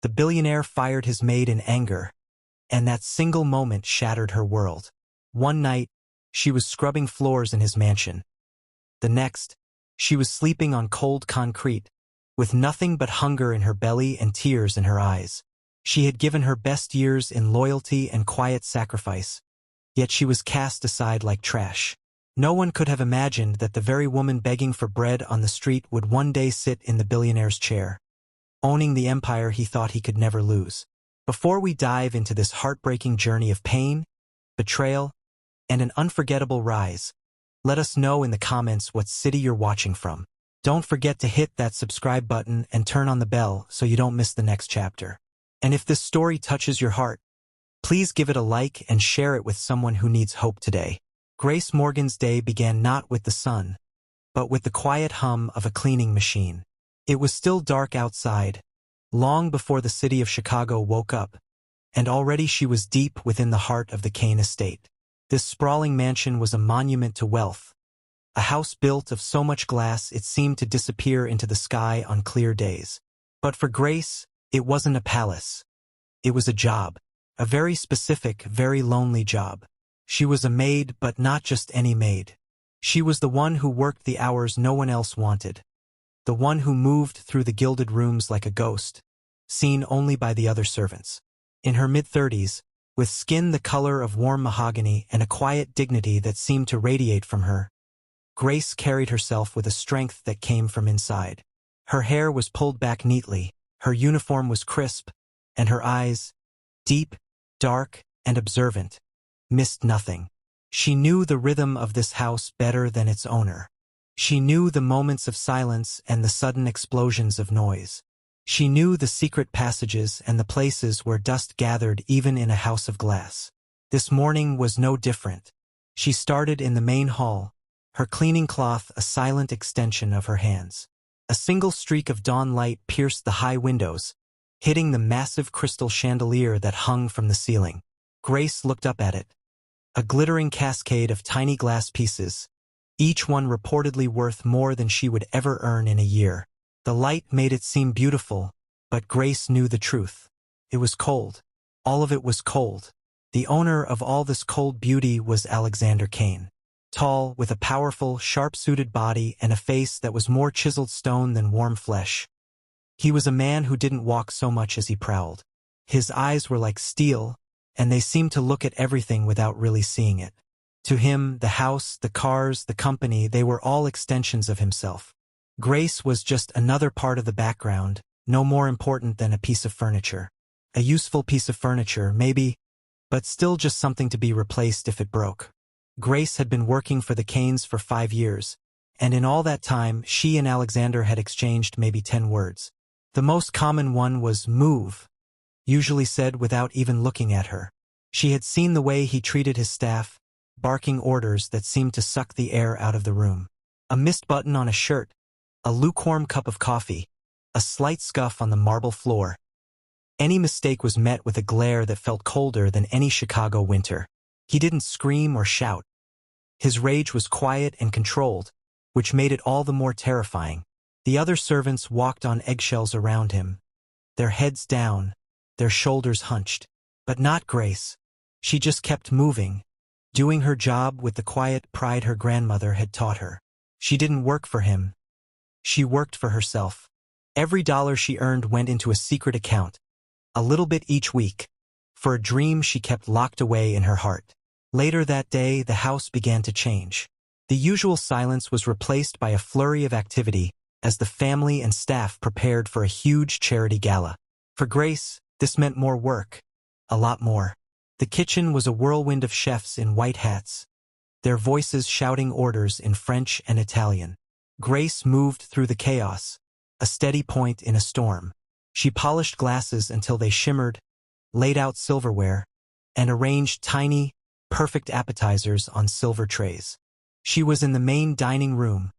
The billionaire fired his maid in anger, and that single moment shattered her world. One night, she was scrubbing floors in his mansion. The next, she was sleeping on cold concrete, with nothing but hunger in her belly and tears in her eyes. She had given her best years in loyalty and quiet sacrifice, yet she was cast aside like trash. No one could have imagined that the very woman begging for bread on the street would one day sit in the billionaire's chair, owning the empire he thought he could never lose. Before we dive into this heartbreaking journey of pain, betrayal, and an unforgettable rise, let us know in the comments what city you're watching from. Don't forget to hit that subscribe button and turn on the bell so you don't miss the next chapter. And if this story touches your heart, please give it a like and share it with someone who needs hope today. Grace Morgan's day began not with the sun, but with the quiet hum of a cleaning machine. It was still dark outside, long before the city of Chicago woke up, and already she was deep within the heart of the Kane estate. This sprawling mansion was a monument to wealth, a house built of so much glass it seemed to disappear into the sky on clear days. But for Grace, it wasn't a palace. It was a job, a very specific, very lonely job. She was a maid, but not just any maid. She was the one who worked the hours no one else wanted, the one who moved through the gilded rooms like a ghost, seen only by the other servants. In her mid-30s, with skin the color of warm mahogany and a quiet dignity that seemed to radiate from her, Grace carried herself with a strength that came from inside. Her hair was pulled back neatly, her uniform was crisp, and her eyes, deep, dark, and observant, missed nothing. She knew the rhythm of this house better than its owner. She knew the moments of silence and the sudden explosions of noise. She knew the secret passages and the places where dust gathered even in a house of glass. This morning was no different. She started in the main hall, her cleaning cloth a silent extension of her hands. A single streak of dawn light pierced the high windows, hitting the massive crystal chandelier that hung from the ceiling. Grace looked up at it. A glittering cascade of tiny glass pieces, each one reportedly worth more than she would ever earn in a year. The light made it seem beautiful, but Grace knew the truth. It was cold. All of it was cold. The owner of all this cold beauty was Alexander Kane. Tall, with a powerful, sharp-suited body and a face that was more chiseled stone than warm flesh. He was a man who didn't walk so much as he prowled. His eyes were like steel, and they seemed to look at everything without really seeing it. To him, the house, the cars, the company, they were all extensions of himself. Grace was just another part of the background, no more important than a piece of furniture. A useful piece of furniture, maybe, but still just something to be replaced if it broke. Grace had been working for the Kanes for 5 years, and in all that time, she and Alexander had exchanged maybe 10 words. The most common one was "move," usually said without even looking at her. She had seen the way he treated his staff, barking orders that seemed to suck the air out of the room. A missed button on a shirt, a lukewarm cup of coffee, a slight scuff on the marble floor. Any mistake was met with a glare that felt colder than any Chicago winter. He didn't scream or shout. His rage was quiet and controlled, which made it all the more terrifying. The other servants walked on eggshells around him, their heads down, their shoulders hunched. But not Grace. She just kept moving, doing her job with the quiet pride her grandmother had taught her. She didn't work for him. She worked for herself. Every dollar she earned went into a secret account, a little bit each week, for a dream she kept locked away in her heart. Later that day, the house began to change. The usual silence was replaced by a flurry of activity as the family and staff prepared for a huge charity gala. For Grace, this meant more work, a lot more. The kitchen was a whirlwind of chefs in white hats, their voices shouting orders in French and Italian. Grace moved through the chaos, a steady point in a storm. She polished glasses until they shimmered, laid out silverware, and arranged tiny, perfect appetizers on silver trays. She was in the main dining room,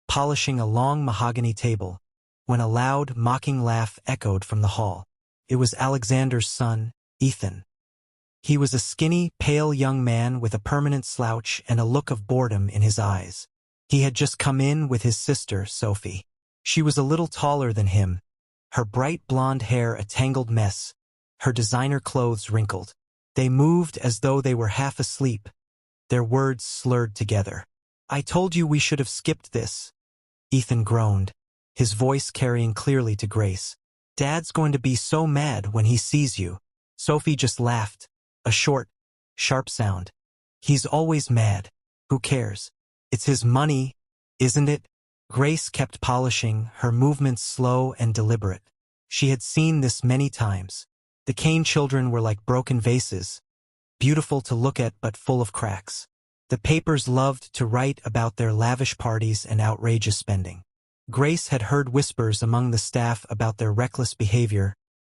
polishing a long mahogany table, when a loud, mocking laugh echoed from the hall. It was Alexander's son, Ethan. He was a skinny, pale young man with a permanent slouch and a look of boredom in his eyes. He had just come in with his sister, Sophie. She was a little taller than him, her bright blonde hair a tangled mess, her designer clothes wrinkled. They moved as though they were half asleep, their words slurred together. "I told you we should have skipped this," Ethan groaned, his voice carrying clearly to Grace. "Dad's going to be so mad when he sees you." Sophie just laughed, a short, sharp sound. "He's always mad. Who cares? It's his money, isn't it?" Grace kept polishing, her movements slow and deliberate. She had seen this many times. The Kane children were like broken vases, beautiful to look at but full of cracks. The papers loved to write about their lavish parties and outrageous spending. Grace had heard whispers among the staff about their reckless behavior,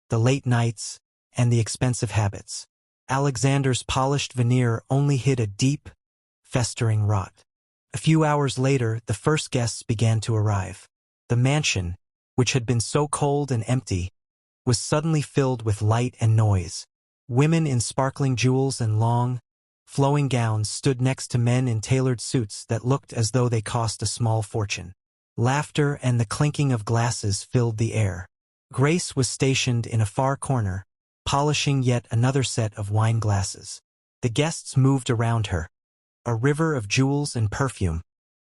the late nights, and the expensive habits. Alexander's polished veneer only hid a deep, festering rot. A few hours later, the first guests began to arrive. The mansion, which had been so cold and empty, was suddenly filled with light and noise. Women in sparkling jewels and long, flowing gowns stood next to men in tailored suits that looked as though they cost a small fortune. Laughter and the clinking of glasses filled the air. Grace was stationed in a far corner, polishing yet another set of wine glasses. The guests moved around her, a river of jewels and perfume,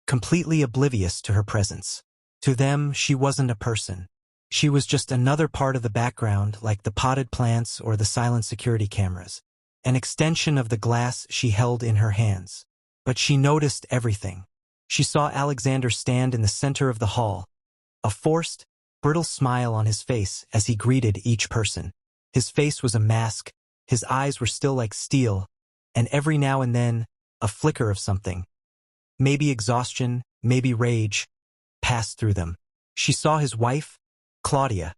completely oblivious to her presence. To them, she wasn't a person. She was just another part of the background, like the potted plants or the silent security cameras, an extension of the glass she held in her hands. But she noticed everything. She saw Alexander stand in the center of the hall, a forced, brittle smile on his face as he greeted each person. His face was a mask, his eyes were still like steel, and every now and then, a flicker of something, maybe exhaustion, maybe rage, passed through them. She saw his wife, Claudia,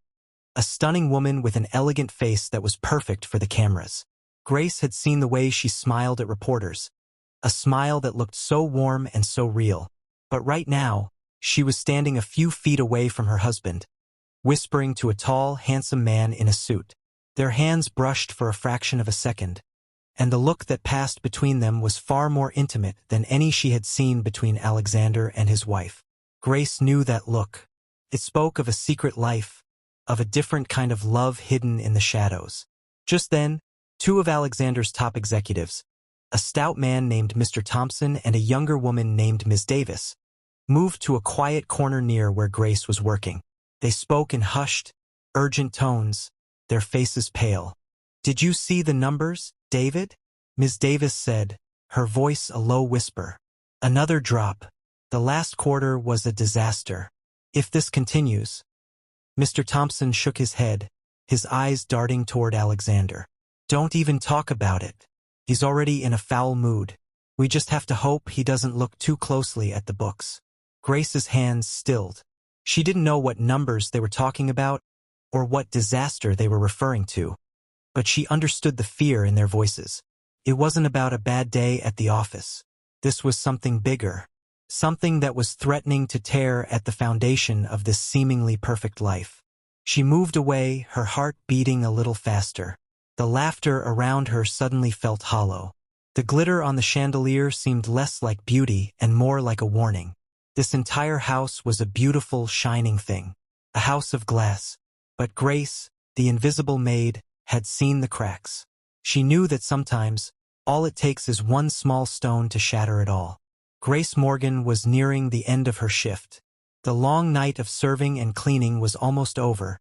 a stunning woman with an elegant face that was perfect for the cameras. Grace had seen the way she smiled at reporters, a smile that looked so warm and so real. But right now, she was standing a few feet away from her husband, whispering to a tall, handsome man in a suit. Their hands brushed for a fraction of a second, and the look that passed between them was far more intimate than any she had seen between Alexander and his wife. Grace knew that look. It spoke of a secret life, of a different kind of love hidden in the shadows. Just then, two of Alexander's top executives, a stout man named Mr. Thompson and a younger woman named Ms. Davis, moved to a quiet corner near where Grace was working. They spoke in hushed, urgent tones, their faces pale. "Did you see the numbers, David?" Ms. Davis said, her voice a low whisper. "Another drop. The last quarter was a disaster. If this continues..." Mr. Thompson shook his head, his eyes darting toward Alexander. "Don't even talk about it. He's already in a foul mood. We just have to hope he doesn't look too closely at the books." Grace's hands stilled. She didn't know what numbers they were talking about or what disaster they were referring to, but she understood the fear in their voices. It wasn't about a bad day at the office. This was something bigger, something that was threatening to tear at the foundation of this seemingly perfect life. She moved away, her heart beating a little faster. The laughter around her suddenly felt hollow. The glitter on the chandelier seemed less like beauty and more like a warning. This entire house was a beautiful, shining thing, a house of glass. But Grace, the invisible maid, had seen the cracks. She knew that sometimes, all it takes is one small stone to shatter it all. Grace Morgan was nearing the end of her shift. The long night of serving and cleaning was almost over,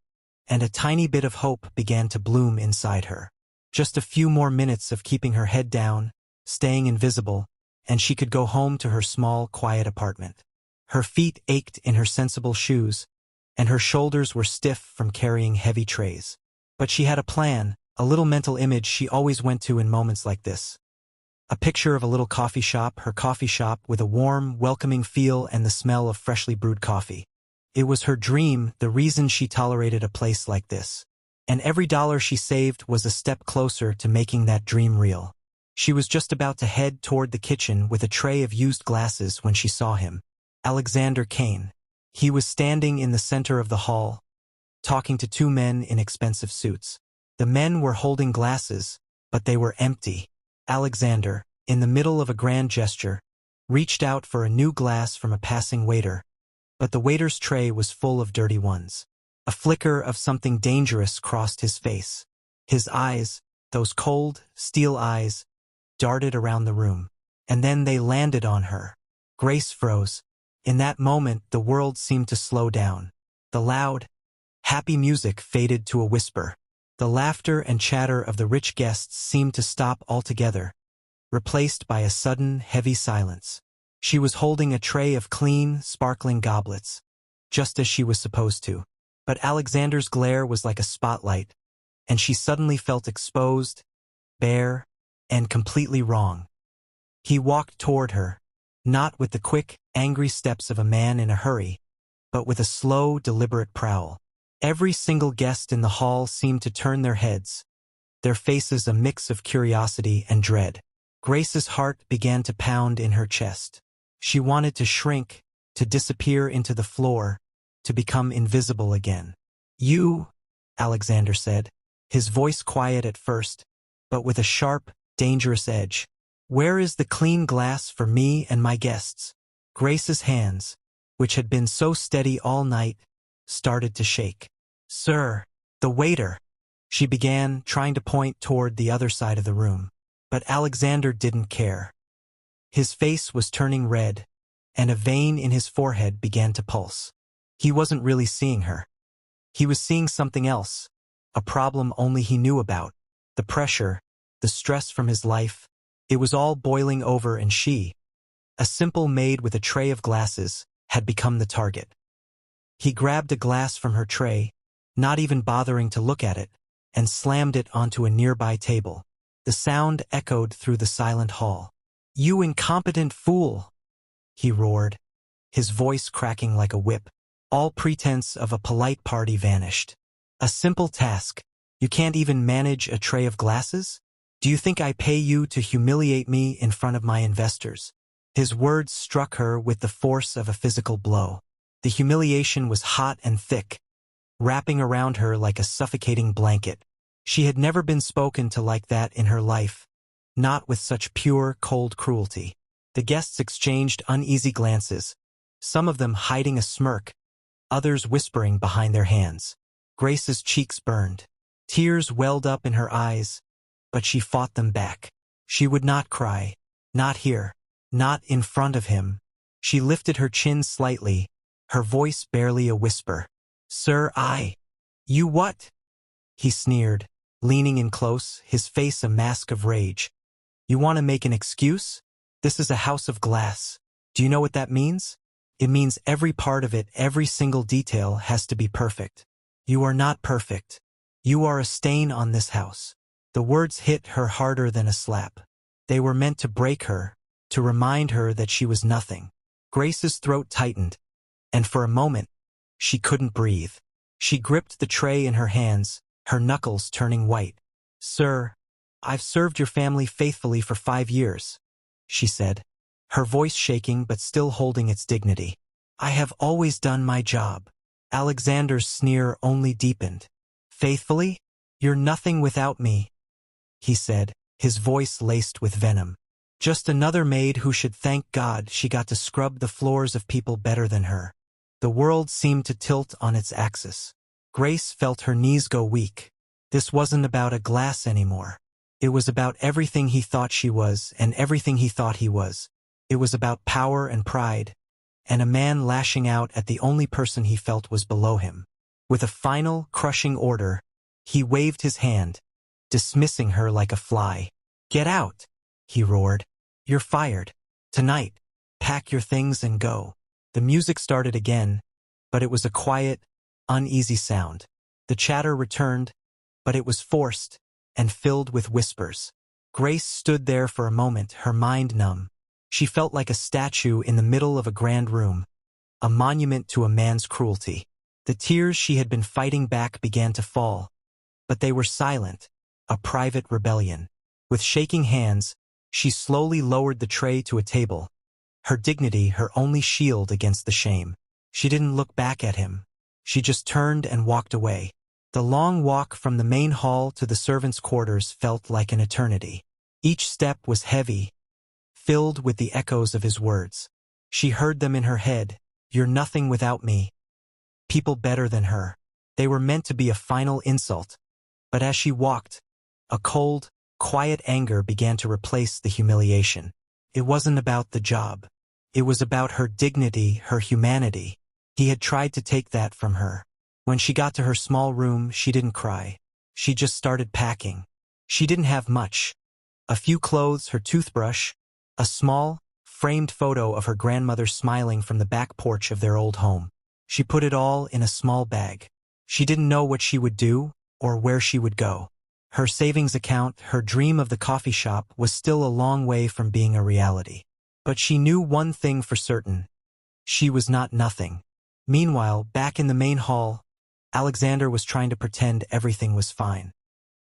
and a tiny bit of hope began to bloom inside her. Just a few more minutes of keeping her head down, staying invisible, and she could go home to her small, quiet apartment. Her feet ached in her sensible shoes, and her shoulders were stiff from carrying heavy trays. But she had a plan, a little mental image she always went to in moments like this. A picture of a little coffee shop, her coffee shop with a warm, welcoming feel and the smell of freshly brewed coffee. It was her dream, the reason she tolerated a place like this. And every dollar she saved was a step closer to making that dream real. She was just about to head toward the kitchen with a tray of used glasses when she saw him. Alexander Kane. He was standing in the center of the hall, talking to two men in expensive suits. The men were holding glasses, but they were empty. Alexander, in the middle of a grand gesture, reached out for a new glass from a passing waiter, but the waiter's tray was full of dirty ones. A flicker of something dangerous crossed his face. His eyes, those cold, steel eyes, darted around the room. And then they landed on her. Grace froze. In that moment, the world seemed to slow down. The loud, happy music faded to a whisper. The laughter and chatter of the rich guests seemed to stop altogether, replaced by a sudden, heavy silence. She was holding a tray of clean, sparkling goblets, just as she was supposed to. But Alexander's glare was like a spotlight, and she suddenly felt exposed, bare, and completely wrong. He walked toward her, not with the quick, angry steps of a man in a hurry, but with a slow, deliberate prowl. Every single guest in the hall seemed to turn their heads, their faces a mix of curiosity and dread. Grace's heart began to pound in her chest. She wanted to shrink, to disappear into the floor, to become invisible again. "You," Alexander said, his voice quiet at first, but with a sharp, dangerous edge. "Where is the clean glass for me and my guests?" Grace's hands, which had been so steady all night, started to shake. "Sir, the waiter," she began, trying to point toward the other side of the room. But Alexander didn't care. His face was turning red, and a vein in his forehead began to pulse. He wasn't really seeing her. He was seeing something else, a problem only he knew about. The pressure, the stress from his life, it was all boiling over, and she, a simple maid with a tray of glasses, had become the target. He grabbed a glass from her tray, not even bothering to look at it, and slammed it onto a nearby table. The sound echoed through the silent hall. "You incompetent fool!" he roared, his voice cracking like a whip. All pretense of a polite party vanished. "A simple task. You can't even manage a tray of glasses? Do you think I pay you to humiliate me in front of my investors?" His words struck her with the force of a physical blow. The humiliation was hot and thick, wrapping around her like a suffocating blanket. She had never been spoken to like that in her life, not with such pure, cold cruelty. The guests exchanged uneasy glances, some of them hiding a smirk, others whispering behind their hands. Grace's cheeks burned. Tears welled up in her eyes, but she fought them back. She would not cry. Not here. Not in front of him. She lifted her chin slightly, her voice barely a whisper. "Sir, You what?" he sneered, leaning in close, his face a mask of rage. "You want to make an excuse? This is a house of glass. Do you know what that means? It means every part of it, every single detail has to be perfect. You are not perfect. You are a stain on this house." The words hit her harder than a slap. They were meant to break her, to remind her that she was nothing. Grace's throat tightened, and for a moment, she couldn't breathe. She gripped the tray in her hands, her knuckles turning white. "Sir, I've served your family faithfully for 5 years," she said, her voice shaking but still holding its dignity. "I have always done my job." Alexander's sneer only deepened. "Faithfully? You're nothing without me," he said, his voice laced with venom. "Just another maid who should thank God she got to scrub the floors of people better than her." The world seemed to tilt on its axis. Grace felt her knees go weak. This wasn't about a glass anymore. It was about everything he thought she was and everything he thought he was. It was about power and pride, and a man lashing out at the only person he felt was below him. With a final, crushing order, he waved his hand, dismissing her like a fly. "Get out," he roared. "You're fired. Tonight. Pack your things and go." The music started again, but it was a quiet, uneasy sound. The chatter returned, but it was forced and filled with whispers. Grace stood there for a moment, her mind numb. She felt like a statue in the middle of a grand room, a monument to a man's cruelty. The tears she had been fighting back began to fall, but they were silent, a private rebellion. With shaking hands, she slowly lowered the tray to a table, her dignity her only shield against the shame. She didn't look back at him. She just turned and walked away. The long walk from the main hall to the servants' quarters felt like an eternity. Each step was heavy, filled with the echoes of his words. She heard them in her head. "You're nothing without me." People better than her. They were meant to be a final insult. But as she walked, a cold, quiet anger began to replace the humiliation. It wasn't about the job. It was about her dignity, her humanity. He had tried to take that from her. When she got to her small room, she didn't cry. She just started packing. She didn't have much. A few clothes, her toothbrush, a small, framed photo of her grandmother smiling from the back porch of their old home. She put it all in a small bag. She didn't know what she would do or where she would go. Her savings account, her dream of the coffee shop, was still a long way from being a reality. But she knew one thing for certain. She was not nothing. Meanwhile, back in the main hall, Alexander was trying to pretend everything was fine.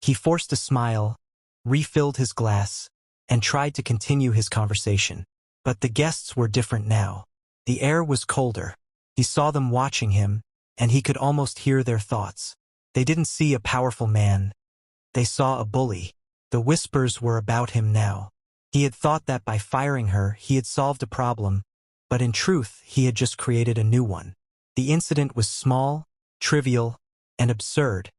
He forced a smile, refilled his glass, and tried to continue his conversation. But the guests were different now. The air was colder. He saw them watching him, and he could almost hear their thoughts. They didn't see a powerful man. They saw a bully. The whispers were about him now. He had thought that by firing her, he had solved a problem, but in truth, he had just created a new one. The incident was small, trivial, and absurd,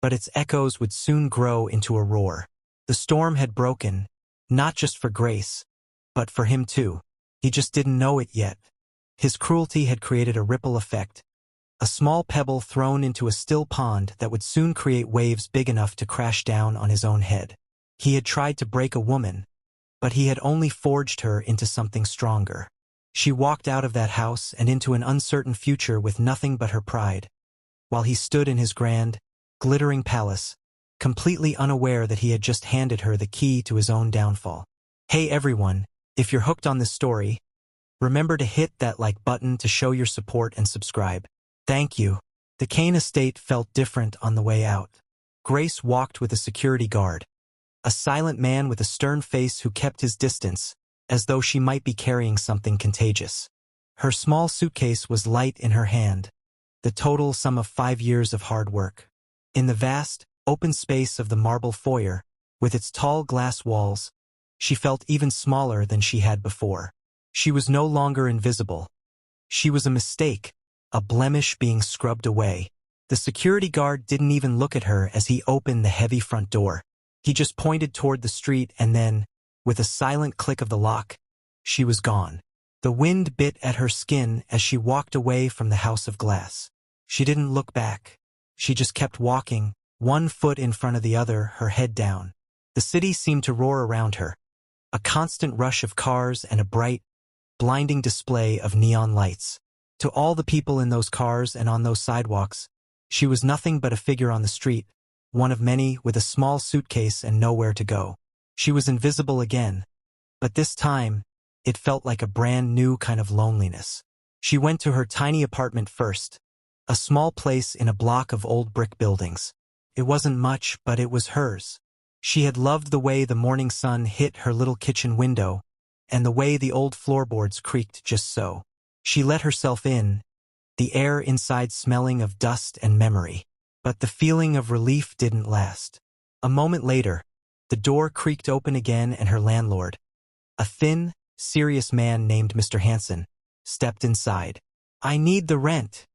but its echoes would soon grow into a roar. The storm had broken, not just for Grace, but for him too. He just didn't know it yet. His cruelty had created a ripple effect, a small pebble thrown into a still pond that would soon create waves big enough to crash down on his own head. He had tried to break a woman, but he had only forged her into something stronger. She walked out of that house and into an uncertain future with nothing but her pride, while he stood in his grand, glittering palace, completely unaware that he had just handed her the key to his own downfall. Hey everyone, if you're hooked on this story, remember to hit that like button to show your support and subscribe. Thank you. The Kane estate felt different on the way out. Grace walked with a security guard, a silent man with a stern face who kept his distance, as though she might be carrying something contagious. Her small suitcase was light in her hand, the total sum of 5 years of hard work. In the vast, open space of the marble foyer, with its tall glass walls, she felt even smaller than she had before. She was no longer invisible. She was a mistake, a blemish being scrubbed away. The security guard didn't even look at her as he opened the heavy front door. He just pointed toward the street and then, with a silent click of the lock, she was gone. The wind bit at her skin as she walked away from the house of glass. She didn't look back. She just kept walking, one foot in front of the other, her head down. The city seemed to roar around her, a constant rush of cars and a bright, blinding display of neon lights. To all the people in those cars and on those sidewalks, she was nothing but a figure on the street, one of many with a small suitcase and nowhere to go. She was invisible again, but this time, it felt like a brand new kind of loneliness. She went to her tiny apartment first, a small place in a block of old brick buildings. It wasn't much, but it was hers. She had loved the way the morning sun hit her little kitchen window, and the way the old floorboards creaked just so. She let herself in, the air inside smelling of dust and memory. But the feeling of relief didn't last. A moment later, the door creaked open again and her landlord, a thin, serious man named Mr. Hanson, stepped inside. "I need the rent,"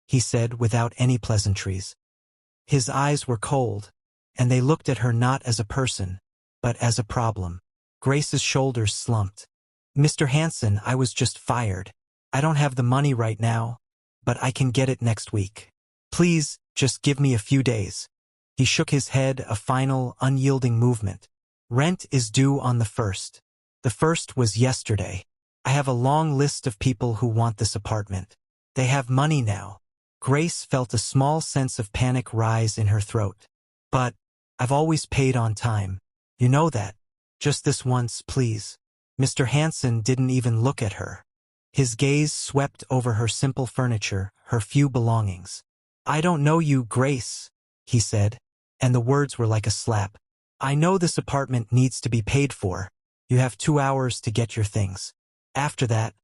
he said without any pleasantries. His eyes were cold, and they looked at her not as a person, but as a problem. Grace's shoulders slumped. "Mr. Hanson, I was just fired. I don't have the money right now, but I can get it next week. Please, just give me a few days." He shook his head, a final, unyielding movement. "Rent is due on the 1st. The 1st was yesterday. I have a long list of people who want this apartment. They have money now." Grace felt a small sense of panic rise in her throat. "But I've always paid on time. You know that. Just this once, please." Mr. Hanson didn't even look at her. His gaze swept over her simple furniture, her few belongings. "I don't know you, Grace," he said, and the words were like a slap. "I know this apartment needs to be paid for. You have 2 hours to get your things. After that,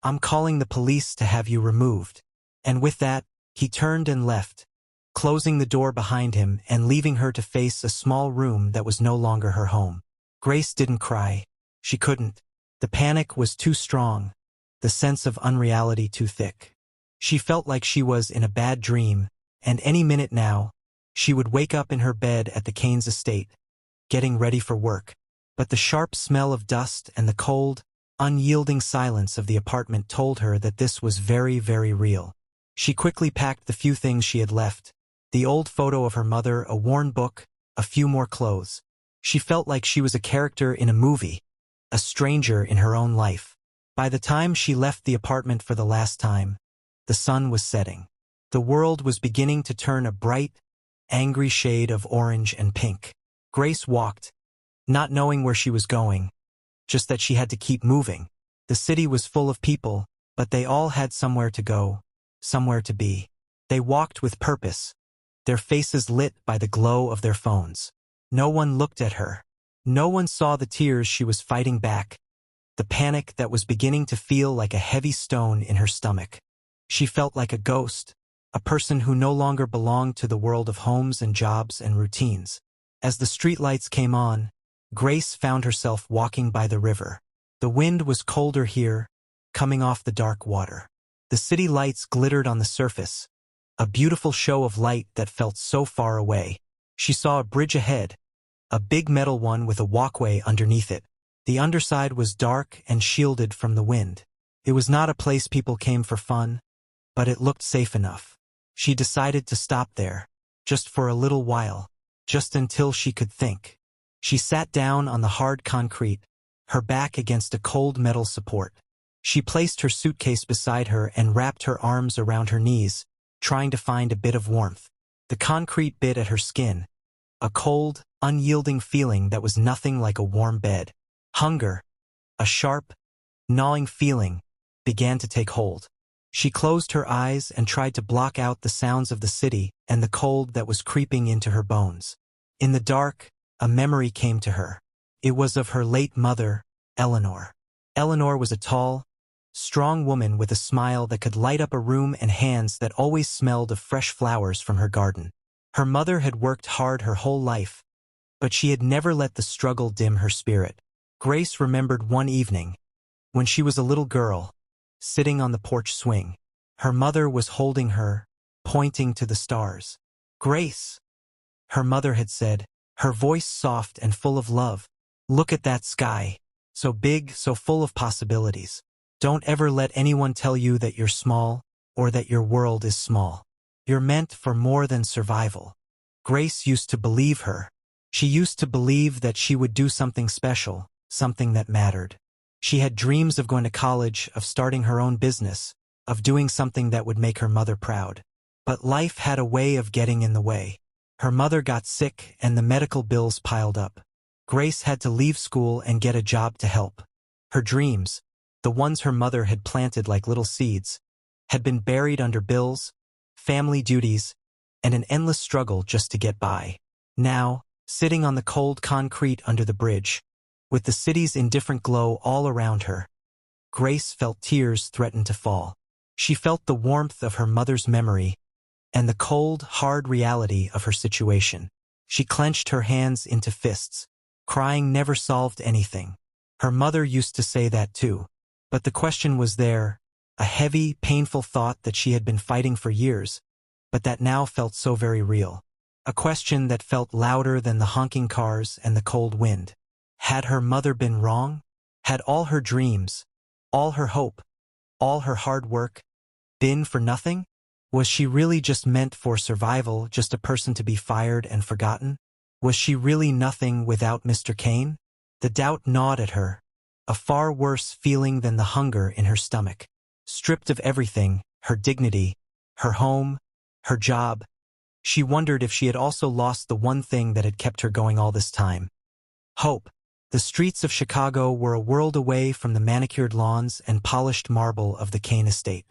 I'm calling the police to have you removed." And with that, he turned and left, closing the door behind him and leaving her to face a small room that was no longer her home. Grace didn't cry. She couldn't. The panic was too strong, the sense of unreality too thick. She felt like she was in a bad dream, and any minute now, she would wake up in her bed at the Kane's estate, getting ready for work. But the sharp smell of dust and the cold, unyielding silence of the apartment told her that this was very, very real. She quickly packed the few things she had left, the old photo of her mother, a worn book, a few more clothes. She felt like she was a character in a movie, a stranger in her own life. By the time she left the apartment for the last time, the sun was setting. The world was beginning to turn a bright, angry shade of orange and pink. Grace walked, not knowing where she was going, just that she had to keep moving. The city was full of people, but they all had somewhere to go, somewhere to be. They walked with purpose, their faces lit by the glow of their phones. No one looked at her. No one saw the tears she was fighting back, the panic that was beginning to feel like a heavy stone in her stomach. She felt like a ghost, a person who no longer belonged to the world of homes and jobs and routines. As the streetlights came on, Grace found herself walking by the river. The wind was colder here, coming off the dark water. The city lights glittered on the surface, a beautiful show of light that felt so far away. She saw a bridge ahead, a big metal one with a walkway underneath it. The underside was dark and shielded from the wind. It was not a place people came for fun, but it looked safe enough. She decided to stop there, just for a little while, just until she could think. She sat down on the hard concrete, her back against a cold metal support. She placed her suitcase beside her and wrapped her arms around her knees, trying to find a bit of warmth. The concrete bit at her skin, a cold, unyielding feeling that was nothing like a warm bed. Hunger, a sharp, gnawing feeling, began to take hold. She closed her eyes and tried to block out the sounds of the city and the cold that was creeping into her bones. In the dark, a memory came to her. It was of her late mother, Eleanor. Eleanor was a tall, strong woman with a smile that could light up a room and hands that always smelled of fresh flowers from her garden. Her mother had worked hard her whole life, but she had never let the struggle dim her spirit. Grace remembered one evening, when she was a little girl, sitting on the porch swing. Her mother was holding her, pointing to the stars. "Grace," her mother had said, her voice soft and full of love. "Look at that sky, so big, so full of possibilities. Don't ever let anyone tell you that you're small, or that your world is small. You're meant for more than survival." Grace used to believe her. She used to believe that she would do something special, something that mattered. She had dreams of going to college, of starting her own business, of doing something that would make her mother proud. But life had a way of getting in the way. Her mother got sick and the medical bills piled up. Grace had to leave school and get a job to help. Her dreams, the ones her mother had planted like little seeds, had been buried under bills, family duties, and an endless struggle just to get by. Now, sitting on the cold concrete under the bridge, with the city's indifferent glow all around her, Grace felt tears threaten to fall. She felt the warmth of her mother's memory and the cold, hard reality of her situation. She clenched her hands into fists. Crying never solved anything. Her mother used to say that too. But the question was there, a heavy, painful thought that she had been fighting for years, but that now felt so very real. A question that felt louder than the honking cars and the cold wind. Had her mother been wrong? Had all her dreams, all her hope, all her hard work, been for nothing? Was she really just meant for survival, just a person to be fired and forgotten? Was she really nothing without Mr. Kane? The doubt gnawed at her, a far worse feeling than the hunger in her stomach. Stripped of everything, her dignity, her home, her job, she wondered if she had also lost the one thing that had kept her going all this time. Hope. The streets of Chicago were a world away from the manicured lawns and polished marble of the Kane estate.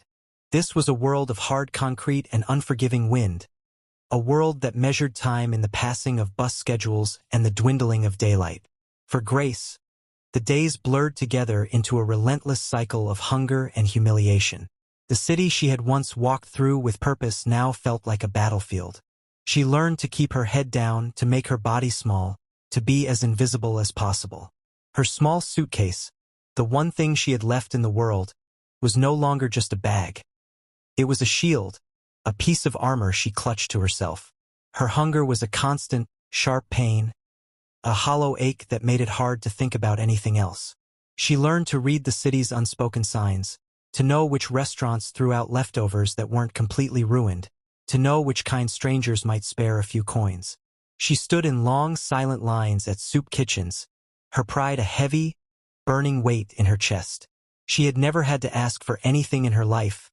This was a world of hard concrete and unforgiving wind, a world that measured time in the passing of bus schedules and the dwindling of daylight. For Grace, the days blurred together into a relentless cycle of hunger and humiliation. The city she had once walked through with purpose now felt like a battlefield. She learned to keep her head down, to make her body small, to be as invisible as possible. Her small suitcase, the one thing she had left in the world, was no longer just a bag. It was a shield, a piece of armor she clutched to herself. Her hunger was a constant, sharp pain, a hollow ache that made it hard to think about anything else. She learned to read the city's unspoken signs, to know which restaurants threw out leftovers that weren't completely ruined, to know which kind strangers might spare a few coins. She stood in long, silent lines at soup kitchens, her pride a heavy, burning weight in her chest. She had never had to ask for anything in her life,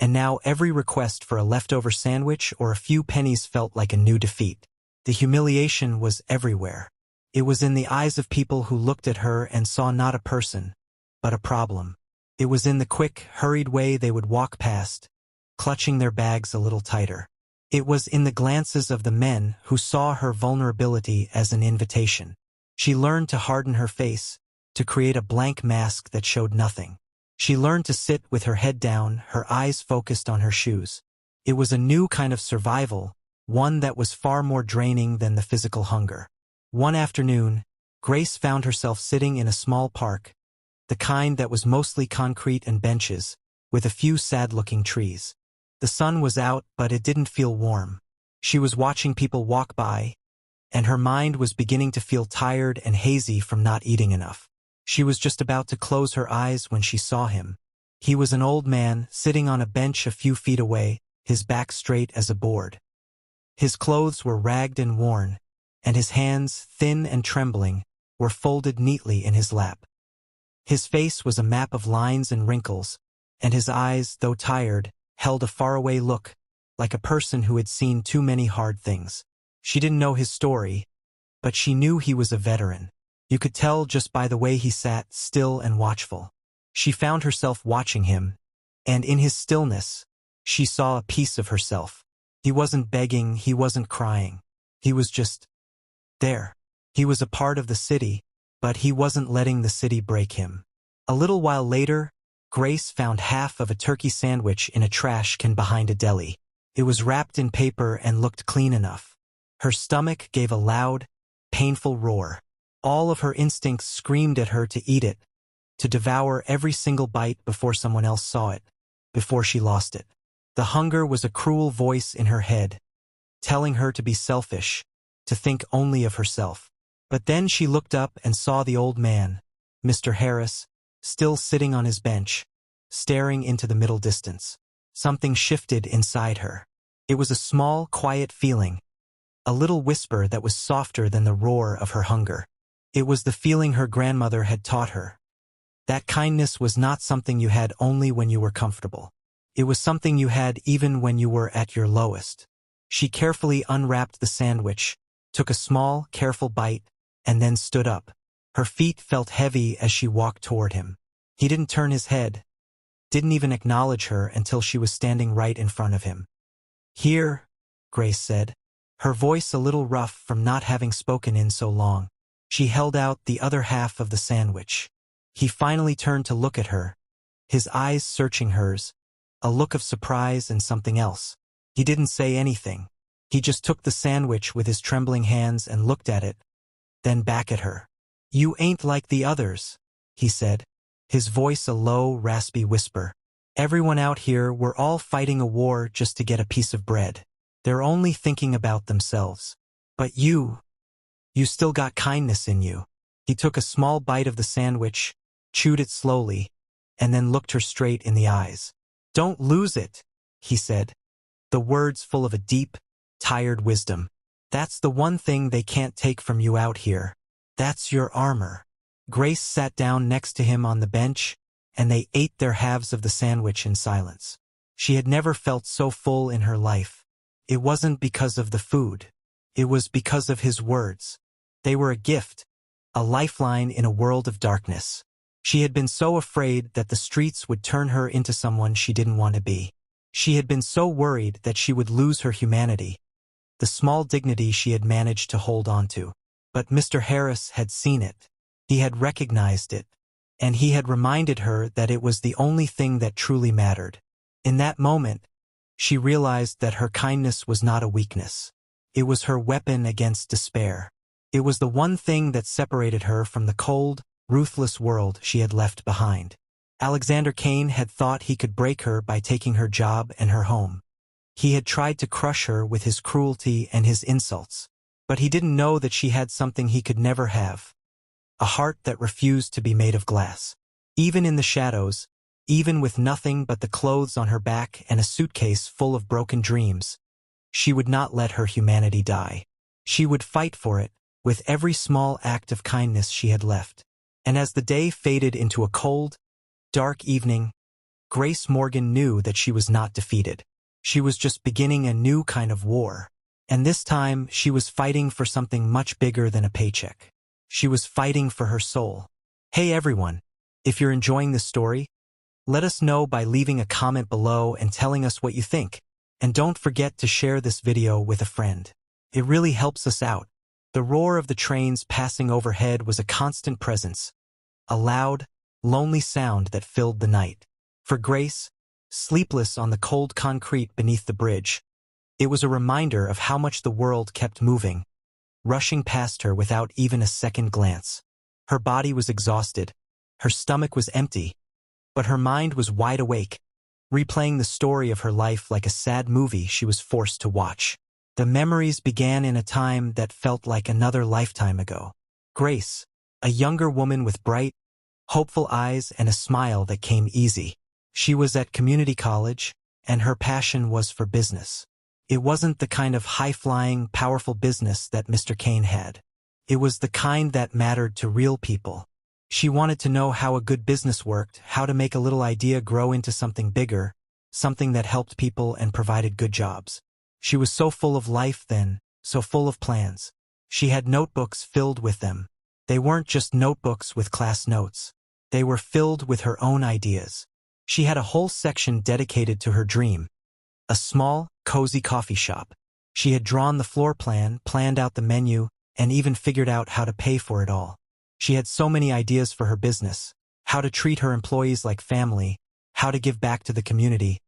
and now every request for a leftover sandwich or a few pennies felt like a new defeat. The humiliation was everywhere. It was in the eyes of people who looked at her and saw not a person, but a problem. It was in the quick, hurried way they would walk past, clutching their bags a little tighter. It was in the glances of the men who saw her vulnerability as an invitation. She learned to harden her face, to create a blank mask that showed nothing. She learned to sit with her head down, her eyes focused on her shoes. It was a new kind of survival, one that was far more draining than the physical hunger. One afternoon, Grace found herself sitting in a small park, the kind that was mostly concrete and benches, with a few sad-looking trees. The sun was out, but it didn't feel warm. She was watching people walk by, and her mind was beginning to feel tired and hazy from not eating enough. She was just about to close her eyes when she saw him. He was an old man, sitting on a bench a few feet away, his back straight as a board. His clothes were ragged and worn, and his hands, thin and trembling, were folded neatly in his lap. His face was a map of lines and wrinkles, and his eyes, though tired, held a faraway look, like a person who had seen too many hard things. She didn't know his story, but she knew he was a veteran. You could tell just by the way he sat, still and watchful. She found herself watching him, and in his stillness, she saw a piece of herself. He wasn't begging, he wasn't crying. He was just there. He was a part of the city, but he wasn't letting the city break him. A little while later, Grace found half of a turkey sandwich in a trash can behind a deli. It was wrapped in paper and looked clean enough. Her stomach gave a loud, painful roar. All of her instincts screamed at her to eat it, to devour every single bite before someone else saw it, before she lost it. The hunger was a cruel voice in her head, telling her to be selfish, to think only of herself. But then she looked up and saw the old man, Mr. Harris, still sitting on his bench, staring into the middle distance. Something shifted inside her. It was a small, quiet feeling, a little whisper that was softer than the roar of her hunger. It was the feeling her grandmother had taught her. That kindness was not something you had only when you were comfortable. It was something you had even when you were at your lowest. She carefully unwrapped the sandwich, took a small, careful bite, and then stood up. Her feet felt heavy as she walked toward him. He didn't turn his head, didn't even acknowledge her until she was standing right in front of him. "Here," Grace said, her voice a little rough from not having spoken in so long. She held out the other half of the sandwich. He finally turned to look at her, his eyes searching hers, a look of surprise and something else. He didn't say anything. He just took the sandwich with his trembling hands and looked at it, then back at her. "You ain't like the others," he said, his voice a low, raspy whisper. "Everyone out here, we're all fighting a war just to get a piece of bread. They're only thinking about themselves. But you still got kindness in you." He took a small bite of the sandwich, chewed it slowly, and then looked her straight in the eyes. "Don't lose it," he said, the words full of a deep, tired wisdom. "That's the one thing they can't take from you out here. That's your armor." Grace sat down next to him on the bench, and they ate their halves of the sandwich in silence. She had never felt so full in her life. It wasn't because of the food. It was because of his words. They were a gift, a lifeline in a world of darkness. She had been so afraid that the streets would turn her into someone she didn't want to be. She had been so worried that she would lose her humanity, the small dignity she had managed to hold on to. But Mr. Harris had seen it. He had recognized it, and he had reminded her that it was the only thing that truly mattered. In that moment, she realized that her kindness was not a weakness. It was her weapon against despair. It was the one thing that separated her from the cold, ruthless world she had left behind. Alexander Kane had thought he could break her by taking her job and her home. He had tried to crush her with his cruelty and his insults. But he didn't know that she had something he could never have. A heart that refused to be made of glass. Even in the shadows, even with nothing but the clothes on her back and a suitcase full of broken dreams, she would not let her humanity die. She would fight for it, with every small act of kindness she had left. And as the day faded into a cold, dark evening, Grace Morgan knew that she was not defeated. She was just beginning a new kind of war. And this time, she was fighting for something much bigger than a paycheck. She was fighting for her soul. Hey everyone, if you're enjoying this story, let us know by leaving a comment below and telling us what you think. And don't forget to share this video with a friend. It really helps us out. The roar of the trains passing overhead was a constant presence, a loud, lonely sound that filled the night. For Grace, sleepless on the cold concrete beneath the bridge, it was a reminder of how much the world kept moving, rushing past her without even a second glance. Her body was exhausted, her stomach was empty, but her mind was wide awake, replaying the story of her life like a sad movie she was forced to watch. The memories began in a time that felt like another lifetime ago. Grace, a younger woman with bright, hopeful eyes and a smile that came easy. She was at community college, and her passion was for business. It wasn't the kind of high-flying, powerful business that Mr. Kane had. It was the kind that mattered to real people. She wanted to know how a good business worked, how to make a little idea grow into something bigger, something that helped people and provided good jobs. She was so full of life then, so full of plans. She had notebooks filled with them. They weren't just notebooks with class notes. They were filled with her own ideas. She had a whole section dedicated to her dream. A small, cozy coffee shop. She had drawn the floor plan, planned out the menu, and even figured out how to pay for it all. She had so many ideas for her business, how to treat her employees like family, how to give back to the community,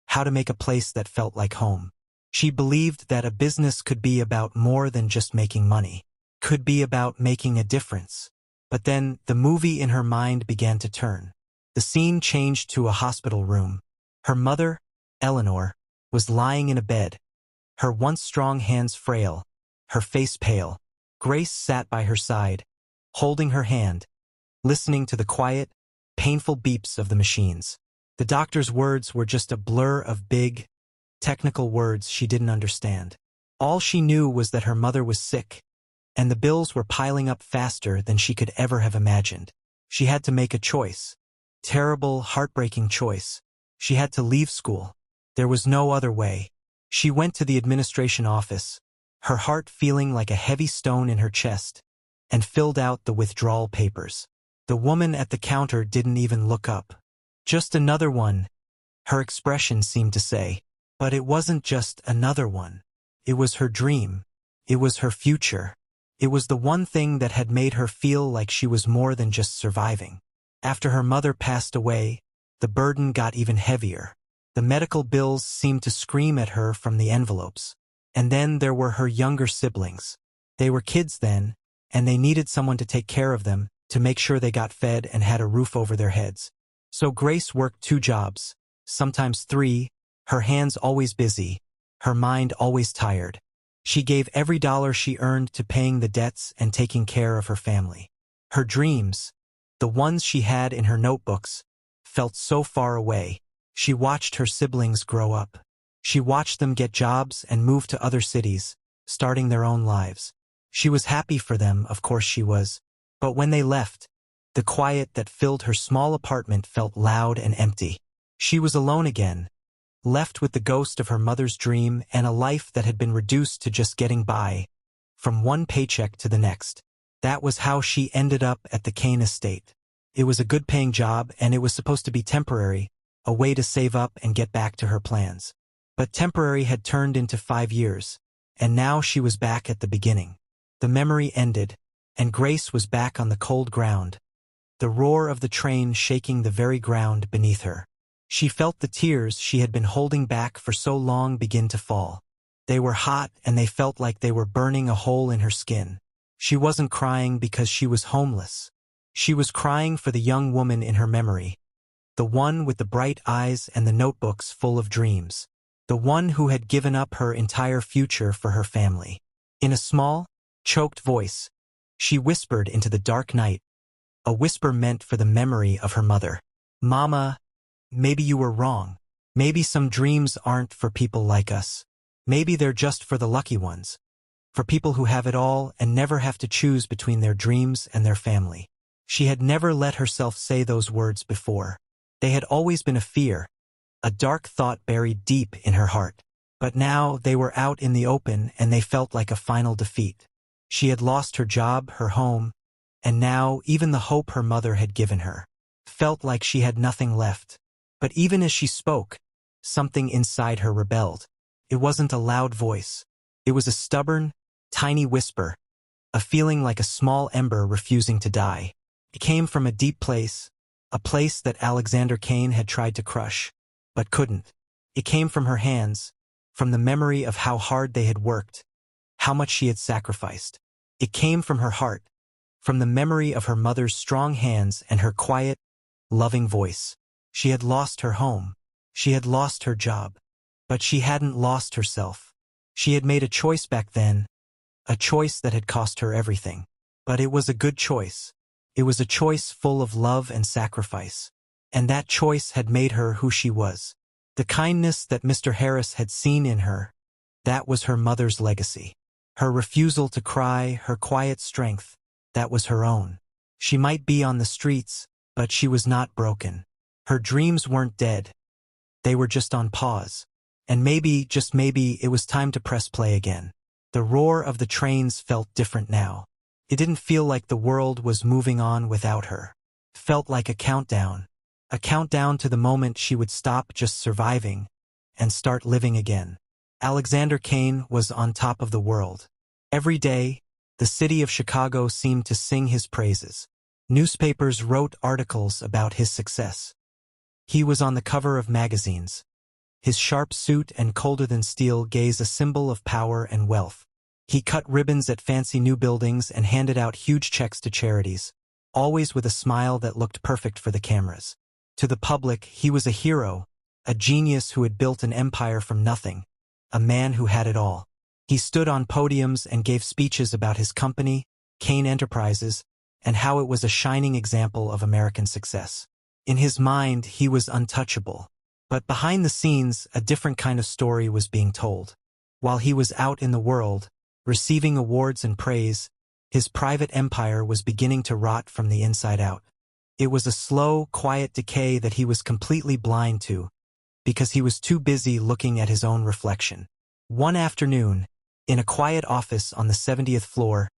how to make a place that felt like home. She believed that a business could be about more than just making money, could be about making a difference. But then the movie in her mind began to turn. The scene changed to a hospital room. Her mother, Eleanor, was lying in a bed, her once strong hands frail, her face pale. Grace sat by her side, holding her hand, listening to the quiet, painful beeps of the machines. The doctor's words were just a blur of big, technical words she didn't understand. All she knew was that her mother was sick, and the bills were piling up faster than she could ever have imagined. She had to make a choice. Terrible, heartbreaking choice. She had to leave school. There was no other way. She went to the administration office, her heart feeling like a heavy stone in her chest, and filled out the withdrawal papers. The woman at the counter didn't even look up. Just another one, her expression seemed to say. But it wasn't just another one. It was her dream. It was her future. It was the one thing that had made her feel like she was more than just surviving. After her mother passed away, the burden got even heavier. The medical bills seemed to scream at her from the envelopes. And then there were her younger siblings. They were kids then, and they needed someone to take care of them, to make sure they got fed and had a roof over their heads. So Grace worked 2 jobs, sometimes 3, her hands always busy, her mind always tired. She gave every dollar she earned to paying the debts and taking care of her family. Her dreams, the ones she had in her notebooks, felt so far away. She watched her siblings grow up. She watched them get jobs and move to other cities, starting their own lives. She was happy for them, of course she was. But when they left, the quiet that filled her small apartment felt loud and empty. She was alone again, left with the ghost of her mother's dream and a life that had been reduced to just getting by, from one paycheck to the next. That was how she ended up at the Kane estate. It was a good-paying job, and it was supposed to be temporary, a way to save up and get back to her plans. But temporary had turned into 5 years, and now she was back at the beginning. The memory ended, and Grace was back on the cold ground, the roar of the train shaking the very ground beneath her. She felt the tears she had been holding back for so long begin to fall. They were hot, and they felt like they were burning a hole in her skin. She wasn't crying because she was homeless. She was crying for the young woman in her memory, the one with the bright eyes and the notebooks full of dreams. the one who had given up her entire future for her family. In a small, choked voice, she whispered into the dark night, a whisper meant for the memory of her mother. "Mama, maybe you were wrong. Maybe some dreams aren't for people like us. Maybe they're just for the lucky ones. For people who have it all and never have to choose between their dreams and their family." She had never let herself say those words before. They had always been a fear, a dark thought buried deep in her heart. But now they were out in the open and they felt like a final defeat. She had lost her job, her home, and now even the hope her mother had given her felt like she had nothing left. But even as she spoke, something inside her rebelled. It wasn't a loud voice. It was a stubborn, tiny whisper, a feeling like a small ember refusing to die. It came from a deep place, a place that Alexander Kane had tried to crush, but couldn't. It came from her hands, from the memory of how hard they had worked, how much she had sacrificed. It came from her heart, from the memory of her mother's strong hands and her quiet, loving voice. She had lost her home. She had lost her job. But she hadn't lost herself. She had made a choice back then, a choice that had cost her everything. But it was a good choice. It was a choice full of love and sacrifice. And that choice had made her who she was. The kindness that Mr. Harris had seen in her, that was her mother's legacy. Her refusal to cry, her quiet strength, that was her own. She might be on the streets, but she was not broken. Her dreams weren't dead. They were just on pause. And maybe, just maybe, it was time to press play again. The roar of the trains felt different now. It didn't feel like the world was moving on without her. It felt like a countdown to the moment she would stop just surviving and start living again. Alexander Kane was on top of the world. Every day, the city of Chicago seemed to sing his praises. Newspapers wrote articles about his success. He was on the cover of magazines. His sharp suit and colder-than-steel gaze a symbol of power and wealth. He cut ribbons at fancy new buildings and handed out huge checks to charities, always with a smile that looked perfect for the cameras. To the public, he was a hero, a genius who had built an empire from nothing, a man who had it all. He stood on podiums and gave speeches about his company, Kane Enterprises, and how it was a shining example of American success. In his mind, he was untouchable. But behind the scenes, a different kind of story was being told. While he was out in the world, receiving awards and praise, his private empire was beginning to rot from the inside out. It was a slow, quiet decay that he was completely blind to, because he was too busy looking at his own reflection. One afternoon, in a quiet office on the 70th floor,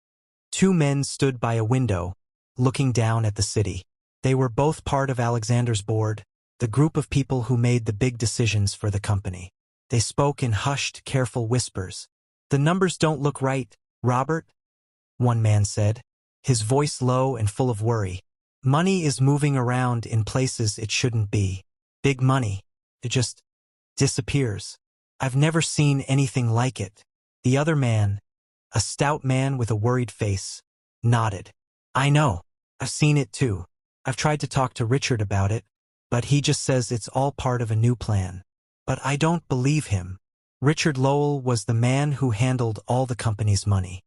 two men stood by a window, looking down at the city. They were both part of Alexander's board, the group of people who made the big decisions for the company. They spoke in hushed, careful whispers. "The numbers don't look right, Robert," one man said, his voice low and full of worry. "Money is moving around in places it shouldn't be. Big money. It just disappears. I've never seen anything like it." The other man, a stout man with a worried face, nodded. "I know. I've seen it too. I've tried to talk to Richard about it, but he just says it's all part of a new plan. But I don't believe him." Richard Lowell was the man who handled all the company's money.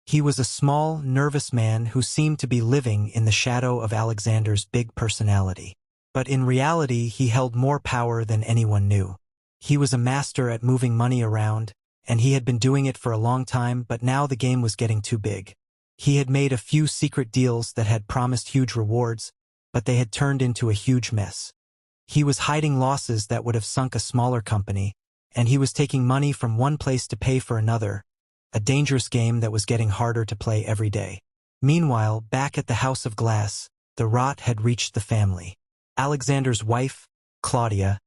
He was a small, nervous man who seemed to be living in the shadow of Alexander's big personality. But in reality, he held more power than anyone knew. He was a master at moving money around, and he had been doing it for a long time, but now the game was getting too big. He had made a few secret deals that had promised huge rewards, but they had turned into a huge mess. He was hiding losses that would have sunk a smaller company, and he was taking money from one place to pay for another, a dangerous game that was getting harder to play every day. Meanwhile, back at the House of Glass, the rot had reached the family. Alexander's wife, Claudia,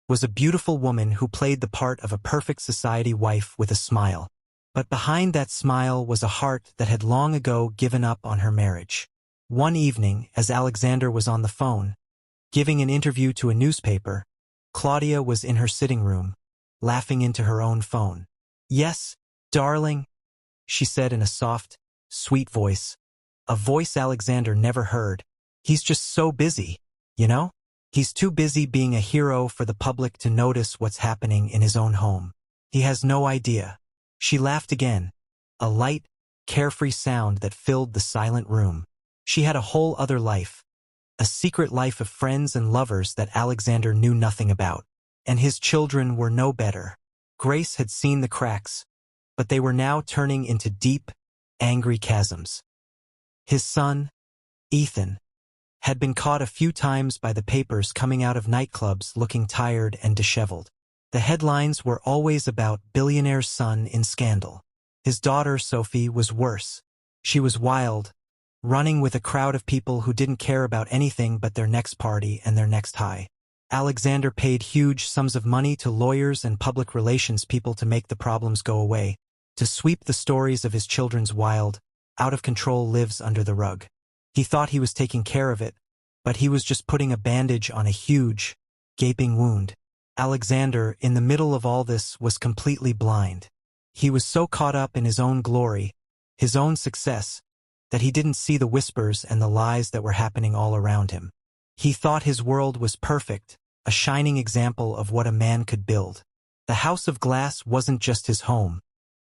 was a beautiful woman who played the part of a perfect society wife with a smile. But behind that smile was a heart that had long ago given up on her marriage. One evening, as Alexander was on the phone, giving an interview to a newspaper, Claudia was in her sitting room, laughing into her own phone. "Yes, darling," she said in a soft, sweet voice, a voice Alexander never heard. "He's just so busy, you know? He's too busy being a hero for the public to notice what's happening in his own home. He has no idea. She laughed again, a light, carefree sound that filled the silent room. She had a whole other life, a secret life of friends and lovers that Alexander knew nothing about. And his children were no better. Grace had seen the cracks, but they were now turning into deep, angry chasms. His son, Ethan, had been caught a few times by the papers coming out of nightclubs looking tired and disheveled. The headlines were always about billionaire's son in scandal. His daughter, Sophie, was worse. She was wild, running with a crowd of people who didn't care about anything but their next party and their next high. Alexander paid huge sums of money to lawyers and public relations people to make the problems go away, to sweep the stories of his children's wild, out-of-control lives under the rug. He thought he was taking care of it, but he was just putting a bandage on a huge, gaping wound. Alexander, in the middle of all this, was completely blind. He was so caught up in his own glory, his own success, that he didn't see the whispers and the lies that were happening all around him. He thought his world was perfect, a shining example of what a man could build. The house of glass wasn't just his home.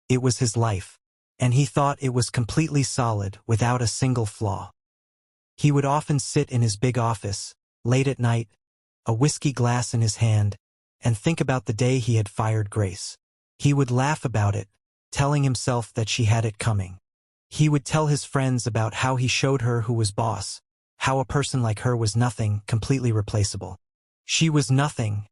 It was his life. And he thought it was completely solid, without a single flaw. He would often sit in his big office, late at night, a whiskey glass in his hand, and think about the day he had fired Grace. He would laugh about it, telling himself that she had it coming. He would tell his friends about how he showed her who was boss, how a person like her was nothing, completely replaceable. She was nothing,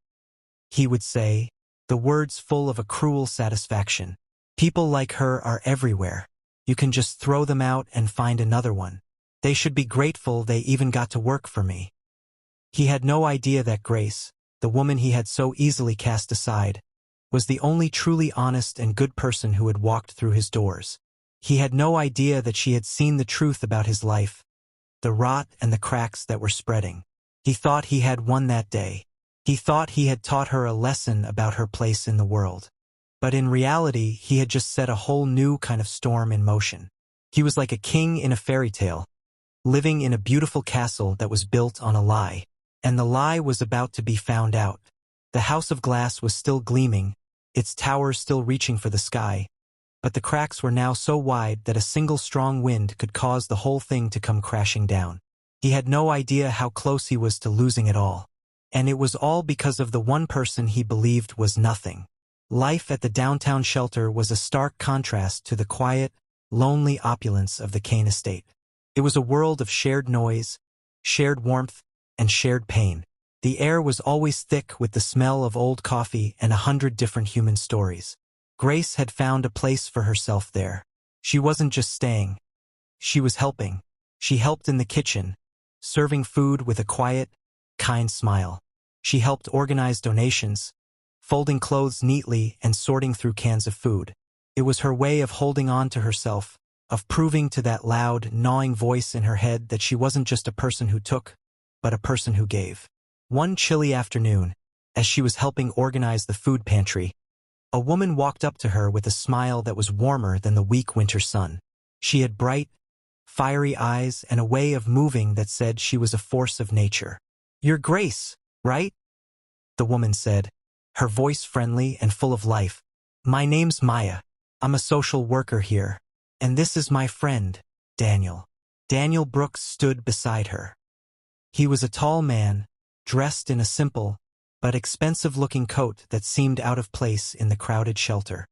he would say, the words full of a cruel satisfaction. People like her are everywhere. You can just throw them out and find another one. They should be grateful they even got to work for me. He had no idea that Grace, the woman he had so easily cast aside, was the only truly honest and good person who had walked through his doors. He had no idea that she had seen the truth about his life, the rot and the cracks that were spreading. He thought he had won that day. He thought he had taught her a lesson about her place in the world. But in reality, he had just set a whole new kind of storm in motion. He was like a king in a fairy tale, living in a beautiful castle that was built on a lie. And the lie was about to be found out. The house of glass was still gleaming, its towers still reaching for the sky, but the cracks were now so wide that a single strong wind could cause the whole thing to come crashing down. He had no idea how close he was to losing it all. And it was all because of the one person he believed was nothing. Life at the downtown shelter was a stark contrast to the quiet, lonely opulence of the Kane estate. It was a world of shared noise, shared warmth, and shared pain. The air was always thick with the smell of old coffee and 100 different human stories. Grace had found a place for herself there. She wasn't just staying. She was helping. She helped in the kitchen, serving food with a quiet, kind smile. She helped organize donations, folding clothes neatly and sorting through cans of food. It was her way of holding on to herself, of proving to that loud, gnawing voice in her head that she wasn't just a person who took, but a person who gave. One chilly afternoon, as she was helping organize the food pantry, a woman walked up to her with a smile that was warmer than the weak winter sun. She had bright, fiery eyes and a way of moving that said she was a force of nature. "You're Grace, right?" the woman said, her voice friendly and full of life. "My name's Maya. I'm a social worker here. And this is my friend, Daniel." Daniel Brooks stood beside her. He was a tall man, dressed in a simple, but expensive-looking coat that seemed out of place in the crowded shelter.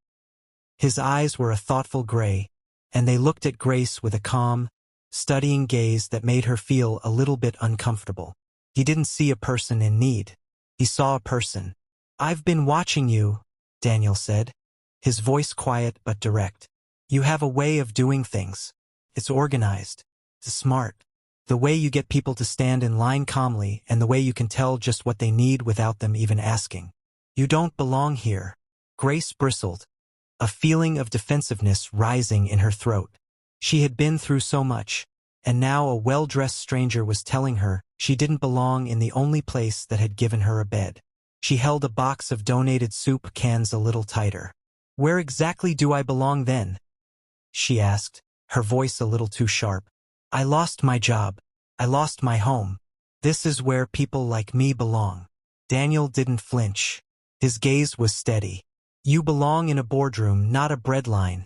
His eyes were a thoughtful gray, and they looked at Grace with a calm, studying gaze that made her feel a little bit uncomfortable. He didn't see a person in need. He saw a person. "I've been watching you," Daniel said, his voice quiet but direct. "You have a way of doing things. It's organized. It's smart. The way you get people to stand in line calmly and the way you can tell just what they need without them even asking. You don't belong here." Grace bristled, a feeling of defensiveness rising in her throat. She had been through so much, and now a well-dressed stranger was telling her she didn't belong in the only place that had given her a bed. She held a box of donated soup cans a little tighter. "Where exactly do I belong then?" she asked, her voice a little too sharp. "I lost my job. I lost my home. This is where people like me belong. Daniel didn't flinch. His gaze was steady. You belong in a boardroom, not a breadline,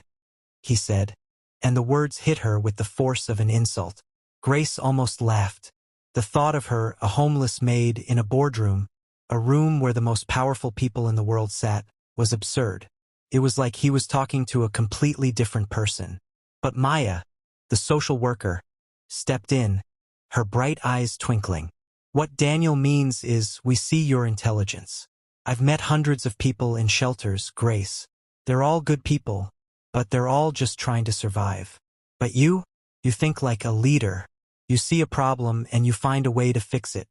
he said, and the words hit her with the force of an insult. Grace almost laughed. The thought of her, a homeless maid, in a boardroom, a room where the most powerful people in the world sat, was absurd. It was like he was talking to a completely different person. But Maya, the social worker, stepped in, her bright eyes twinkling. What Daniel means is, we see your intelligence. I've met hundreds of people in shelters, Grace. They're all good people, but they're all just trying to survive. But you think like a leader. You see a problem and you find a way to fix it.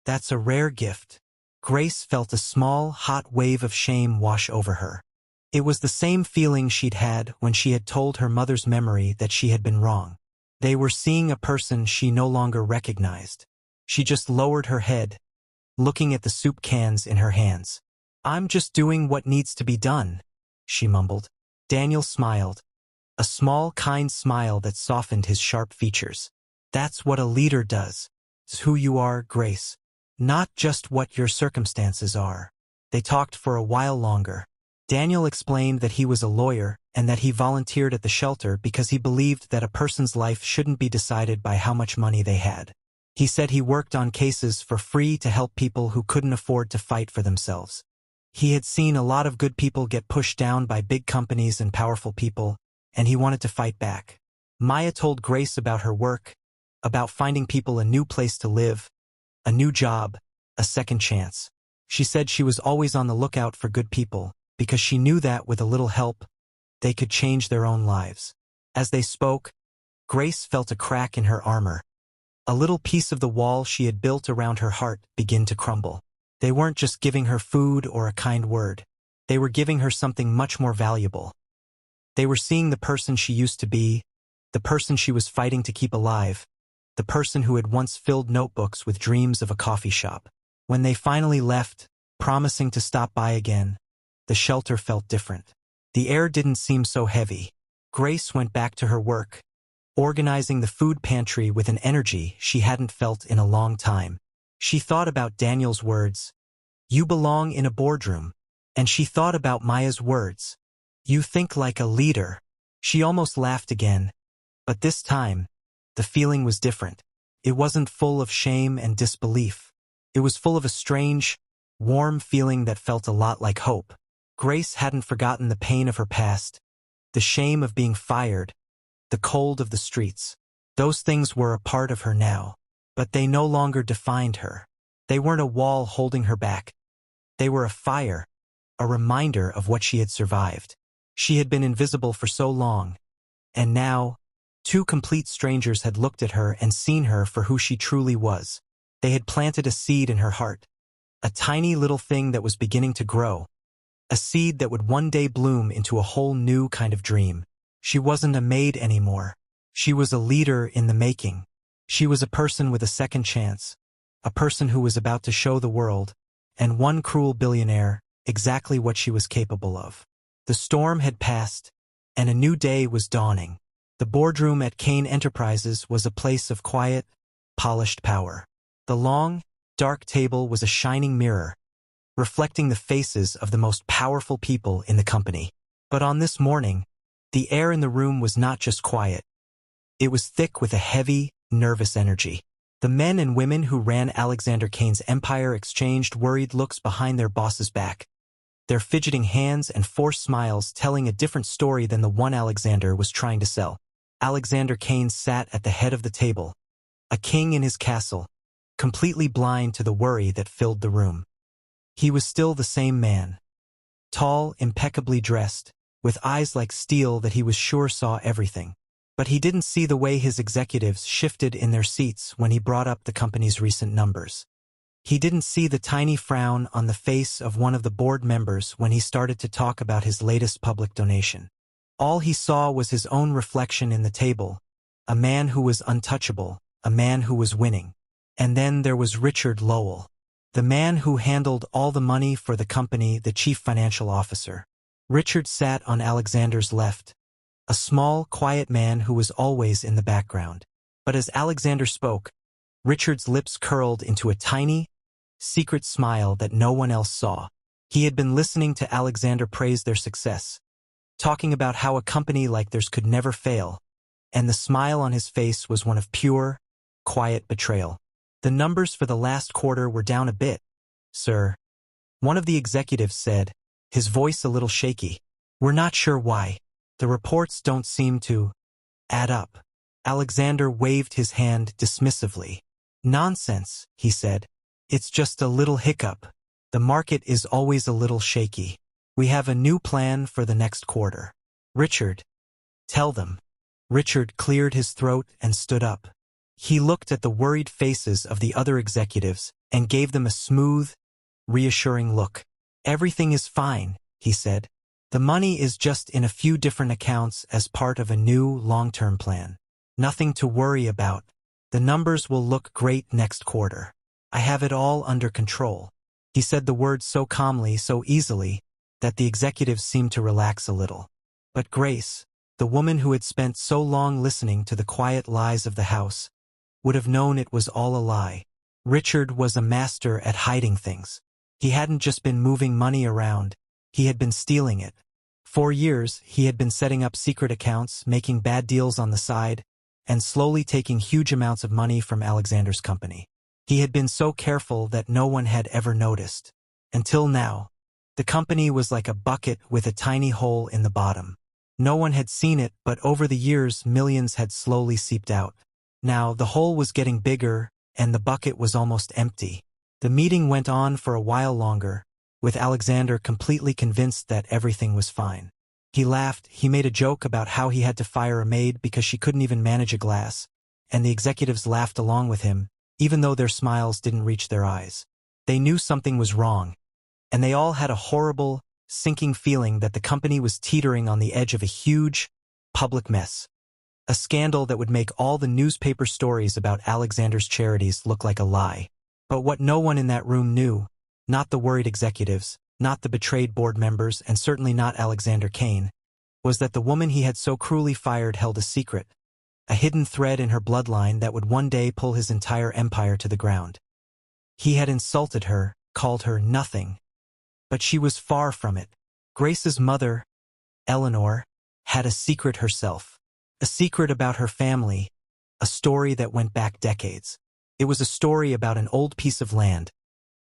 That's a rare gift. Grace felt a small, hot wave of shame wash over her. It was the same feeling she'd had when she had told her mother's memory that she had been wrong. They were seeing a person she no longer recognized. She just lowered her head, looking at the soup cans in her hands. I'm just doing what needs to be done, she mumbled. Daniel smiled. A small, kind smile that softened his sharp features. That's what a leader does. It's who you are, Grace. Not just what your circumstances are. They talked for a while longer. Daniel explained that he was a lawyer and that he volunteered at the shelter because he believed that a person's life shouldn't be decided by how much money they had. He said he worked on cases for free to help people who couldn't afford to fight for themselves. He had seen a lot of good people get pushed down by big companies and powerful people, and he wanted to fight back. Maya told Grace about her work, about finding people a new place to live, a new job, a second chance. She said she was always on the lookout for good people, because she knew that with a little help, they could change their own lives. As they spoke, Grace felt a crack in her armor. A little piece of the wall she had built around her heart began to crumble. They weren't just giving her food or a kind word. They were giving her something much more valuable. They were seeing the person she used to be, the person she was fighting to keep alive, the person who had once filled notebooks with dreams of a coffee shop. When they finally left, promising to stop by again, the shelter felt different. The air didn't seem so heavy. Grace went back to her work, organizing the food pantry with an energy she hadn't felt in a long time. She thought about Daniel's words, "You belong in a boardroom," and she thought about Maya's words, "You think like a leader." She almost laughed again, but this time, the feeling was different. It wasn't full of shame and disbelief. It was full of a strange, warm feeling that felt a lot like hope. Grace hadn't forgotten the pain of her past, the shame of being fired, the cold of the streets. Those things were a part of her now, but they no longer defined her. They weren't a wall holding her back. They were a fire, a reminder of what she had survived. She had been invisible for so long, and now, two complete strangers had looked at her and seen her for who she truly was. They had planted a seed in her heart, a tiny little thing that was beginning to grow, a seed that would one day bloom into a whole new kind of dream. She wasn't a maid anymore. She was a leader in the making. She was a person with a second chance, a person who was about to show the world, and one cruel billionaire, exactly what she was capable of. The storm had passed, and a new day was dawning. The boardroom at Kane Enterprises was a place of quiet, polished power. The long, dark table was a shining mirror, reflecting the faces of the most powerful people in the company. But on this morning, the air in the room was not just quiet. It was thick with a heavy, nervous energy. The men and women who ran Alexander Kane's empire exchanged worried looks behind their boss's back, their fidgeting hands and forced smiles telling a different story than the one Alexander was trying to sell. Alexander Kane sat at the head of the table, a king in his castle, completely blind to the worry that filled the room. He was still the same man, tall, impeccably dressed, with eyes like steel that he was sure saw everything. But he didn't see the way his executives shifted in their seats when he brought up the company's recent numbers. He didn't see the tiny frown on the face of one of the board members when he started to talk about his latest public donation. All he saw was his own reflection in the table, a man who was untouchable, a man who was winning. And then there was Richard Lowell, the man who handled all the money for the company, the chief financial officer. Richard sat on Alexander's left, a small, quiet man who was always in the background. But as Alexander spoke, Richard's lips curled into a tiny, secret smile that no one else saw. He had been listening to Alexander praise their success, talking about how a company like theirs could never fail, and the smile on his face was one of pure, quiet betrayal. The numbers for the last quarter were down a bit, sir. One of the executives said, his voice a little shaky. We're not sure why. The reports don't seem to add up. Alexander waved his hand dismissively. Nonsense, he said. It's just a little hiccup. The market is always a little shaky. We have a new plan for the next quarter. Richard, tell them. Richard cleared his throat and stood up. He looked at the worried faces of the other executives and gave them a smooth, reassuring look. Everything is fine, he said. The money is just in a few different accounts as part of a new long-term plan. Nothing to worry about. The numbers will look great next quarter. I have it all under control. He said the words so calmly, so easily, that the executives seemed to relax a little. But Grace, the woman who had spent so long listening to the quiet lies of the house, would have known it was all a lie. Richard was a master at hiding things. He hadn't just been moving money around, he had been stealing it. For years, he had been setting up secret accounts, making bad deals on the side, and slowly taking huge amounts of money from Alexander's company. He had been so careful that no one had ever noticed. Until now. The company was like a bucket with a tiny hole in the bottom. No one had seen it, but over the years millions had slowly seeped out. Now the hole was getting bigger, and the bucket was almost empty. The meeting went on for a while longer, with Alexander completely convinced that everything was fine. He laughed, he made a joke about how he had to fire a maid because she couldn't even manage a glass, and the executives laughed along with him, even though their smiles didn't reach their eyes. They knew something was wrong, and they all had a horrible, sinking feeling that the company was teetering on the edge of a huge, public mess. A scandal that would make all the newspaper stories about Alexander's charities look like a lie. But what no one in that room knew, not the worried executives, not the betrayed board members, and certainly not Alexander Kane, was that the woman he had so cruelly fired held a secret, a hidden thread in her bloodline that would one day pull his entire empire to the ground. He had insulted her, called her nothing. But she was far from it. Grace's mother, Eleanor, had a secret herself. A secret about her family, a story that went back decades. It was a story about an old piece of land,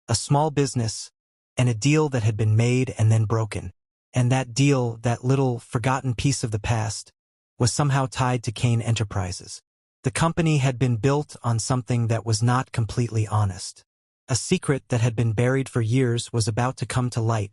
a small business, and a deal that had been made and then broken. And that deal, that little, forgotten piece of the past, was somehow tied to Kane Enterprises. The company had been built on something that was not completely honest. A secret that had been buried for years was about to come to light,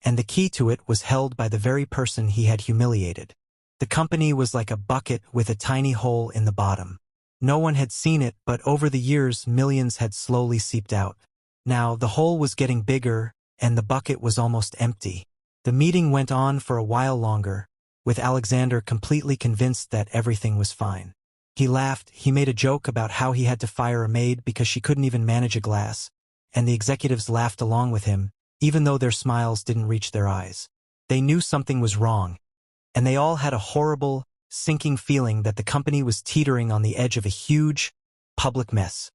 and the key to it was held by the very person he had humiliated. The company was like a bucket with a tiny hole in the bottom. No one had seen it, but over the years millions had slowly seeped out. Now the hole was getting bigger, and the bucket was almost empty. The meeting went on for a while longer, with Alexander completely convinced that everything was fine. He laughed, he made a joke about how he had to fire a maid because she couldn't even manage a glass, and the executives laughed along with him, even though their smiles didn't reach their eyes. They knew something was wrong, and they all had a horrible, sinking feeling that the company was teetering on the edge of a huge, public mess.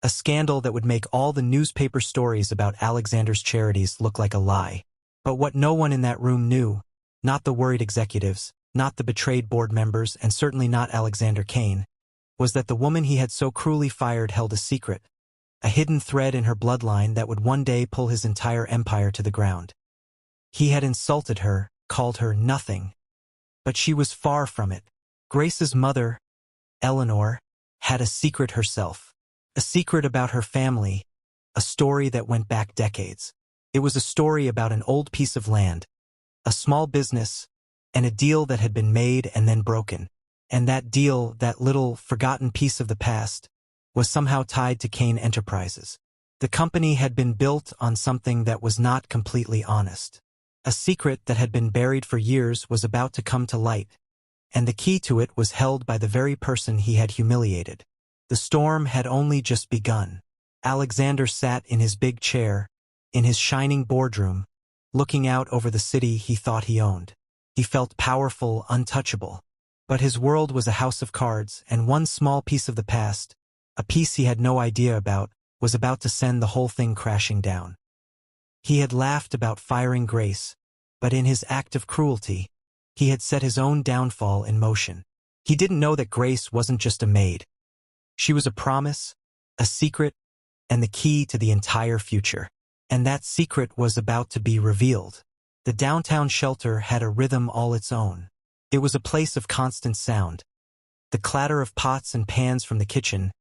A scandal that would make all the newspaper stories about Alexander's charities look like a lie. But what no one in that room knew, not the worried executives, not the betrayed board members, and certainly not Alexander Kane, was that the woman he had so cruelly fired held a secret, a hidden thread in her bloodline that would one day pull his entire empire to the ground. He had insulted her, called her nothing. But she was far from it. Grace's mother, Eleanor, had a secret herself. A secret about her family, a story that went back decades. It was a story about an old piece of land, a small business, and a deal that had been made and then broken. And that deal, that little, forgotten piece of the past, was somehow tied to Kane Enterprises. The company had been built on something that was not completely honest. A secret that had been buried for years was about to come to light, and the key to it was held by the very person he had humiliated. The storm had only just begun. Alexander sat in his big chair, in his shining boardroom, looking out over the city he thought he owned. He felt powerful, untouchable. But his world was a house of cards, and one small piece of the past, a peace he had no idea about, was about to send the whole thing crashing down. He had laughed about firing Grace, but in his act of cruelty, he had set his own downfall in motion. He didn't know that Grace wasn't just a maid. She was a promise, a secret, and the key to the entire future. And that secret was about to be revealed. The downtown shelter had a rhythm all its own. It was a place of constant sound. The clatter of pots and pans from the kitchen,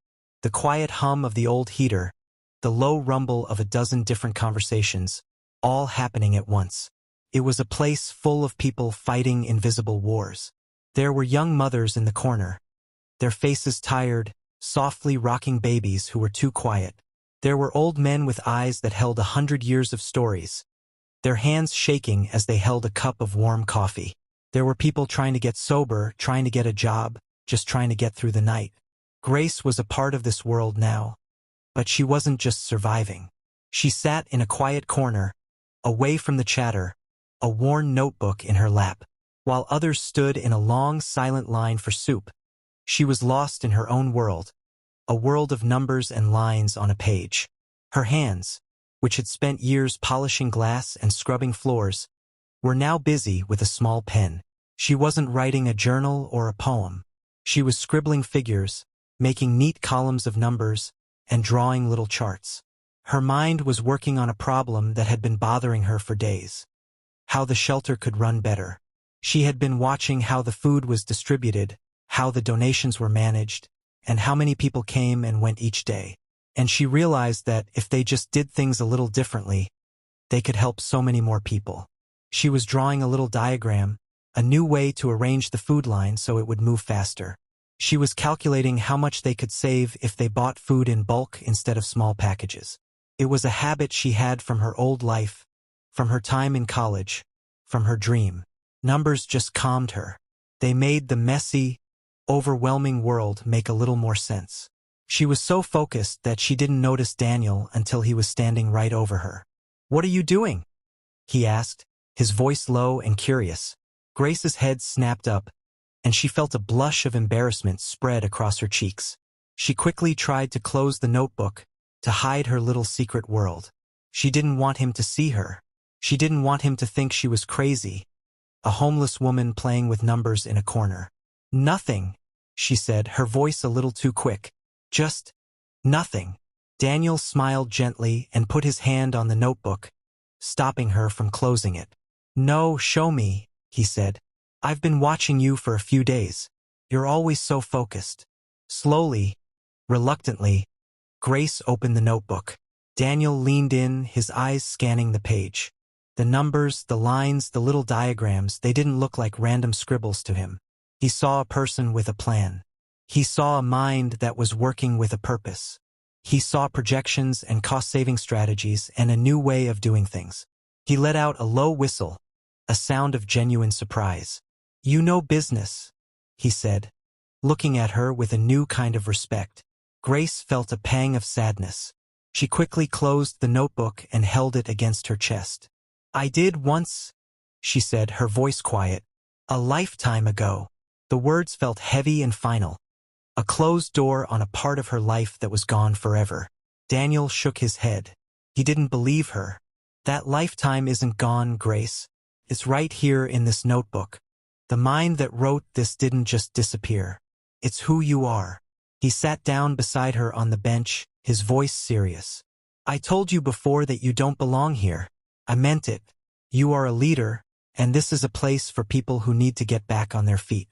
the quiet hum of the old heater, the low rumble of a dozen different conversations, all happening at once. It was a place full of people fighting invisible wars. There were young mothers in the corner, their faces tired, softly rocking babies who were too quiet. There were old men with eyes that held 100 years of stories, their hands shaking as they held a cup of warm coffee. There were people trying to get sober, trying to get a job, just trying to get through the night. Grace was a part of this world now, but she wasn't just surviving. She sat in a quiet corner, away from the chatter, a worn notebook in her lap. While others stood in a long, silent line for soup, she was lost in her own world, a world of numbers and lines on a page. Her hands, which had spent years polishing glass and scrubbing floors, were now busy with a small pen. She wasn't writing a journal or a poem. She was scribbling figures, making neat columns of numbers, and drawing little charts. Her mind was working on a problem that had been bothering her for days: how the shelter could run better. She had been watching how the food was distributed, how the donations were managed, and how many people came and went each day. And she realized that if they just did things a little differently, they could help so many more people. She was drawing a little diagram, a new way to arrange the food line so it would move faster. She was calculating how much they could save if they bought food in bulk instead of small packages. It was a habit she had from her old life, from her time in college, from her dream. Numbers just calmed her. They made the messy, overwhelming world make a little more sense. She was so focused that she didn't notice Daniel until he was standing right over her. "What are you doing?" he asked, his voice low and curious. Grace's head snapped up, and she felt a blush of embarrassment spread across her cheeks. She quickly tried to close the notebook, to hide her little secret world. She didn't want him to see her. She didn't want him to think she was crazy, a homeless woman playing with numbers in a corner. "Nothing," she said, her voice a little too quick. "Just nothing." Daniel smiled gently and put his hand on the notebook, stopping her from closing it. "No, show me," he said. "I've been watching you for a few days. You're always so focused." Slowly, reluctantly, Grace opened the notebook. Daniel leaned in, his eyes scanning the page. The numbers, the lines, the little diagrams, they didn't look like random scribbles to him. He saw a person with a plan. He saw a mind that was working with a purpose. He saw projections and cost-saving strategies and a new way of doing things. He let out a low whistle, a sound of genuine surprise. "You know business," he said, looking at her with a new kind of respect. Grace felt a pang of sadness. She quickly closed the notebook and held it against her chest. "I did once," she said, her voice quiet. "A lifetime ago." The words felt heavy and final. A closed door on a part of her life that was gone forever. Daniel shook his head. He didn't believe her. "That lifetime isn't gone, Grace. It's right here in this notebook. The mind that wrote this didn't just disappear. It's who you are." He sat down beside her on the bench, his voice serious. "I told you before that you don't belong here. I meant it. You are a leader, and this is a place for people who need to get back on their feet.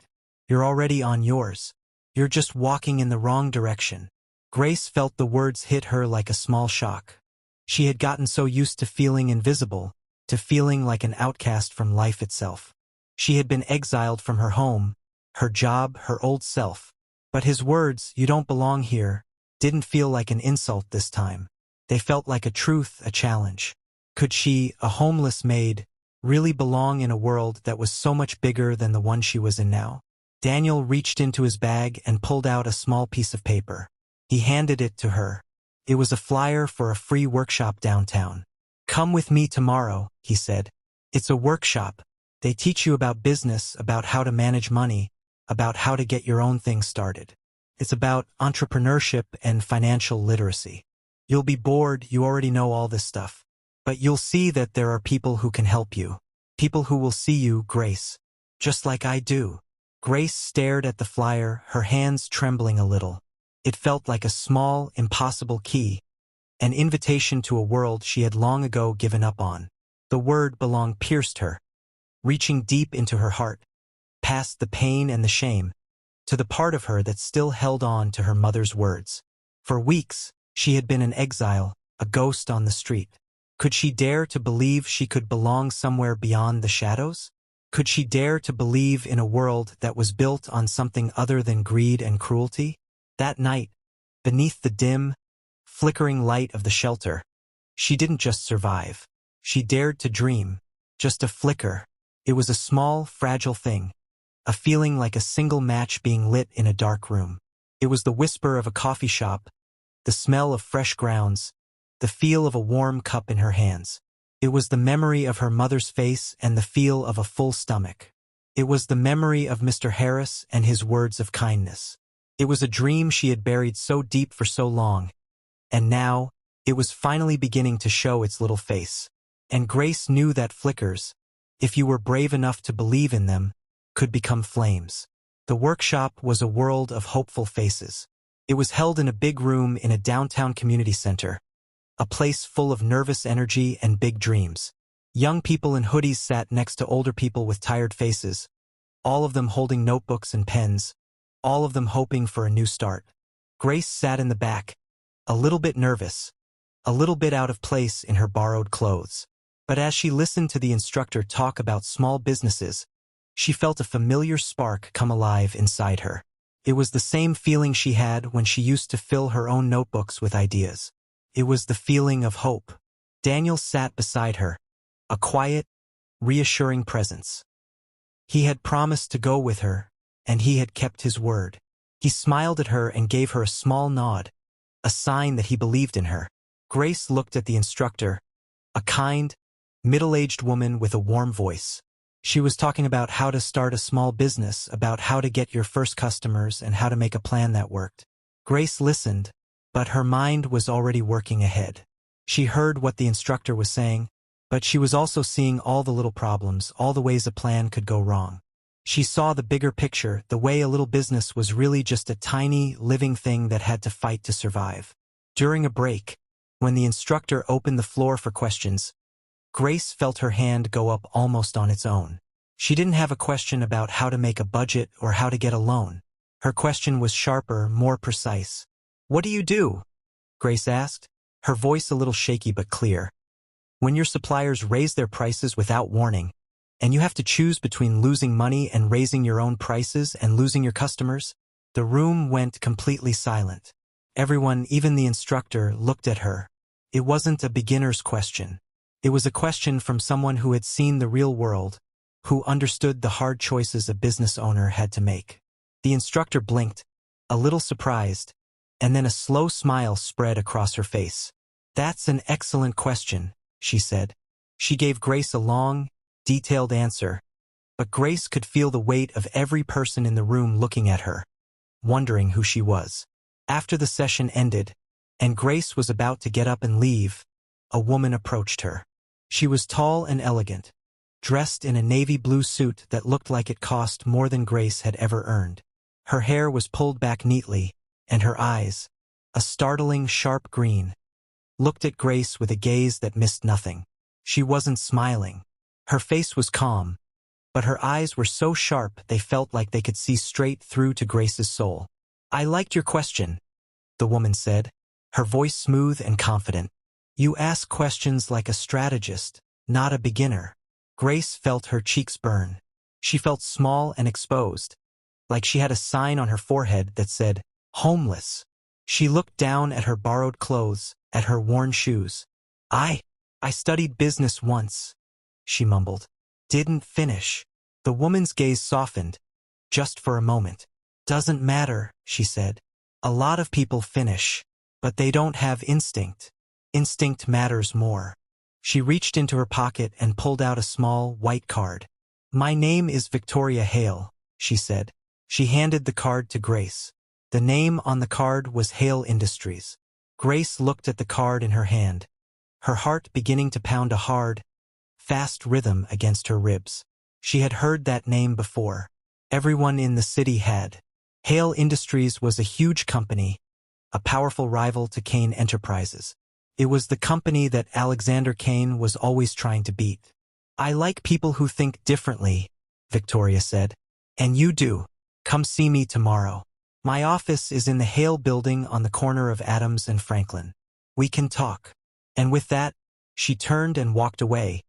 You're already on yours. You're just walking in the wrong direction." Grace felt the words hit her like a small shock. She had gotten so used to feeling invisible, to feeling like an outcast from life itself. She had been exiled from her home, her job, her old self. But his words, "You don't belong here," didn't feel like an insult this time. They felt like a truth, a challenge. Could she, a homeless maid, really belong in a world that was so much bigger than the one she was in now? Daniel reached into his bag and pulled out a small piece of paper. He handed it to her. It was a flyer for a free workshop downtown. "Come with me tomorrow," he said. "It's a workshop. They teach you about business, about how to manage money, about how to get your own thing started." It's about entrepreneurship and financial literacy. You'll be bored, you already know all this stuff. But you'll see that there are people who can help you. People who will see you, Grace. Just like I do. Grace stared at the flyer, her hands trembling a little. It felt like a small, impossible key, an invitation to a world she had long ago given up on. The word belong pierced her, reaching deep into her heart, past the pain and the shame, to the part of her that still held on to her mother's words. For weeks, she had been an exile, a ghost on the street. Could she dare to believe she could belong somewhere beyond the shadows? Could she dare to believe in a world that was built on something other than greed and cruelty? That night, beneath the dim, flickering light of the shelter, she didn't just survive. She dared to dream. Just a flicker. It was a small, fragile thing. A feeling like a single match being lit in a dark room. It was the whisper of a coffee shop, the smell of fresh grounds, the feel of a warm cup in her hands. It was the memory of her mother's face and the feel of a full stomach. It was the memory of Mr. Harris and his words of kindness. It was a dream she had buried so deep for so long, and now, it was finally beginning to show its little face. And Grace knew that flickers, if you were brave enough to believe in them, could become flames. The workshop was a world of hopeful faces. It was held in a big room in a downtown community center, a place full of nervous energy and big dreams. Young people in hoodies sat next to older people with tired faces, all of them holding notebooks and pens, all of them hoping for a new start. Grace sat in the back, a little bit nervous, a little bit out of place in her borrowed clothes. But as she listened to the instructor talk about small businesses, she felt a familiar spark come alive inside her. It was the same feeling she had when she used to fill her own notebooks with ideas. It was the feeling of hope. Daniel sat beside her, a quiet, reassuring presence. He had promised to go with her, and he had kept his word. He smiled at her and gave her a small nod, a sign that he believed in her. Grace looked at the instructor, a kind, middle-aged woman with a warm voice. She was talking about how to start a small business, about how to get your first customers, and how to make a plan that worked. Grace listened, but her mind was already working ahead. She heard what the instructor was saying, but she was also seeing all the little problems, all the ways a plan could go wrong. She saw the bigger picture, the way a little business was really just a tiny, living thing that had to fight to survive. During a break, when the instructor opened the floor for questions, Grace felt her hand go up almost on its own. She didn't have a question about how to make a budget or how to get a loan. Her question was sharper, more precise. "What do you do?" Grace asked, her voice a little shaky but clear. "When your suppliers raise their prices without warning, and you have to choose between losing money and raising your own prices and losing your customers?" The room went completely silent. Everyone, even the instructor, looked at her. It wasn't a beginner's question. It was a question from someone who had seen the real world, who understood the hard choices a business owner had to make. The instructor blinked, a little surprised, and then a slow smile spread across her face. "That's an excellent question," she said. She gave Grace a long, detailed answer, but Grace could feel the weight of every person in the room looking at her, wondering who she was. After the session ended, and Grace was about to get up and leave, a woman approached her. She was tall and elegant, dressed in a navy blue suit that looked like it cost more than Grace had ever earned. Her hair was pulled back neatly, and her eyes, a startling sharp green, looked at Grace with a gaze that missed nothing. She wasn't smiling. Her face was calm, but her eyes were so sharp they felt like they could see straight through to Grace's soul. "I liked your question," the woman said, her voice smooth and confident. "You ask questions like a strategist, not a beginner." Grace felt her cheeks burn. She felt small and exposed, like she had a sign on her forehead that said, "Homeless." She looked down at her borrowed clothes, at her worn shoes. I studied business once," she mumbled. "Didn't finish." The woman's gaze softened, just for a moment. "Doesn't matter," she said. "A lot of people finish, but they don't have instinct. Instinct matters more." She reached into her pocket and pulled out a small, white card. "My name is Victoria Hale," she said. She handed the card to Grace. The name on the card was Hale Industries. Grace looked at the card in her hand, her heart beginning to pound a hard, fast rhythm against her ribs. She had heard that name before. Everyone in the city had. Hale Industries was a huge company, a powerful rival to Kane Enterprises. It was the company that Alexander Kane was always trying to beat. "I like people who think differently," Victoria said. "And you do. Come see me tomorrow. My office is in the Hale building on the corner of Adams and Franklin. We can talk." And with that, she turned and walked away,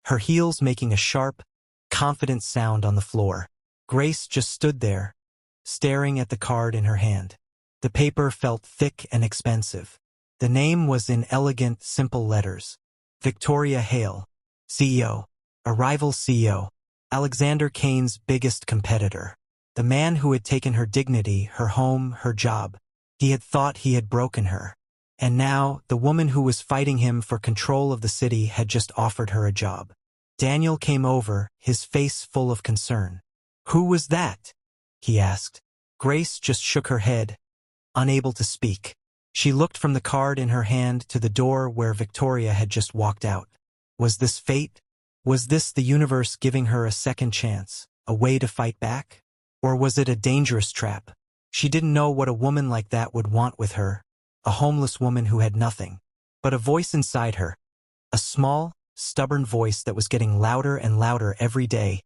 her heels making a sharp, confident sound on the floor. Grace just stood there, staring at the card in her hand. The paper felt thick and expensive. The name was in elegant, simple letters. Victoria Hale, CEO. A rival CEO. Alexander Kane's biggest competitor. The man who had taken her dignity, her home, her job. He had thought he had broken her. And now, the woman who was fighting him for control of the city had just offered her a job. Daniel came over, his face full of concern. "Who was that?" he asked. Grace just shook her head, unable to speak. She looked from the card in her hand to the door where Victoria had just walked out. Was this fate? Was this the universe giving her a second chance, a way to fight back? Or was it a dangerous trap? She didn't know what a woman like that would want with her, a homeless woman who had nothing. But a voice inside her, a small, stubborn voice that was getting louder and louder every day,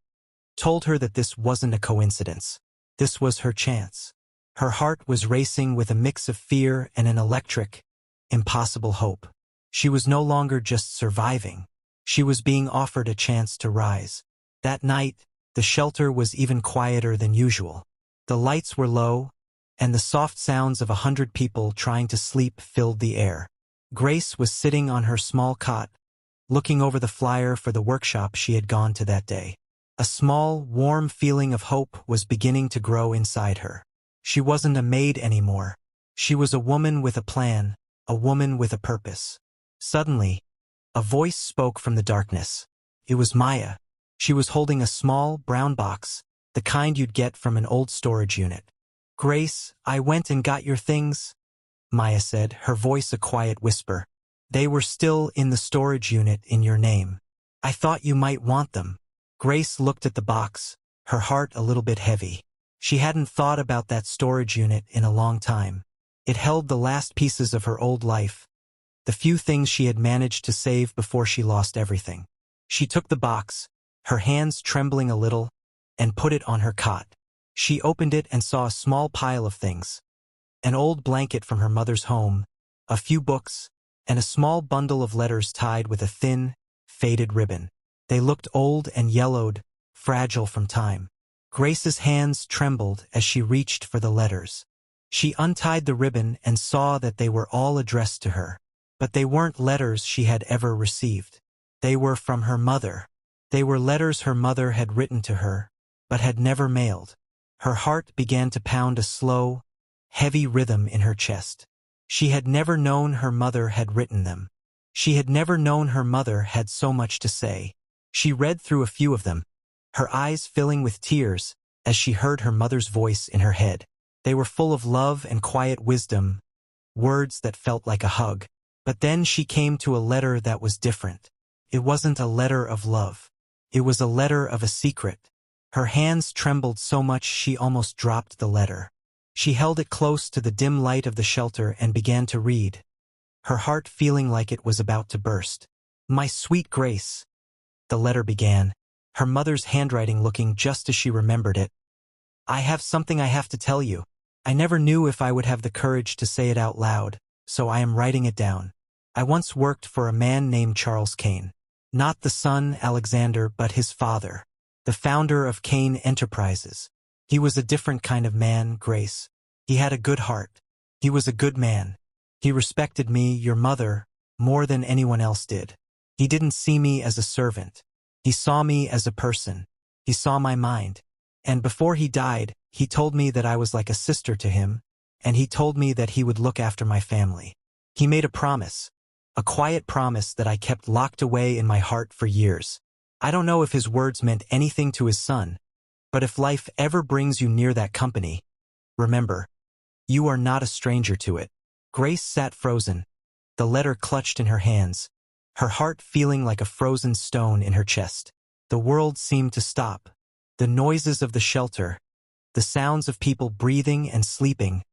told her that this wasn't a coincidence. This was her chance. Her heart was racing with a mix of fear and an electric, impossible hope. She was no longer just surviving. She was being offered a chance to rise. That night, the shelter was even quieter than usual. The lights were low, and the soft sounds of 100 people trying to sleep filled the air. Grace was sitting on her small cot, looking over the flyer for the workshop she had gone to that day. A small, warm feeling of hope was beginning to grow inside her. She wasn't a maid anymore. She was a woman with a plan, a woman with a purpose. Suddenly, a voice spoke from the darkness. It was Maya. She was holding a small, brown box, the kind you'd get from an old storage unit. "Grace, I went and got your things," Maya said, her voice a quiet whisper. "They were still in the storage unit in your name. I thought you might want them." Grace looked at the box, her heart a little bit heavy. She hadn't thought about that storage unit in a long time. It held the last pieces of her old life, the few things she had managed to save before she lost everything. She took the box, her hands trembling a little, and put it on her cot. She opened it and saw a small pile of things. An old blanket from her mother's home, a few books, and a small bundle of letters tied with a thin, faded ribbon. They looked old and yellowed, fragile from time. Grace's hands trembled as she reached for the letters. She untied the ribbon and saw that they were all addressed to her. But they weren't letters she had ever received. They were from her mother. They were letters her mother had written to her, but had never mailed. Her heart began to pound a slow, heavy rhythm in her chest. She had never known her mother had written them. She had never known her mother had so much to say. She read through a few of them, her eyes filling with tears as she heard her mother's voice in her head. They were full of love and quiet wisdom, words that felt like a hug. But then she came to a letter that was different. It wasn't a letter of love. It was a letter of a secret. Her hands trembled so much she almost dropped the letter. She held it close to the dim light of the shelter and began to read, her heart feeling like it was about to burst. "My sweet Grace," the letter began, her mother's handwriting looking just as she remembered it. "I have something I have to tell you. I never knew if I would have the courage to say it out loud, so I am writing it down. I once worked for a man named Charles Kane. Not the son, Alexander, but his father, the founder of Kane Enterprises. He was a different kind of man, Grace. He had a good heart. He was a good man. He respected me, your mother, more than anyone else did. He didn't see me as a servant. He saw me as a person. He saw my mind. And before he died, he told me that I was like a sister to him, and he told me that he would look after my family. He made a promise, a quiet promise that I kept locked away in my heart for years. I don't know if his words meant anything to his son, but if life ever brings you near that company, remember, You are not a stranger to it. Grace sat frozen, the letter clutched in her hands, her heart feeling like a frozen stone in her chest. The world seemed to stop. The noises of the shelter, the sounds of people breathing and sleeping,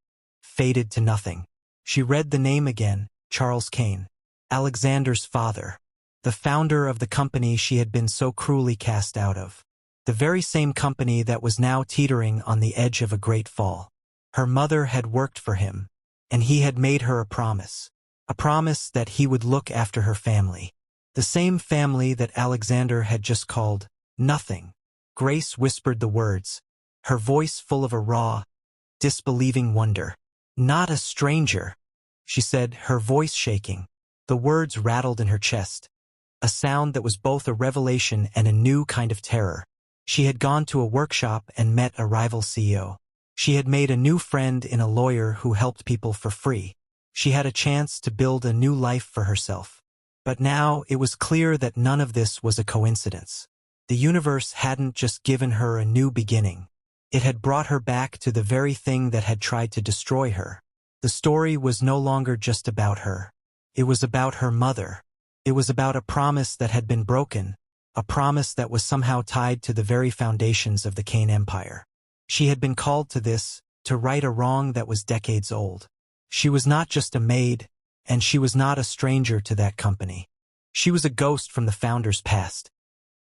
faded to nothing. She read the name again, Charles Kane, Alexander's father, the founder of the company she had been so cruelly cast out of. The very same company that was now teetering on the edge of a great fall. Her mother had worked for him, and he had made her a promise that he would look after her family. The same family that Alexander had just called nothing. Grace whispered the words, her voice full of a raw, disbelieving wonder. Not a stranger, she said, her voice shaking. The words rattled in her chest, a sound that was both a revelation and a new kind of terror. She had gone to a workshop and met a rival CEO. She had made a new friend in a lawyer who helped people for free. She had a chance to build a new life for herself. But now it was clear that none of this was a coincidence. The universe hadn't just given her a new beginning. It had brought her back to the very thing that had tried to destroy her. The story was no longer just about her. It was about her mother. It was about a promise that had been broken, a promise that was somehow tied to the very foundations of the Kane Empire. She had been called to this, to right a wrong that was decades old. She was not just a maid, and she was not a stranger to that company. She was a ghost from the founder's past,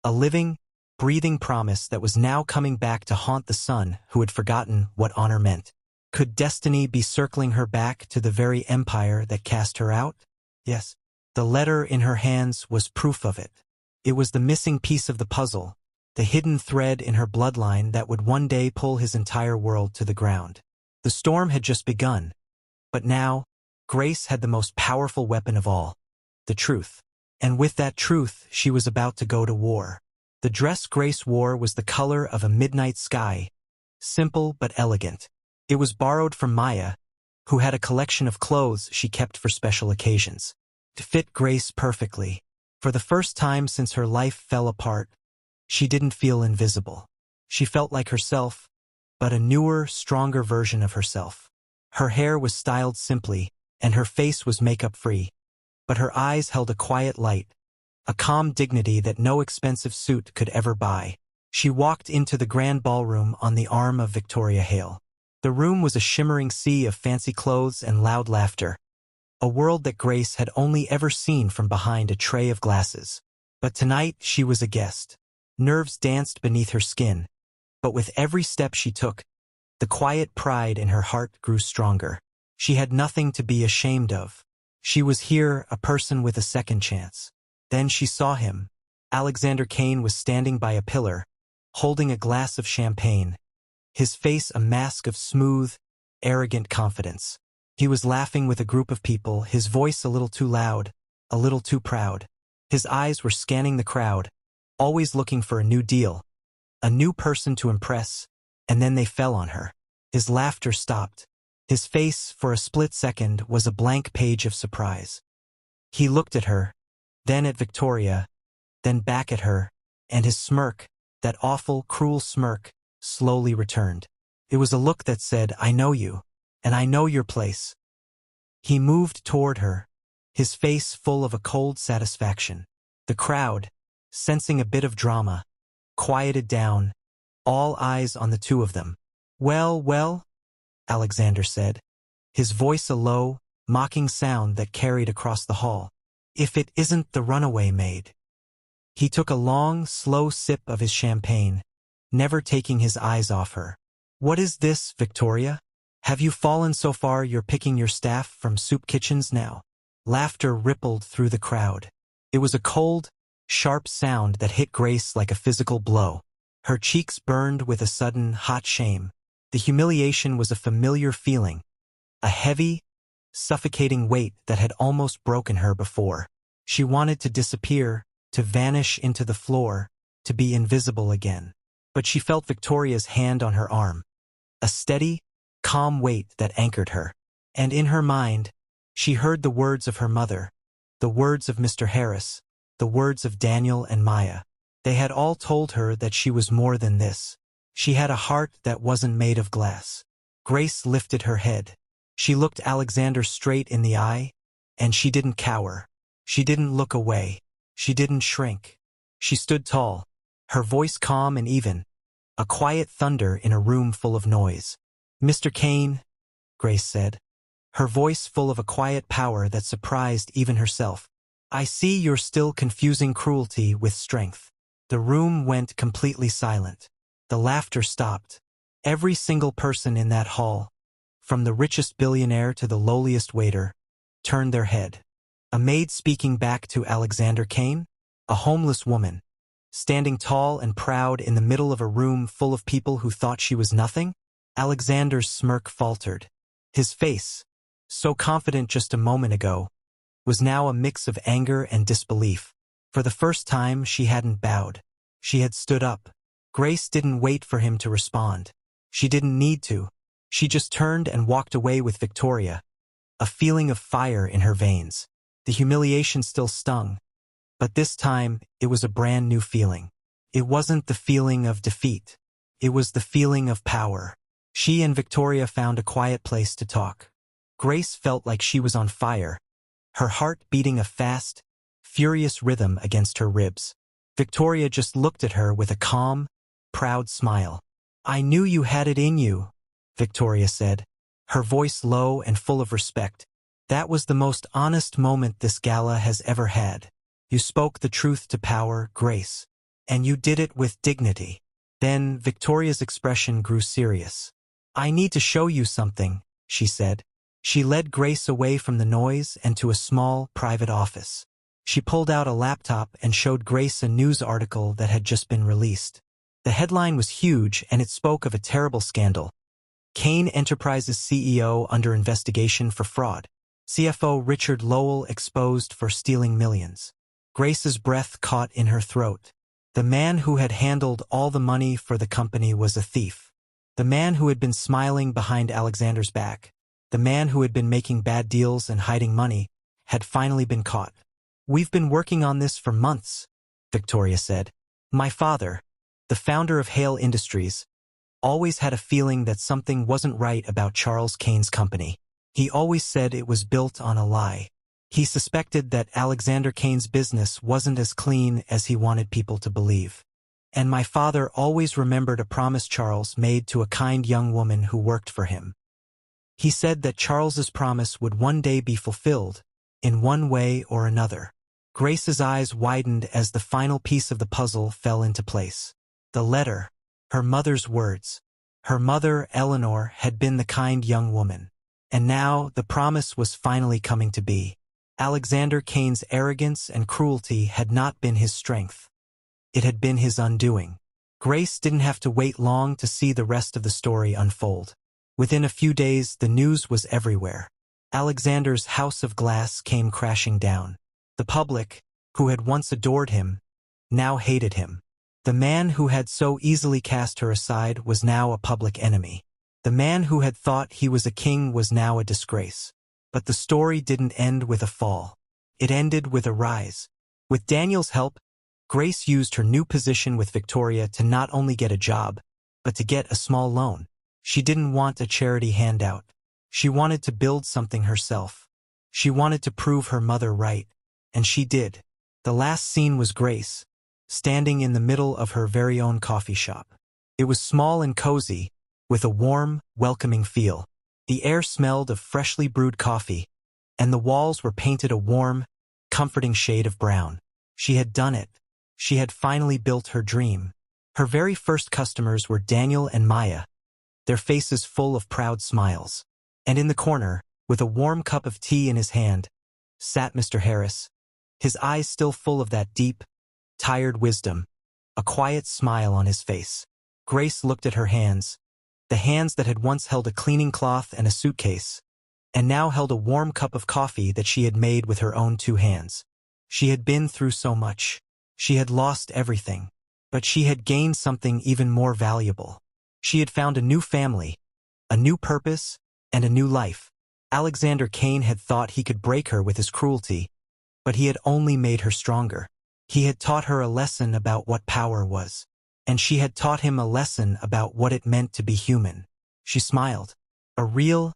a living, breathing promise that was now coming back to haunt the son who had forgotten what honor meant. Could destiny be circling her back to the very empire that cast her out? Yes. The letter in her hands was proof of it. It was the missing piece of the puzzle, the hidden thread in her bloodline that would one day pull his entire world to the ground. The storm had just begun. But now, Grace had the most powerful weapon of all, the truth. And with that truth, she was about to go to war. The dress Grace wore was the color of a midnight sky, simple but elegant. It was borrowed from Maya, who had a collection of clothes she kept for special occasions. It fit Grace perfectly. For the first time since her life fell apart, she didn't feel invisible. She felt like herself, but a newer, stronger version of herself. Her hair was styled simply, and her face was makeup-free, but her eyes held a quiet light, a calm dignity that no expensive suit could ever buy. She walked into the grand ballroom on the arm of Victoria Hale. The room was a shimmering sea of fancy clothes and loud laughter, a world that Grace had only ever seen from behind a tray of glasses. But tonight she was a guest. Nerves danced beneath her skin, but with every step she took, the quiet pride in her heart grew stronger. She had nothing to be ashamed of. She was here, a person with a second chance. Then she saw him. Alexander Kane was standing by a pillar, holding a glass of champagne, his face a mask of smooth, arrogant confidence. He was laughing with a group of people, his voice a little too loud, a little too proud. His eyes were scanning the crowd, always looking for a new deal, a new person to impress, and then they fell on her. His laughter stopped. His face, for a split second, was a blank page of surprise. He looked at her, then at Victoria, then back at her, and his smirk, that awful, cruel smirk, slowly returned. It was a look that said, "I know you, and I know your place." He moved toward her, his face full of a cold satisfaction. The crowd, sensing a bit of drama, quieted down, all eyes on the two of them. "Well, well," Alexander said, his voice a low, mocking sound that carried across the hall. "If it isn't the runaway maid." He took a long, slow sip of his champagne, never taking his eyes off her. "What is this, Victoria? Have you fallen so far you're picking your staff from soup kitchens now?" Laughter rippled through the crowd. It was a cold, sharp sound that hit Grace like a physical blow. Her cheeks burned with a sudden, hot shame. The humiliation was a familiar feeling, a heavy, suffocating weight that had almost broken her before. She wanted to disappear, to vanish into the floor, to be invisible again. But she felt Victoria's hand on her arm, a steady, calm weight that anchored her. And in her mind, she heard the words of her mother, the words of Mr. Harris, the words of Daniel and Maya. They had all told her that she was more than this. She had a heart that wasn't made of glass. Grace lifted her head. She looked Alexander straight in the eye, and she didn't cower. She didn't look away. She didn't shrink. She stood tall, her voice calm and even, a quiet thunder in a room full of noise. "Mr. Kane," Grace said, her voice full of a quiet power that surprised even herself. "I see you're still confusing cruelty with strength." The room went completely silent. The laughter stopped. Every single person in that hall, from the richest billionaire to the lowliest waiter, turned their head. A maid speaking back to Alexander Kane? A homeless woman, standing tall and proud in the middle of a room full of people who thought she was nothing? Alexander's smirk faltered. His face, so confident just a moment ago, was now a mix of anger and disbelief. For the first time, she hadn't bowed. She had stood up. Grace didn't wait for him to respond. She didn't need to. She just turned and walked away with Victoria, a feeling of fire in her veins. The humiliation still stung, but this time it was a brand new feeling. It wasn't the feeling of defeat. It was the feeling of power. She and Victoria found a quiet place to talk. Grace felt like she was on fire, her heart beating a fast, furious rhythm against her ribs. Victoria just looked at her with a calm, proud smile. "I knew you had it in you," Victoria said, her voice low and full of respect. "That was the most honest moment this gala has ever had. You spoke the truth to power, Grace. And you did it with dignity." Then Victoria's expression grew serious. "I need to show you something," she said. She led Grace away from the noise and to a small, private office. She pulled out a laptop and showed Grace a news article that had just been released. The headline was huge, and it spoke of a terrible scandal. Kane Enterprises CEO under investigation for fraud. CFO Richard Lowell exposed for stealing millions. Grace's breath caught in her throat. The man who had handled all the money for the company was a thief. The man who had been smiling behind Alexander's back, the man who had been making bad deals and hiding money, had finally been caught. "We've been working on this for months," Victoria said. "My father, the founder of Hale Industries, always had a feeling that something wasn't right about Charles Kane's company. He always said it was built on a lie. He suspected that Alexander Kane's business wasn't as clean as he wanted people to believe. And my father always remembered a promise Charles made to a kind young woman who worked for him. He said that Charles's promise would one day be fulfilled, in one way or another." Grace's eyes widened as the final piece of the puzzle fell into place. The letter, her mother's words. Her mother, Eleanor, had been the kind young woman. And now the promise was finally coming to be. Alexander Kane's arrogance and cruelty had not been his strength. It had been his undoing. Grace didn't have to wait long to see the rest of the story unfold. Within a few days, the news was everywhere. Alexander's house of glass came crashing down. The public, who had once adored him, now hated him. The man who had so easily cast her aside was now a public enemy. The man who had thought he was a king was now a disgrace. But the story didn't end with a fall. It ended with a rise. With Daniel's help, Grace used her new position with Victoria to not only get a job, but to get a small loan. She didn't want a charity handout. She wanted to build something herself. She wanted to prove her mother right. And she did. The last scene was Grace, standing in the middle of her very own coffee shop. It was small and cozy, with a warm, welcoming feel. The air smelled of freshly brewed coffee, and the walls were painted a warm, comforting shade of brown. She had done it. She had finally built her dream. Her very first customers were Daniel and Maya, their faces full of proud smiles. And in the corner, with a warm cup of tea in his hand, sat Mr. Harris, his eyes still full of that deep, tired wisdom, a quiet smile on his face. Grace looked at her hands, the hands that had once held a cleaning cloth and a suitcase, and now held a warm cup of coffee that she had made with her own two hands. She had been through so much. She had lost everything, but she had gained something even more valuable. She had found a new family, a new purpose, and a new life. Alexander Kane had thought he could break her with his cruelty, but he had only made her stronger. He had taught her a lesson about what power was, and she had taught him a lesson about what it meant to be human. She smiled. A real,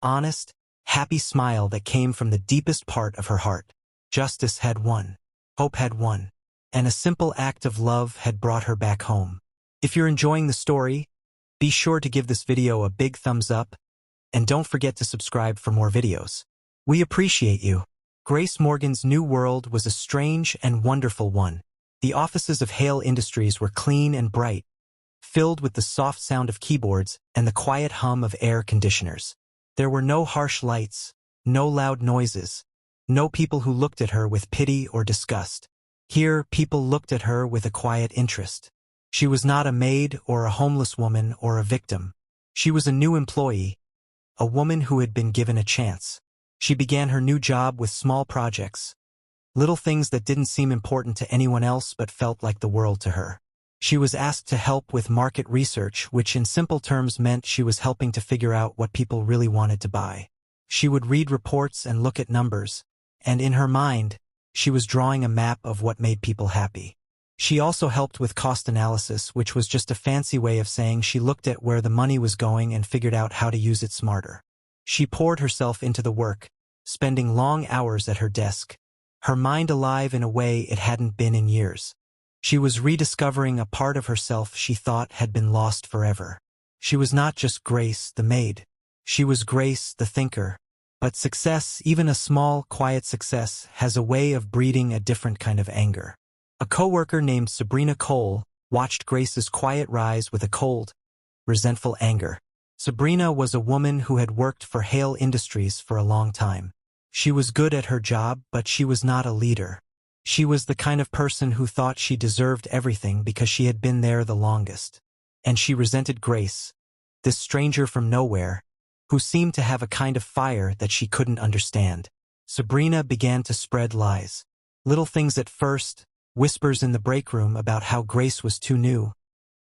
honest, happy smile that came from the deepest part of her heart. Justice had won. Hope had won. And a simple act of love had brought her back home. If you're enjoying the story, be sure to give this video a big thumbs up, and don't forget to subscribe for more videos. We appreciate you. Grace Morgan's new world was a strange and wonderful one. The offices of Hale Industries were clean and bright, filled with the soft sound of keyboards and the quiet hum of air conditioners. There were no harsh lights, no loud noises, no people who looked at her with pity or disgust. Here, people looked at her with a quiet interest. She was not a maid or a homeless woman or a victim. She was a new employee, a woman who had been given a chance. She began her new job with small projects, little things that didn't seem important to anyone else but felt like the world to her. She was asked to help with market research, which in simple terms meant she was helping to figure out what people really wanted to buy. She would read reports and look at numbers, and in her mind, she was drawing a map of what made people happy. She also helped with cost analysis, which was just a fancy way of saying she looked at where the money was going and figured out how to use it smarter. She poured herself into the work, spending long hours at her desk, her mind alive in a way it hadn't been in years. She was rediscovering a part of herself she thought had been lost forever. She was not just Grace, the maid. She was Grace, the thinker. But success, even a small, quiet success, has a way of breeding a different kind of anger. A coworker named Sabrina Cole watched Grace's quiet rise with a cold, resentful anger. Sabrina was a woman who had worked for Hale Industries for a long time. She was good at her job, but she was not a leader. She was the kind of person who thought she deserved everything because she had been there the longest. And she resented Grace, this stranger from nowhere, who seemed to have a kind of fire that she couldn't understand. Sabrina began to spread lies. Little things at first, whispers in the break room about how Grace was too new,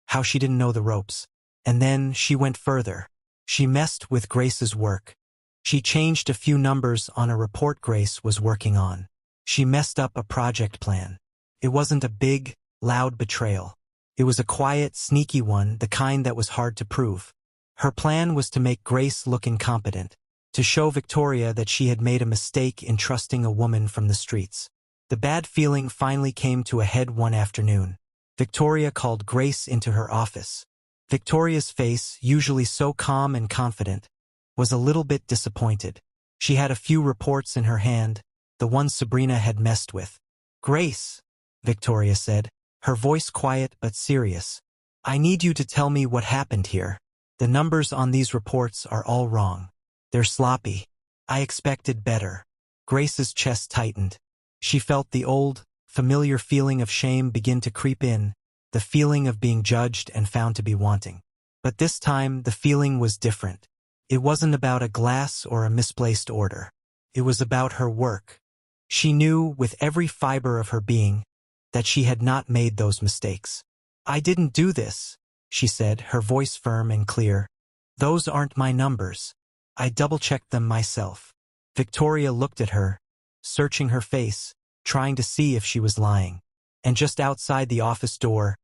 how she didn't know the ropes. And then she went further. She messed with Grace's work. She changed a few numbers on a report Grace was working on. She messed up a project plan. It wasn't a big, loud betrayal. It was a quiet, sneaky one, the kind that was hard to prove. Her plan was to make Grace look incompetent, to show Victoria that she had made a mistake in trusting a woman from the streets. The bad feeling finally came to a head one afternoon. Victoria called Grace into her office. Victoria's face, usually so calm and confident, was a little bit disappointed. She had a few reports in her hand, the ones Sabrina had messed with. "Grace," Victoria said, her voice quiet but serious, "I need you to tell me what happened here. The numbers on these reports are all wrong. They're sloppy. I expected better." Grace's chest tightened. She felt the old, familiar feeling of shame begin to creep in, the feeling of being judged and found to be wanting. But this time, the feeling was different. It wasn't about a glass or a misplaced order. It was about her work. She knew, with every fiber of her being, that she had not made those mistakes. "I didn't do this," she said, her voice firm and clear. "Those aren't my numbers. I double-checked them myself." Victoria looked at her, searching her face, trying to see if she was lying. And just outside the office door,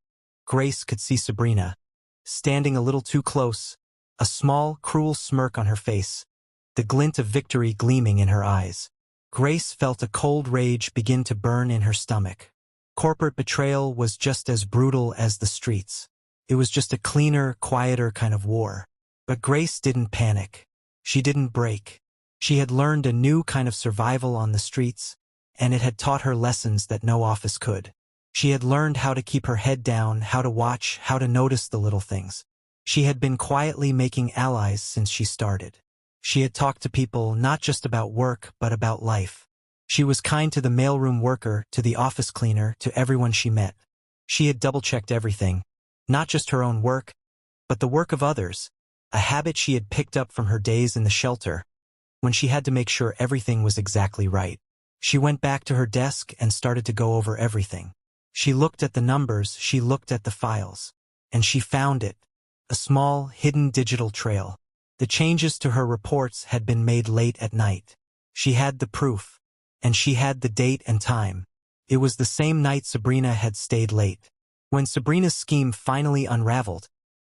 Grace could see Sabrina, standing a little too close, a small, cruel smirk on her face, the glint of victory gleaming in her eyes. Grace felt a cold rage begin to burn in her stomach. Corporate betrayal was just as brutal as the streets. It was just a cleaner, quieter kind of war. But Grace didn't panic. She didn't break. She had learned a new kind of survival on the streets, and it had taught her lessons that no office could. She had learned how to keep her head down, how to watch, how to notice the little things. She had been quietly making allies since she started. She had talked to people not just about work, but about life. She was kind to the mailroom worker, to the office cleaner, to everyone she met. She had double-checked everything, not just her own work, but the work of others, a habit she had picked up from her days in the shelter, when she had to make sure everything was exactly right. She went back to her desk and started to go over everything. She looked at the numbers, she looked at the files, and she found it, a small, hidden digital trail. The changes to her reports had been made late at night. She had the proof, and she had the date and time. It was the same night Sabrina had stayed late. When Sabrina's scheme finally unraveled,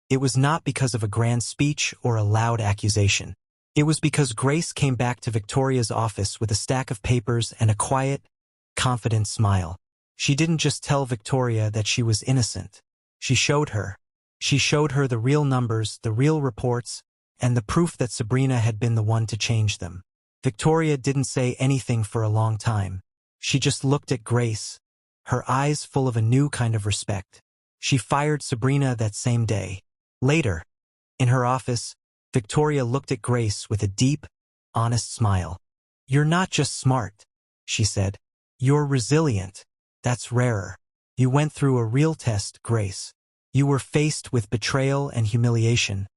it was not because of a grand speech or a loud accusation. It was because Grace came back to Victoria's office with a stack of papers and a quiet, confident smile. She didn't just tell Victoria that she was innocent. She showed her. She showed her the real numbers, the real reports, and the proof that Sabrina had been the one to change them. Victoria didn't say anything for a long time. She just looked at Grace, her eyes full of a new kind of respect. She fired Sabrina that same day. Later, in her office, Victoria looked at Grace with a deep, honest smile. "You're not just smart," she said. "You're resilient. That's rarer. You went through a real test, Grace. You were faced with betrayal and humiliation,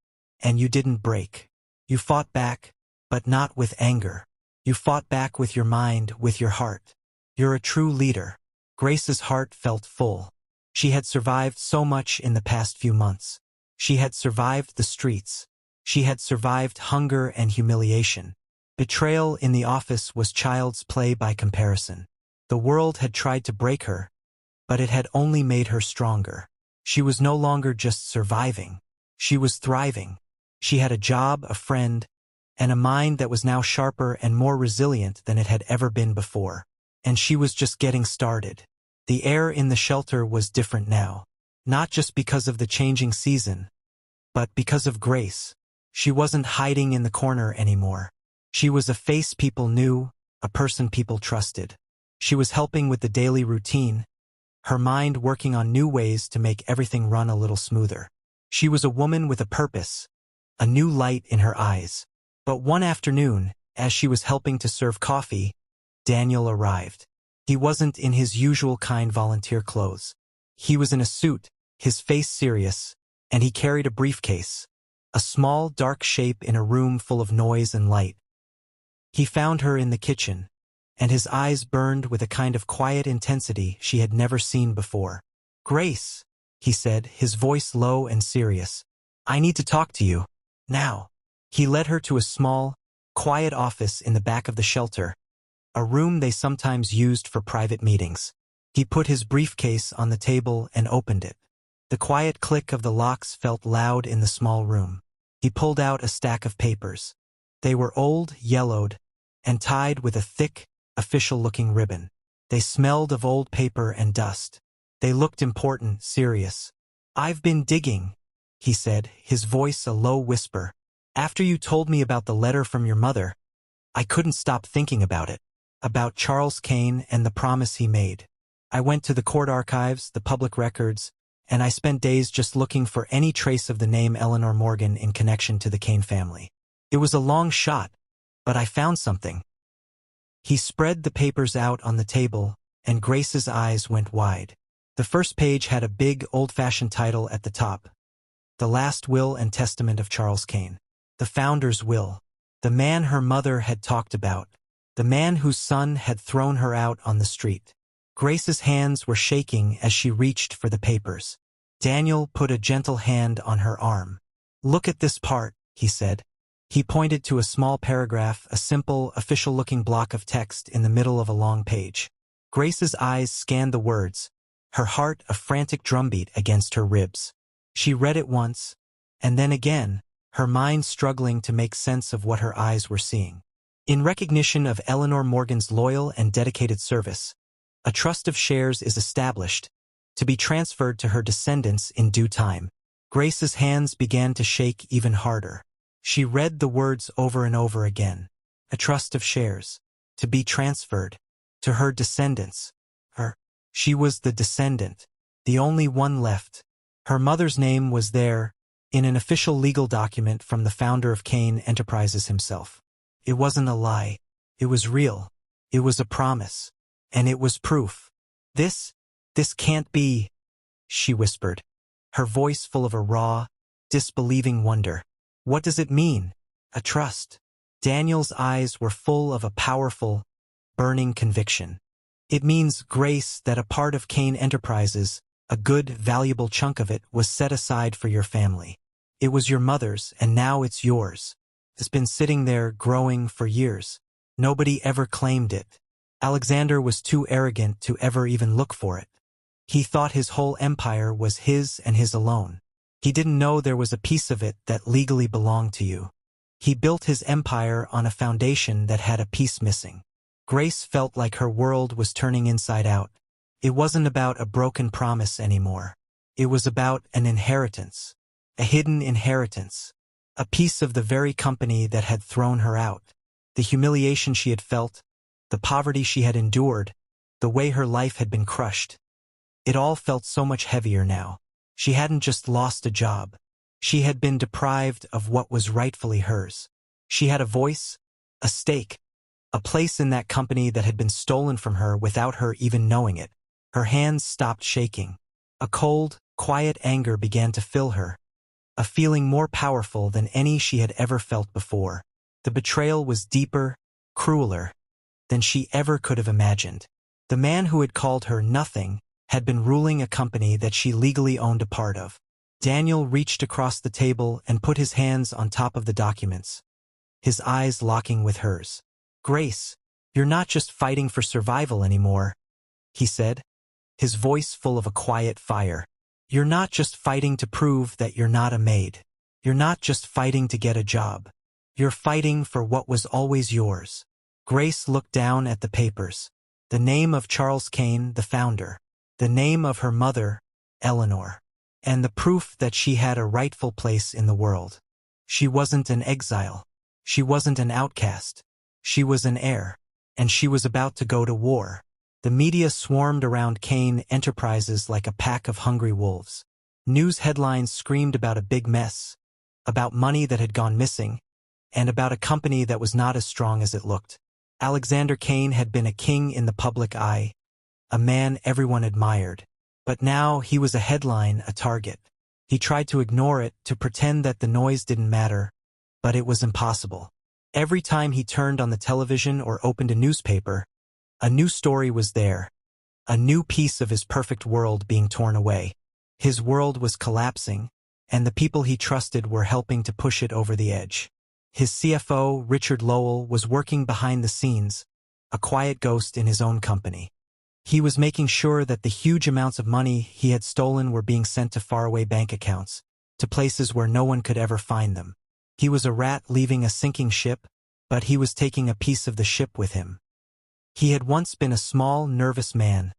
and you didn't break. You fought back, but not with anger. You fought back with your mind, with your heart. You're a true leader." Grace's heart felt full. She had survived so much in the past few months. She had survived the streets. She had survived hunger and humiliation. Betrayal in the office was child's play by comparison. The world had tried to break her, but it had only made her stronger. She was no longer just surviving. She was thriving. She had a job, a friend, and a mind that was now sharper and more resilient than it had ever been before. And she was just getting started. The air in the shelter was different now. Not just because of the changing season, but because of Grace. She wasn't hiding in the corner anymore. She was a face people knew, a person people trusted. She was helping with the daily routine, her mind working on new ways to make everything run a little smoother. She was a woman with a purpose, a new light in her eyes. But one afternoon, as she was helping to serve coffee, Daniel arrived. He wasn't in his usual kind volunteer clothes. He was in a suit, his face serious, and he carried a briefcase, a small, dark shape in a room full of noise and light. He found her in the kitchen, and his eyes burned with a kind of quiet intensity she had never seen before. "Grace," he said, his voice low and serious, "I need to talk to you. Now." He led her to a small, quiet office in the back of the shelter, a room they sometimes used for private meetings. He put his briefcase on the table and opened it. The quiet click of the locks felt loud in the small room. He pulled out a stack of papers. They were old, yellowed, and tied with a thick, official-looking ribbon. They smelled of old paper and dust. They looked important, serious. "I've been digging," he said, his voice a low whisper. "After you told me about the letter from your mother, I couldn't stop thinking about it, about Charles Kane and the promise he made. I went to the court archives, the public records, and I spent days just looking for any trace of the name Eleanor Morgan in connection to the Kane family. It was a long shot, but I found something." He spread the papers out on the table, and Grace's eyes went wide. The first page had a big, old-fashioned title at the top: "The Last Will and Testament of Charles Kane." The founder's will. The man her mother had talked about. The man whose son had thrown her out on the street. Grace's hands were shaking as she reached for the papers. Daniel put a gentle hand on her arm. "Look at this part," he said. He pointed to a small paragraph, a simple, official-looking block of text in the middle of a long page. Grace's eyes scanned the words, her heart a frantic drumbeat against her ribs. She read it once, and then again, her mind struggling to make sense of what her eyes were seeing. In recognition of Eleanor Morgan's loyal and dedicated service, a trust of shares is established, to be transferred to her descendants in due time. Grace's hands began to shake even harder. She read the words over and over again. A trust of shares, to be transferred, to her descendants. She was the descendant, the only one left. Her mother's name was there, in an official legal document from the founder of Kane Enterprises himself. It wasn't a lie. It was real. It was a promise. And it was proof. This can't be," she whispered, her voice full of a raw, disbelieving wonder. "What does it mean? A trust?" Daniel's eyes were full of a powerful, burning conviction. "It means, Grace, that a part of Kane Enterprises, a good, valuable chunk of it, was set aside for your family. It was your mother's, and now it's yours. It's been sitting there, growing for years. Nobody ever claimed it. Alexander was too arrogant to ever even look for it. He thought his whole empire was his and his alone. He didn't know there was a piece of it that legally belonged to you. He built his empire on a foundation that had a piece missing. Grace felt like her world was turning inside out. It wasn't about a broken promise anymore. It was about an inheritance. A hidden inheritance. A piece of the very company that had thrown her out. The humiliation she had felt, the poverty she had endured, the way her life had been crushed. It all felt so much heavier now. She hadn't just lost a job. She had been deprived of what was rightfully hers. She had a voice, a stake, a place in that company that had been stolen from her without her even knowing it. Her hands stopped shaking. A cold, quiet anger began to fill her, a feeling more powerful than any she had ever felt before. The betrayal was deeper, crueler, than she ever could have imagined. The man who had called her nothing had been ruling a company that she legally owned a part of. Daniel reached across the table and put his hands on top of the documents, his eyes locking with hers. "Grace, you're not just fighting for survival anymore," he said, his voice full of a quiet fire. "You're not just fighting to prove that you're not a maid. You're not just fighting to get a job. You're fighting for what was always yours." Grace looked down at the papers. The name of Charles Kane, the founder. The name of her mother, Eleanor. And the proof that she had a rightful place in the world. She wasn't an exile. She wasn't an outcast. She was an heir. And she was about to go to war. The media swarmed around Kane Enterprises like a pack of hungry wolves. News headlines screamed about a big mess, about money that had gone missing, and about a company that was not as strong as it looked. Alexander Kane had been a king in the public eye, a man everyone admired. But now he was a headline, a target. He tried to ignore it, to pretend that the noise didn't matter, but it was impossible. Every time he turned on the television or opened a newspaper, a new story was there, a new piece of his perfect world being torn away. His world was collapsing, and the people he trusted were helping to push it over the edge. His CFO, Richard Lowell, was working behind the scenes, a quiet ghost in his own company. He was making sure that the huge amounts of money he had stolen were being sent to faraway bank accounts, to places where no one could ever find them. He was a rat leaving a sinking ship, but he was taking a piece of the ship with him. He had once been a small, nervous man,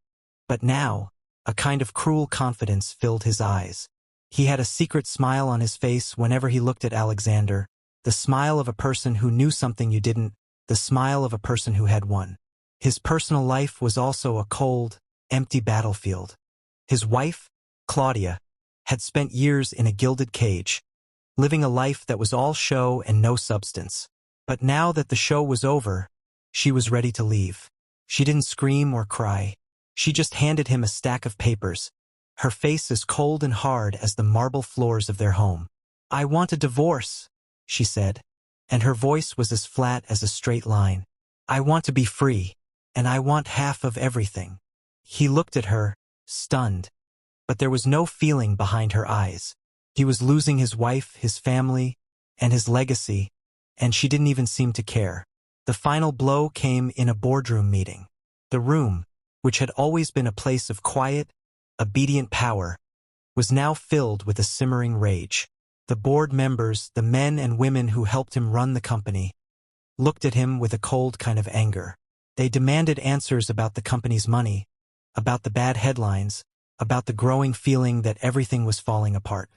but now, a kind of cruel confidence filled his eyes. He had a secret smile on his face whenever he looked at Alexander, the smile of a person who knew something you didn't, the smile of a person who had won. His personal life was also a cold, empty battlefield. His wife, Claudia, had spent years in a gilded cage, living a life that was all show and no substance. But now that the show was over, she was ready to leave. She didn't scream or cry. She just handed him a stack of papers, her face as cold and hard as the marble floors of their home. "I want a divorce," she said, and her voice was as flat as a straight line. "I want to be free. And I want half of everything." He looked at her, stunned, but there was no feeling behind her eyes. He was losing his wife, his family, and his legacy, and she didn't even seem to care. The final blow came in a boardroom meeting. The room, which had always been a place of quiet, obedient power, was now filled with a simmering rage. The board members, the men and women who helped him run the company, looked at him with a cold kind of anger. They demanded answers about the company's money, about the bad headlines, about the growing feeling that everything was falling apart.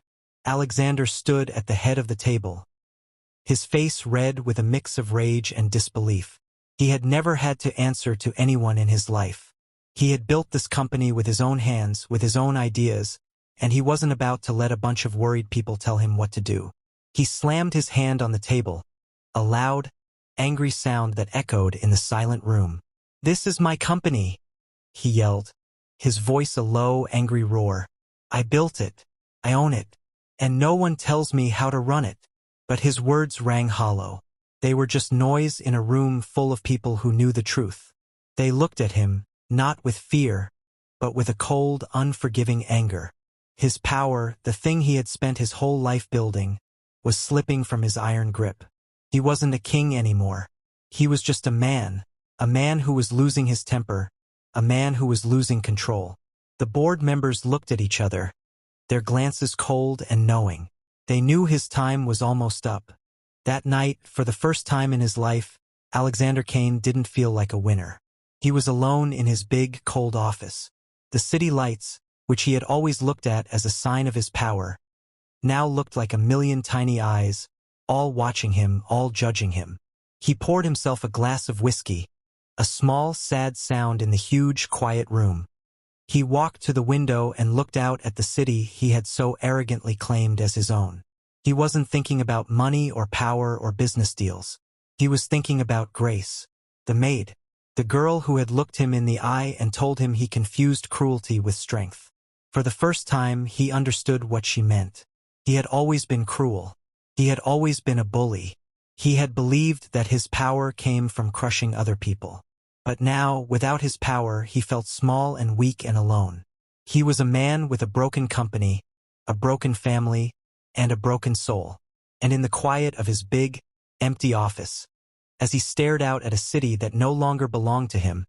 Alexander stood at the head of the table, his face red with a mix of rage and disbelief. He had never had to answer to anyone in his life. He had built this company with his own hands, with his own ideas, and he wasn't about to let a bunch of worried people tell him what to do. He slammed his hand on the table, a loud, angry sound that echoed in the silent room. "This is my company," he yelled, his voice a low, angry roar. "I built it. I own it. And no one tells me how to run it." But his words rang hollow. They were just noise in a room full of people who knew the truth. They looked at him, not with fear, but with a cold, unforgiving anger. His power, the thing he had spent his whole life building, was slipping from his iron grip. He wasn't a king anymore. He was just a man who was losing his temper, a man who was losing control. The board members looked at each other, their glances cold and knowing. They knew his time was almost up. That night, for the first time in his life, Alexander Kane didn't feel like a winner. He was alone in his big, cold office. The city lights, which he had always looked at as a sign of his power, now looked like a million tiny eyes, all watching him, all judging him. He poured himself a glass of whiskey, a small, sad sound in the huge, quiet room. He walked to the window and looked out at the city he had so arrogantly claimed as his own. He wasn't thinking about money or power or business deals. He was thinking about Grace, the maid, the girl who had looked him in the eye and told him he confused cruelty with strength. For the first time, he understood what she meant. He had always been cruel. He had always been a bully. He had believed that his power came from crushing other people. But now, without his power, he felt small and weak and alone. He was a man with a broken company, a broken family, and a broken soul. And in the quiet of his big, empty office, as he stared out at a city that no longer belonged to him,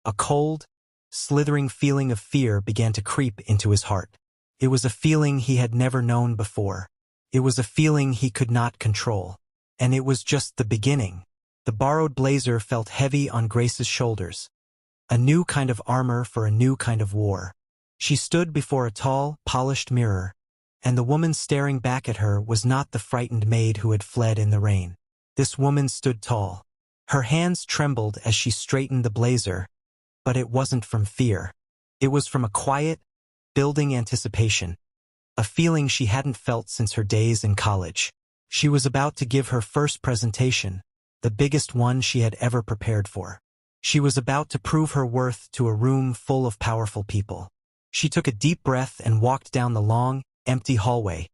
a cold, slithering feeling of fear began to creep into his heart. It was a feeling he had never known before. It was a feeling he could not control. And it was just the beginning. The borrowed blazer felt heavy on Grace's shoulders. A new kind of armor for a new kind of war. She stood before a tall, polished mirror, and the woman staring back at her was not the frightened maid who had fled in the rain. This woman stood tall. Her hands trembled as she straightened the blazer, but it wasn't from fear. It was from a quiet, building anticipation, a feeling she hadn't felt since her days in college. She was about to give her first presentation, the biggest one she had ever prepared for. She was about to prove her worth to a room full of powerful people. She took a deep breath and walked down the long, empty hallway,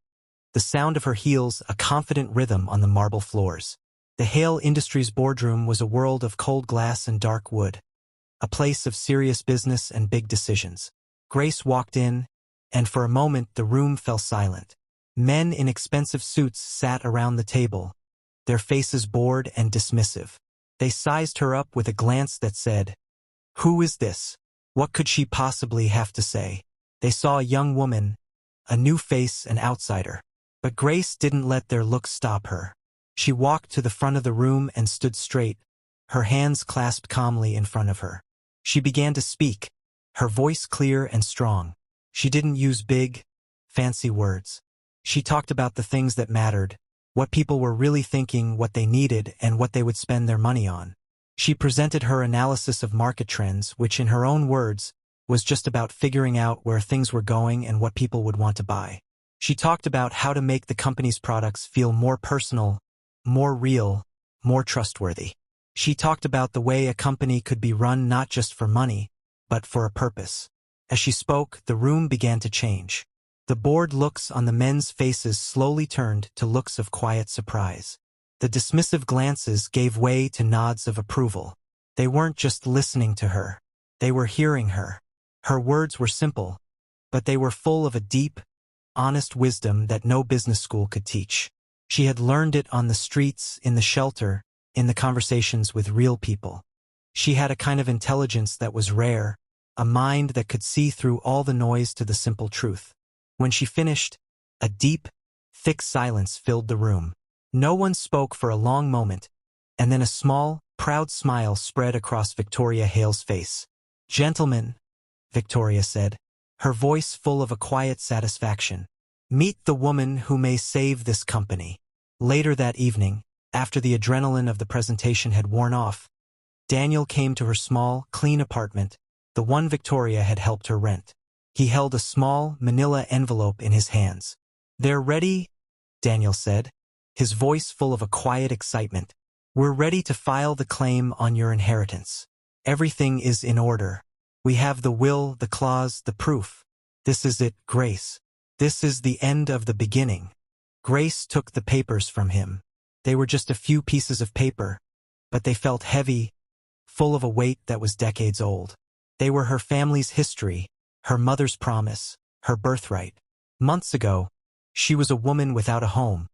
the sound of her heels a confident rhythm on the marble floors. The Hale Industries boardroom was a world of cold glass and dark wood, a place of serious business and big decisions. Grace walked in, and for a moment the room fell silent. Men in expensive suits sat around the table, their faces bored and dismissive. They sized her up with a glance that said, "Who is this? What could she possibly have to say?" They saw a young woman, a new face, an outsider. But Grace didn't let their looks stop her. She walked to the front of the room and stood straight, her hands clasped calmly in front of her. She began to speak, her voice clear and strong. She didn't use big, fancy words. She talked about the things that mattered, what people were really thinking, what they needed, and what they would spend their money on. She presented her analysis of market trends, which in her own words, was just about figuring out where things were going and what people would want to buy. She talked about how to make the company's products feel more personal, more real, more trustworthy. She talked about the way a company could be run not just for money, but for a purpose. As she spoke, the room began to change. The bored looks on the men's faces slowly turned to looks of quiet surprise. The dismissive glances gave way to nods of approval. They weren't just listening to her. They were hearing her. Her words were simple, but they were full of a deep, honest wisdom that no business school could teach. She had learned it on the streets, in the shelter, in the conversations with real people. She had a kind of intelligence that was rare, a mind that could see through all the noise to the simple truth. When she finished, a deep, thick silence filled the room. No one spoke for a long moment, and then a small, proud smile spread across Victoria Hale's face. "Gentlemen," Victoria said, her voice full of a quiet satisfaction, "meet the woman who may save this company." Later that evening, after the adrenaline of the presentation had worn off, Daniel came to her small, clean apartment, the one Victoria had helped her rent. He held a small, manila envelope in his hands. "They're ready," Daniel said, his voice full of a quiet excitement. "We're ready to file the claim on your inheritance. Everything is in order. We have the will, the clause, the proof. This is it, Grace. This is the end of the beginning." Grace took the papers from him. They were just a few pieces of paper, but they felt heavy, full of a weight that was decades old. They were her family's history, her mother's promise, her birthright. Months ago, she was a woman without a home,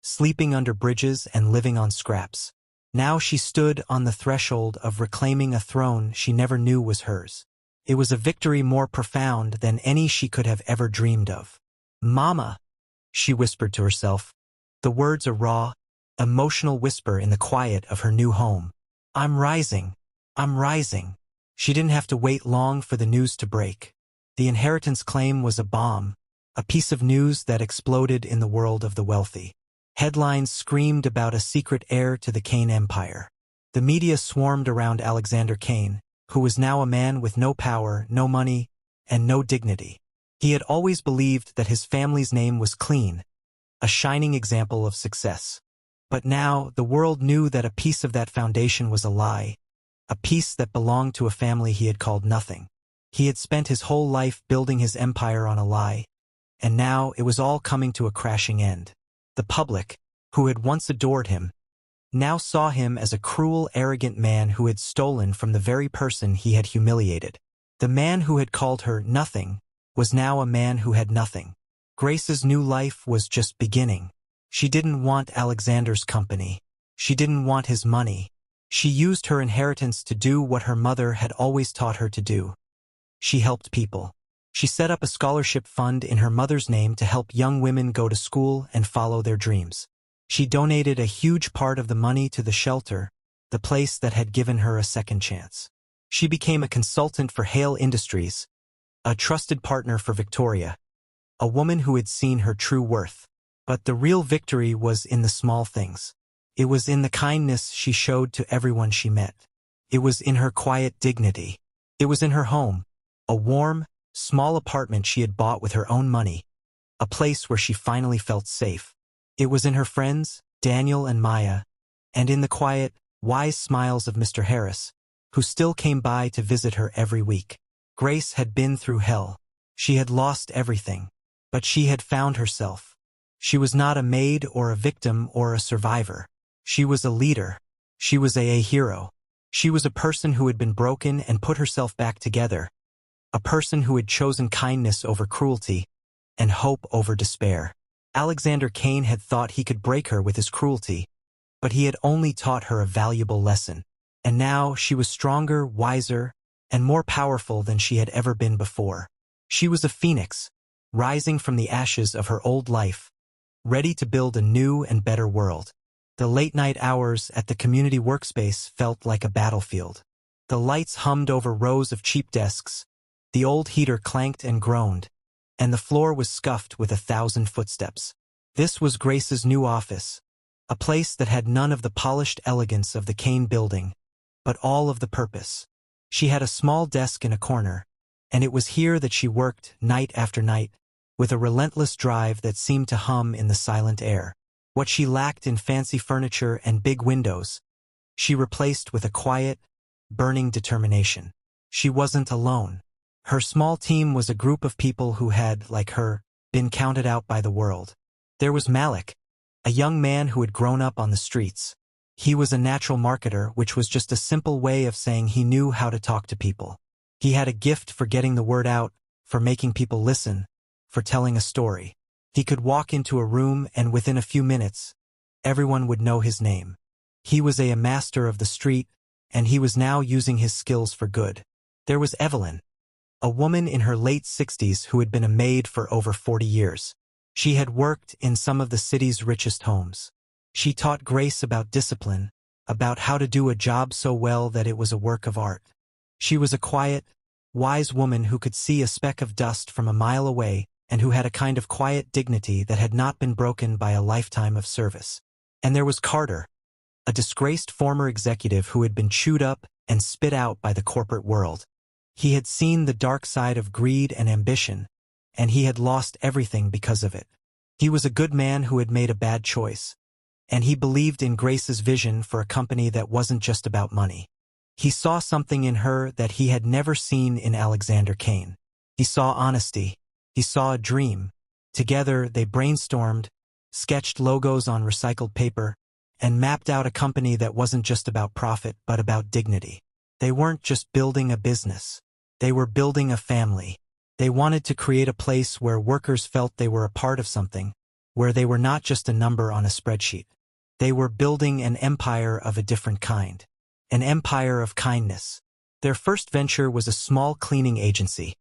sleeping under bridges and living on scraps. Now she stood on the threshold of reclaiming a throne she never knew was hers. It was a victory more profound than any she could have ever dreamed of. "Mama," she whispered to herself, the words a raw, emotional whisper in the quiet of her new home. I'm rising. I'm rising. She didn't have to wait long for the news to break. The inheritance claim was a bomb, a piece of news that exploded in the world of the wealthy. Headlines screamed about a secret heir to the Kane empire. The media swarmed around Alexander Kane, who was now a man with no power, no money, and no dignity. He had always believed that his family's name was clean, a shining example of success. But now the world knew that a piece of that foundation was a lie, a piece that belonged to a family he had called nothing. He had spent his whole life building his empire on a lie, and now it was all coming to a crashing end. The public, who had once adored him, now saw him as a cruel, arrogant man who had stolen from the very person he had humiliated. The man who had called her nothing was now a man who had nothing. Grace's new life was just beginning. She didn't want Alexander's company. She didn't want his money. She used her inheritance to do what her mother had always taught her to do. She helped people. She set up a scholarship fund in her mother's name to help young women go to school and follow their dreams. She donated a huge part of the money to the shelter, the place that had given her a second chance. She became a consultant for Hale Industries, a trusted partner for Victoria, a woman who had seen her true worth. But the real victory was in the small things. It was in the kindness she showed to everyone she met. It was in her quiet dignity. It was in her home, a warm, small apartment she had bought with her own money, a place where she finally felt safe. It was in her friends, Daniel and Maya, and in the quiet, wise smiles of Mr. Harris, who still came by to visit her every week. Grace had been through hell. She had lost everything, but she had found herself. She was not a maid or a victim or a survivor. She was a leader. She was a hero. She was a person who had been broken and put herself back together, a person who had chosen kindness over cruelty and hope over despair. Alexander Kane had thought he could break her with his cruelty, but he had only taught her a valuable lesson. And now she was stronger, wiser, and more powerful than she had ever been before. She was a phoenix, rising from the ashes of her old life, ready to build a new and better world. The late-night hours at the community workspace felt like a battlefield. The lights hummed over rows of cheap desks, the old heater clanked and groaned, and the floor was scuffed with 1,000 footsteps. This was Grace's new office, a place that had none of the polished elegance of the Kane building, but all of the purpose. She had a small desk in a corner, and it was here that she worked night after night, with a relentless drive that seemed to hum in the silent air. What she lacked in fancy furniture and big windows, she replaced with a quiet, burning determination. She wasn't alone. Her small team was a group of people who had, like her, been counted out by the world. There was Malik, a young man who had grown up on the streets. He was a natural marketer, which was just a simple way of saying he knew how to talk to people. He had a gift for getting the word out, for making people listen, for telling a story. He could walk into a room and within a few minutes, everyone would know his name. He was a master of the street, and he was now using his skills for good. There was Evelyn, a woman in her late 60s who had been a maid for over 40 years. She had worked in some of the city's richest homes. She taught Grace about discipline, about how to do a job so well that it was a work of art. She was a quiet, wise woman who could see a speck of dust from a mile away and who had a kind of quiet dignity that had not been broken by a lifetime of service. And there was Carter, a disgraced former executive who had been chewed up and spit out by the corporate world. He had seen the dark side of greed and ambition, and he had lost everything because of it. He was a good man who had made a bad choice, and he believed in Grace's vision for a company that wasn't just about money. He saw something in her that he had never seen in Alexander Kane. He saw honesty. He saw a dream. Together they brainstormed, sketched logos on recycled paper, and mapped out a company that wasn't just about profit but about dignity. They weren't just building a business. They were building a family. They wanted to create a place where workers felt they were a part of something, where they were not just a number on a spreadsheet. They were building an empire of a different kind, an empire of kindness. Their first venture was a small cleaning agency,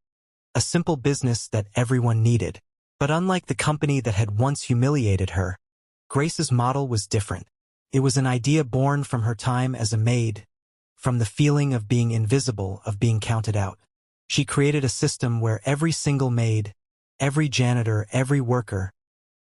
a simple business that everyone needed. But unlike the company that had once humiliated her, Grace's model was different. It was an idea born from her time as a maid, from the feeling of being invisible, of being counted out. She created a system where every single maid, every janitor, every worker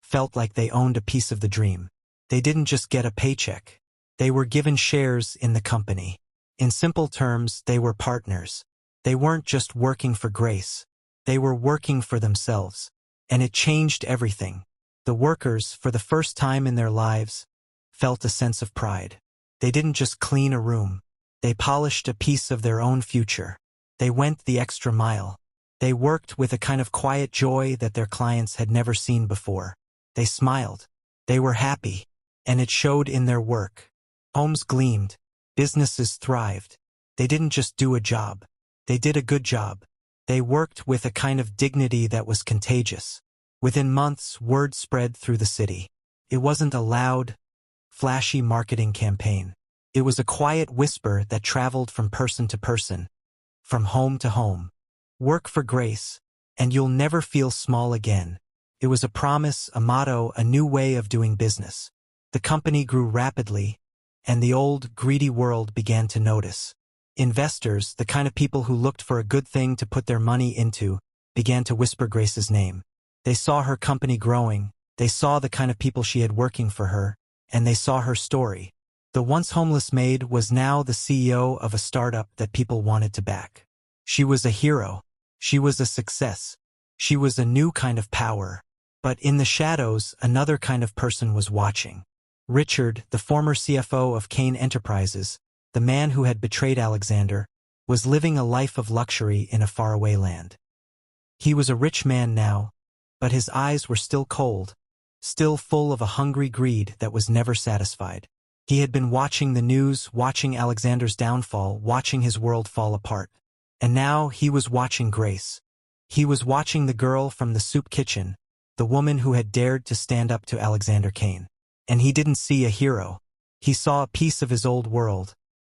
felt like they owned a piece of the dream. They didn't just get a paycheck. They were given shares in the company. In simple terms, they were partners. They weren't just working for Grace. They were working for themselves. And it changed everything. The workers, for the first time in their lives, felt a sense of pride. They didn't just clean a room. They polished a piece of their own future. They went the extra mile. They worked with a kind of quiet joy that their clients had never seen before. They smiled. They were happy. And it showed in their work. Homes gleamed. Businesses thrived. They didn't just do a job. They did a good job. They worked with a kind of dignity that was contagious. Within months, word spread through the city. It wasn't a loud, flashy marketing campaign. It was a quiet whisper that traveled from person to person, from home to home. Work for Grace, and you'll never feel small again. It was a promise, a motto, a new way of doing business. The company grew rapidly, and the old, greedy world began to notice. Investors, the kind of people who looked for a good thing to put their money into, began to whisper Grace's name. They saw her company growing, they saw the kind of people she had working for her, and they saw her story. The once homeless maid was now the CEO of a startup that people wanted to back. She was a hero. She was a success. She was a new kind of power. But in the shadows, another kind of person was watching. Richard, the former CFO of Kane Enterprises, the man who had betrayed Alexander, was living a life of luxury in a faraway land. He was a rich man now, but his eyes were still cold, still full of a hungry greed that was never satisfied. He had been watching the news, watching Alexander's downfall, watching his world fall apart. And now he was watching Grace. He was watching the girl from the soup kitchen, the woman who had dared to stand up to Alexander Kane. And he didn't see a hero. He saw a piece of his old world,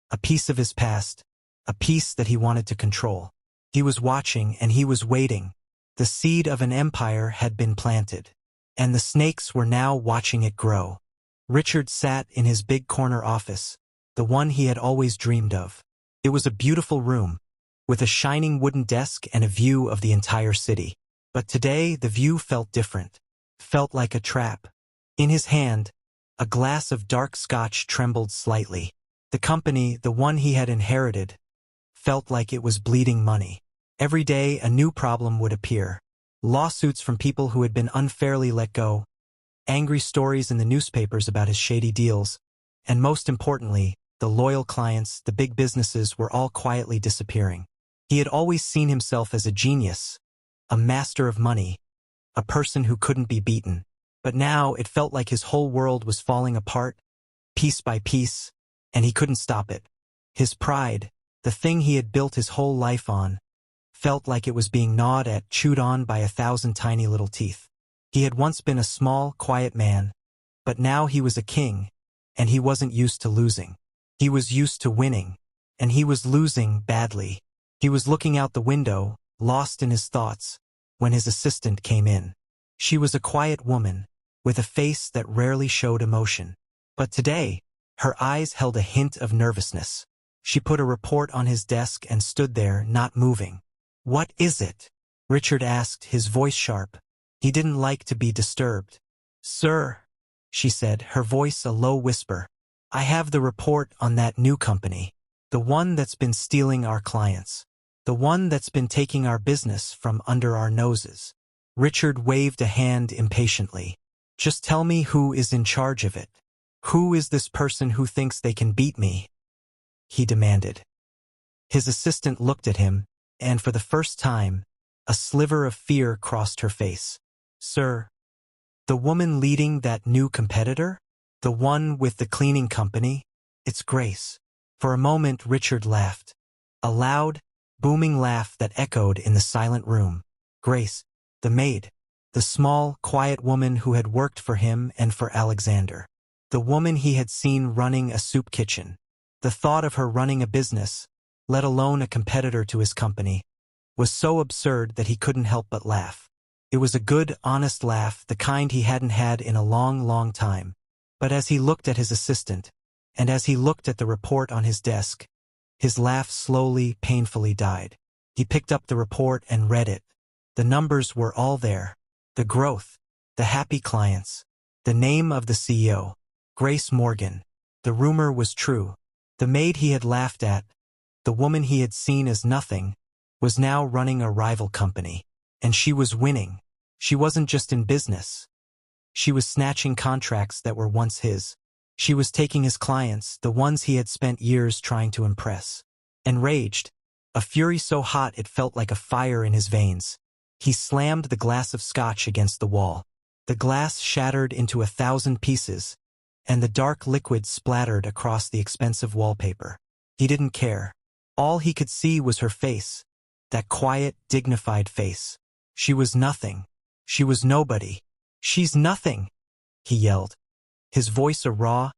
a piece of his past, a piece that he wanted to control. He was watching and he was waiting. The seed of an empire had been planted, and the snakes were now watching it grow. Richard sat in his big corner office, the one he had always dreamed of. It was a beautiful room, with a shining wooden desk and a view of the entire city. But today the view felt different, felt like a trap. In his hand, a glass of dark scotch trembled slightly. The company, the one he had inherited, felt like it was bleeding money. Every day a new problem would appear. Lawsuits from people who had been unfairly let go, angry stories in the newspapers about his shady deals, and most importantly, the loyal clients, the big businesses were all quietly disappearing. He had always seen himself as a genius, a master of money, a person who couldn't be beaten. But now it felt like his whole world was falling apart, piece by piece, and he couldn't stop it. His pride, the thing he had built his whole life on, felt like it was being gnawed at, chewed on by 1,000 tiny little teeth. He had once been a small, quiet man, but now he was a king, and he wasn't used to losing. He was used to winning, and he was losing badly. He was looking out the window, lost in his thoughts, when his assistant came in. She was a quiet woman, with a face that rarely showed emotion. But today, her eyes held a hint of nervousness. She put a report on his desk and stood there, not moving. "What is it?" Richard asked, his voice sharp. He didn't like to be disturbed. "Sir," she said, her voice a low whisper, "I have the report on that new company. The one that's been stealing our clients. The one that's been taking our business from under our noses." Richard waved a hand impatiently. "Just tell me who is in charge of it. Who is this person who thinks they can beat me?" he demanded. His assistant looked at him, and for the first time, a sliver of fear crossed her face. "Sir, the woman leading that new competitor? The one with the cleaning company? It's Grace." For a moment Richard laughed. A loud, booming laugh that echoed in the silent room. Grace, the maid. The small, quiet woman who had worked for him and for Alexander. The woman he had seen running a soup kitchen. The thought of her running a business, let alone a competitor to his company, was so absurd that he couldn't help but laugh. It was a good, honest laugh, the kind he hadn't had in a long, long time. But as he looked at his assistant, and as he looked at the report on his desk, his laugh slowly, painfully died. He picked up the report and read it. The numbers were all there. The growth, the happy clients, the name of the CEO, Grace Morgan. The rumor was true. The maid he had laughed at, the woman he had seen as nothing, was now running a rival company. And she was winning. She wasn't just in business. She was snatching contracts that were once his. She was taking his clients, the ones he had spent years trying to impress. Enraged, a fury so hot it felt like a fire in his veins, he slammed the glass of scotch against the wall. The glass shattered into 1,000 pieces, and the dark liquid splattered across the expensive wallpaper. He didn't care. All he could see was her face, that quiet, dignified face. She was nothing. She was nobody. "She's nothing," he yelled, his voice a raw,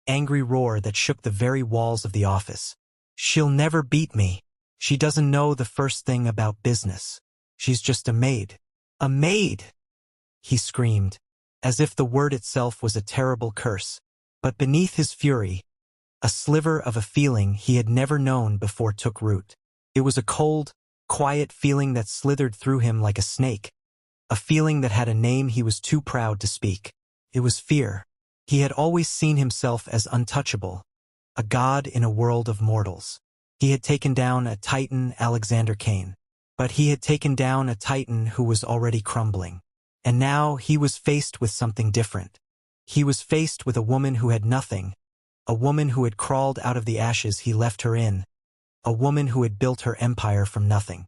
angry roar that shook the very walls of the office. "She'll never beat me. She doesn't know the first thing about business. She's just a maid." "A maid!" he screamed, as if the word itself was a terrible curse. But beneath his fury, a sliver of a feeling he had never known before took root. It was a cold, quiet feeling that slithered through him like a snake, a feeling that had a name he was too proud to speak. It was fear. He had always seen himself as untouchable, a god in a world of mortals. He had taken down a titan, Alexander Kane. But he had taken down a titan who was already crumbling. And now he was faced with something different. He was faced with a woman who had nothing, a woman who had crawled out of the ashes he left her in, a woman who had built her empire from nothing.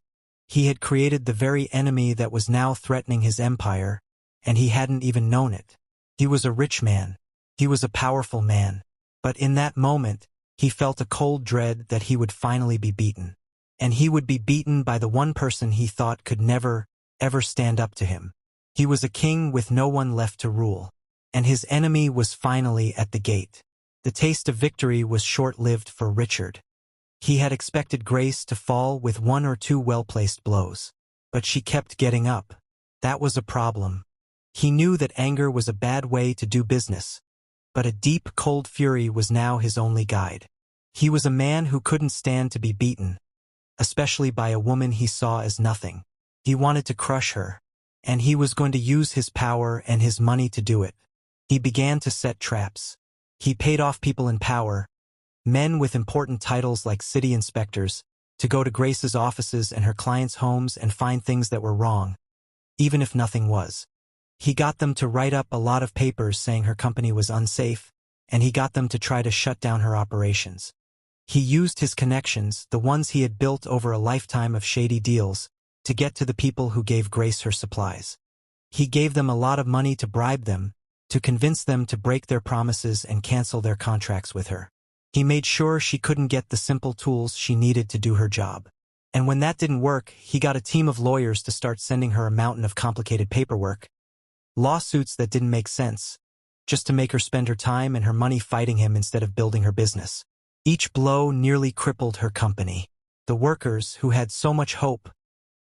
He had created the very enemy that was now threatening his empire, and he hadn't even known it. He was a rich man. He was a powerful man. But in that moment, he felt a cold dread that he would finally be beaten. And he would be beaten by the one person he thought could never, ever stand up to him. He was a king with no one left to rule. And his enemy was finally at the gate. The taste of victory was short-lived for Richard. He had expected Grace to fall with 1 or 2 well-placed blows. But she kept getting up. That was a problem. He knew that anger was a bad way to do business. But a deep, cold fury was now his only guide. He was a man who couldn't stand to be beaten, especially by a woman he saw as nothing. He wanted to crush her, and he was going to use his power and his money to do it. He began to set traps. He paid off people in power, men with important titles like city inspectors, to go to Grace's offices and her clients' homes and find things that were wrong, even if nothing was. He got them to write up a lot of papers saying her company was unsafe, and he got them to try to shut down her operations. He used his connections, the ones he had built over a lifetime of shady deals, to get to the people who gave Grace her supplies. He gave them a lot of money to bribe them, to convince them to break their promises and cancel their contracts with her. He made sure she couldn't get the simple tools she needed to do her job. And when that didn't work, he got a team of lawyers to start sending her a mountain of complicated paperwork, lawsuits that didn't make sense, just to make her spend her time and her money fighting him instead of building her business. Each blow nearly crippled her company. The workers, who had so much hope,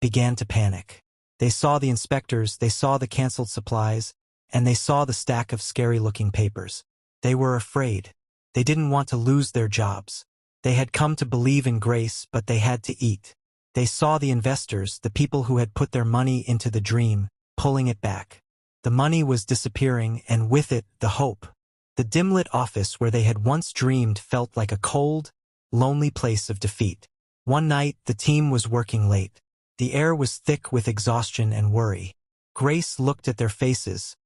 began to panic. They saw the inspectors, they saw the canceled supplies, and they saw the stack of scary-looking papers. They were afraid. They didn't want to lose their jobs. They had come to believe in Grace, but they had to eat. They saw the investors, the people who had put their money into the dream, pulling it back. The money was disappearing, and with it, the hope. The dim-lit office where they had once dreamed felt like a cold, lonely place of defeat. One night, the team was working late. The air was thick with exhaustion and worry. Grace looked at their faces,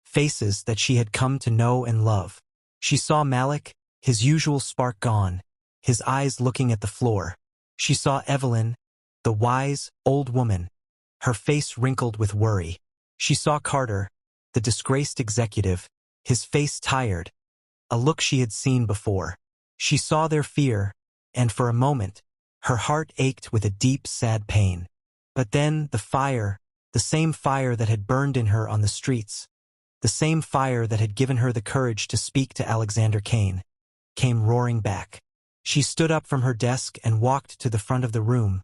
faces that she had come to know and love. She saw Malik, his usual spark gone, his eyes looking at the floor. She saw Evelyn, the wise, old woman, her face wrinkled with worry. She saw Carter, the disgraced executive, his face tired, a look she had seen before. She saw their fear, and for a moment, her heart ached with a deep, sad pain. But then the fire, the same fire that had burned in her on the streets, the same fire that had given her the courage to speak to Alexander Kane, came roaring back. She stood up from her desk and walked to the front of the room,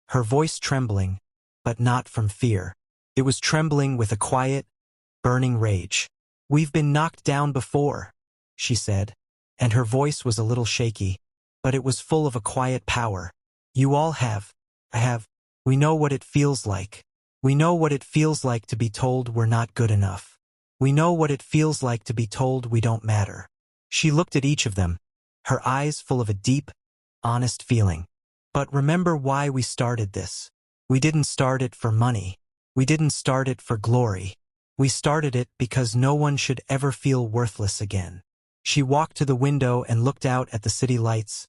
her voice trembling, but not from fear. It was trembling with a quiet, burning rage. "We've been knocked down before," she said, and her voice was a little shaky, but it was full of a quiet power. You all have. I have. We know what it feels like. We know what it feels like to be told we're not good enough. We know what it feels like to be told we don't matter. She looked at each of them, her eyes full of a deep, honest feeling. But remember why we started this. We didn't start it for money. We didn't start it for glory. We started it because no one should ever feel worthless again. She walked to the window and looked out at the city lights,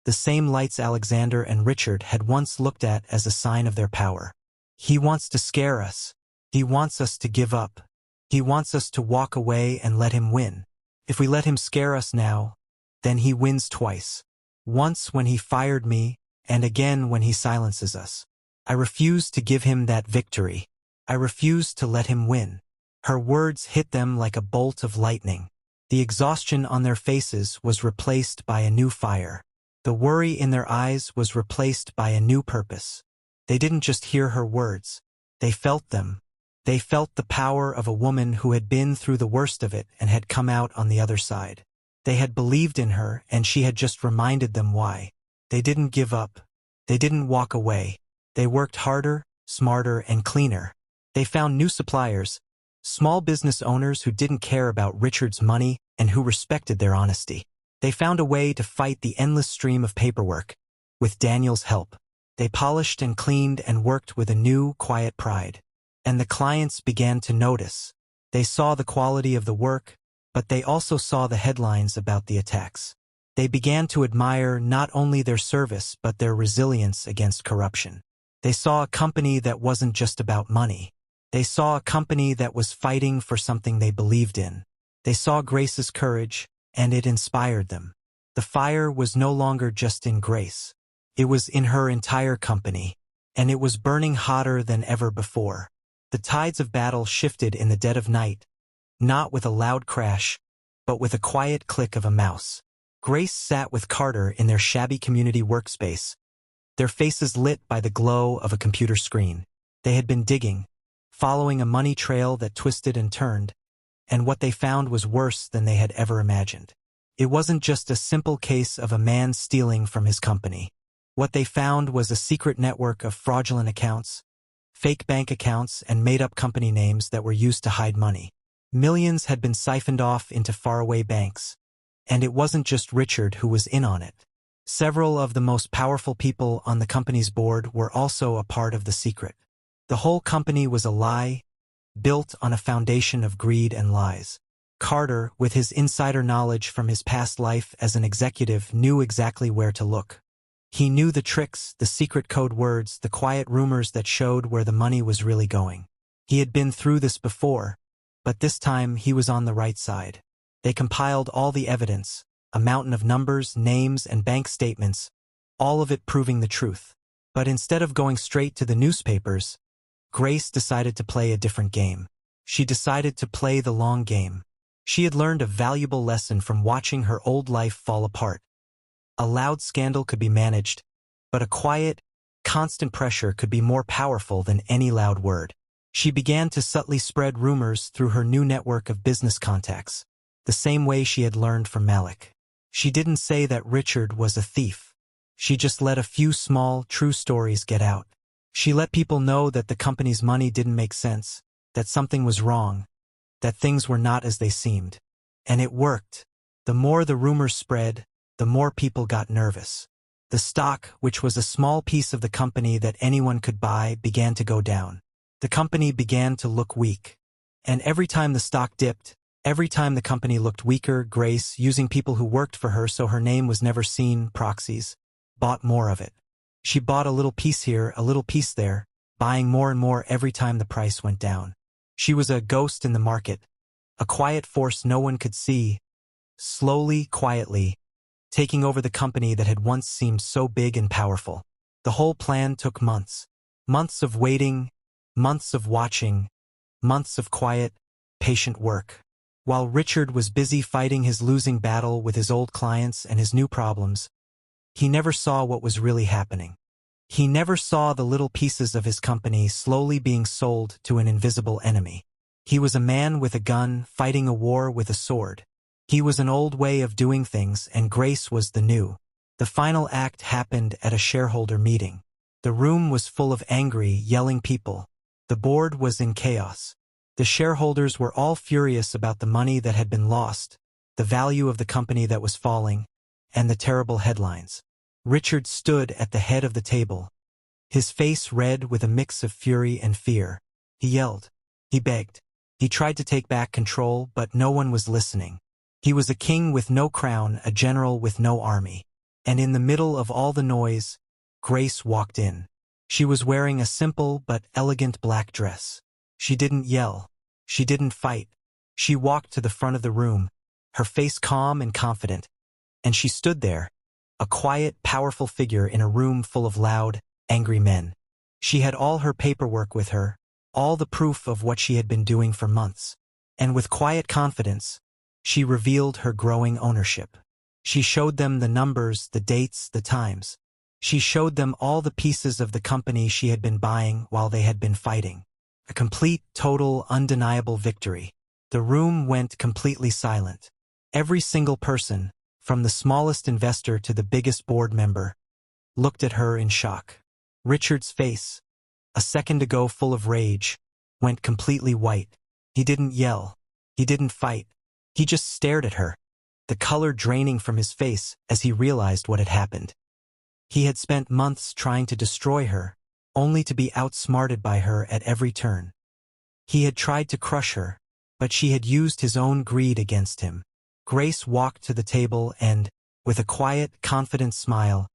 the same lights Alexander and Richard had once looked at as a sign of their power. He wants to scare us. He wants us to give up. He wants us to walk away and let him win. If we let him scare us now, then he wins twice. Once when he fired me, and again when he silences us. I refuse to give him that victory. I refuse to let him win. Her words hit them like a bolt of lightning. The exhaustion on their faces was replaced by a new fire. The worry in their eyes was replaced by a new purpose. They didn't just hear her words. They felt them. They felt the power of a woman who had been through the worst of it and had come out on the other side. They had believed in her, and she had just reminded them why. They didn't give up. They didn't walk away. They worked harder, smarter, and cleaner. They found new suppliers, small business owners who didn't care about Richard's money and who respected their honesty. They found a way to fight the endless stream of paperwork. With Daniel's help, they polished and cleaned and worked with a new, quiet pride. And the clients began to notice. They saw the quality of the work, but they also saw the headlines about the attacks. They began to admire not only their service but their resilience against corruption. They saw a company that wasn't just about money. They saw a company that was fighting for something they believed in. They saw Grace's courage, and it inspired them. The fire was no longer just in Grace. It was in her entire company, and it was burning hotter than ever before. The tides of battle shifted in the dead of night, not with a loud crash, but with a quiet click of a mouse. Grace sat with Carter in their shabby community workspace, their faces lit by the glow of a computer screen. They had been digging, following a money trail that twisted and turned, and what they found was worse than they had ever imagined. It wasn't just a simple case of a man stealing from his company. What they found was a secret network of fraudulent accounts, fake bank accounts, and made-up company names that were used to hide money. Millions had been siphoned off into faraway banks. And it wasn't just Richard who was in on it. Several of the most powerful people on the company's board were also a part of the secret. The whole company was a lie, built on a foundation of greed and lies. Carter, with his insider knowledge from his past life as an executive, knew exactly where to look. He knew the tricks, the secret code words, the quiet rumors that showed where the money was really going. He had been through this before, but this time he was on the right side. They compiled all the evidence, a mountain of numbers, names, and bank statements, all of it proving the truth. But instead of going straight to the newspapers, Grace decided to play a different game. She decided to play the long game. She had learned a valuable lesson from watching her old life fall apart. A loud scandal could be managed, but a quiet, constant pressure could be more powerful than any loud word. She began to subtly spread rumors through her new network of business contacts, the same way she had learned from Malik. She didn't say that Richard was a thief. She just let a few small, true stories get out. She let people know that the company's money didn't make sense, that something was wrong, that things were not as they seemed. And it worked. The more the rumors spread, the more people got nervous. The stock, which was a small piece of the company that anyone could buy, began to go down. The company began to look weak. And every time the stock dipped, every time the company looked weaker, Grace, using people who worked for her so her name was never seen, proxies, bought more of it. She bought a little piece here, a little piece there, buying more and more every time the price went down. She was a ghost in the market, a quiet force no one could see, slowly, quietly, taking over the company that had once seemed so big and powerful. The whole plan took months. Months of waiting, months of watching, months of quiet, patient work. While Richard was busy fighting his losing battle with his old clients and his new problems, he never saw what was really happening. He never saw the little pieces of his company slowly being sold to an invisible enemy. He was a man with a gun fighting a war with a sword. He was an old way of doing things and Grace was the new. The final act happened at a shareholder meeting. The room was full of angry, yelling people. The board was in chaos. The shareholders were all furious about the money that had been lost, the value of the company that was falling, and the terrible headlines. Richard stood at the head of the table, his face red with a mix of fury and fear. He yelled. He begged. He tried to take back control, but no one was listening. He was a king with no crown, a general with no army. And in the middle of all the noise, Grace walked in. She was wearing a simple but elegant black dress. She didn't yell. She didn't fight. She walked to the front of the room, her face calm and confident. And she stood there, a quiet, powerful figure in a room full of loud, angry men. She had all her paperwork with her, all the proof of what she had been doing for months. And with quiet confidence, she revealed her growing ownership. She showed them the numbers, the dates, the times. She showed them all the pieces of the company she had been buying while they had been fighting. A complete, total, undeniable victory. The room went completely silent. Every single person, from the smallest investor to the biggest board member, looked at her in shock. Richard's face, a second ago full of rage, went completely white. He didn't yell. He didn't fight. He just stared at her, the color draining from his face as he realized what had happened. He had spent months trying to destroy her, only to be outsmarted by her at every turn. He had tried to crush her, but she had used his own greed against him. Grace walked to the table and, with a quiet, confident smile,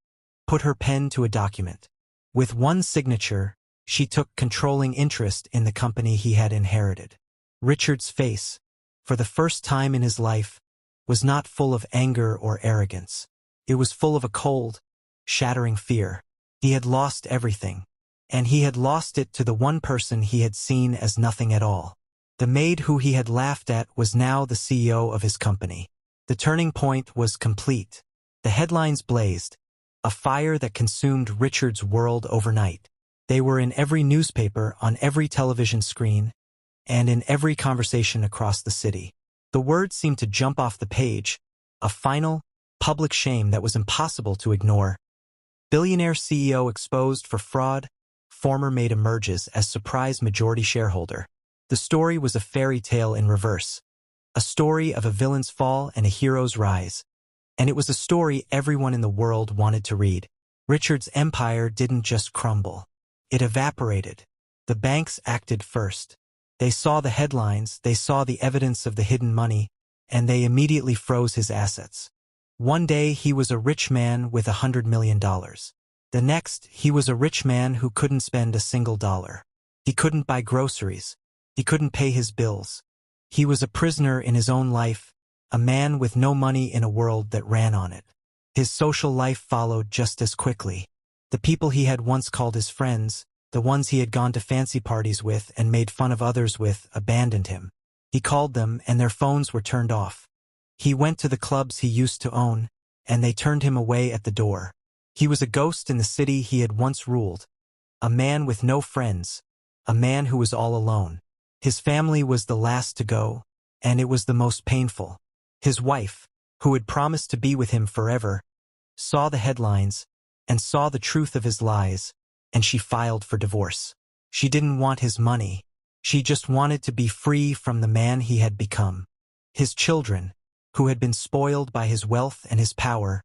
put her pen to a document. With one signature, she took controlling interest in the company he had inherited. Richard's face, for the first time in his life, was not full of anger or arrogance. It was full of a cold, shattering fear. He had lost everything, and he had lost it to the one person he had seen as nothing at all. The maid who he had laughed at was now the CEO of his company. The turning point was complete. The headlines blazed, a fire that consumed Richard's world overnight. They were in every newspaper, on every television screen, and in every conversation across the city. The words seemed to jump off the page, a final, public shame that was impossible to ignore. Billionaire CEO exposed for fraud, former maid emerges as surprise majority shareholder. The story was a fairy tale in reverse, a story of a villain's fall and a hero's rise. And it was a story everyone in the world wanted to read. Richard's empire didn't just crumble. It evaporated. The banks acted first. They saw the headlines, they saw the evidence of the hidden money, and they immediately froze his assets. One day he was a rich man with $100 million. The next, he was a rich man who couldn't spend a single dollar. He couldn't buy groceries. He couldn't pay his bills. He was a prisoner in his own life, a man with no money in a world that ran on it. His social life followed just as quickly. The people he had once called his friends, the ones he had gone to fancy parties with and made fun of others with, abandoned him. He called them and their phones were turned off. He went to the clubs he used to own, and they turned him away at the door. He was a ghost in the city he had once ruled, a man with no friends, a man who was all alone. His family was the last to go, and it was the most painful. His wife, who had promised to be with him forever, saw the headlines and saw the truth of his lies, and she filed for divorce. She didn't want his money. She just wanted to be free from the man he had become. His children, who had been spoiled by his wealth and his power,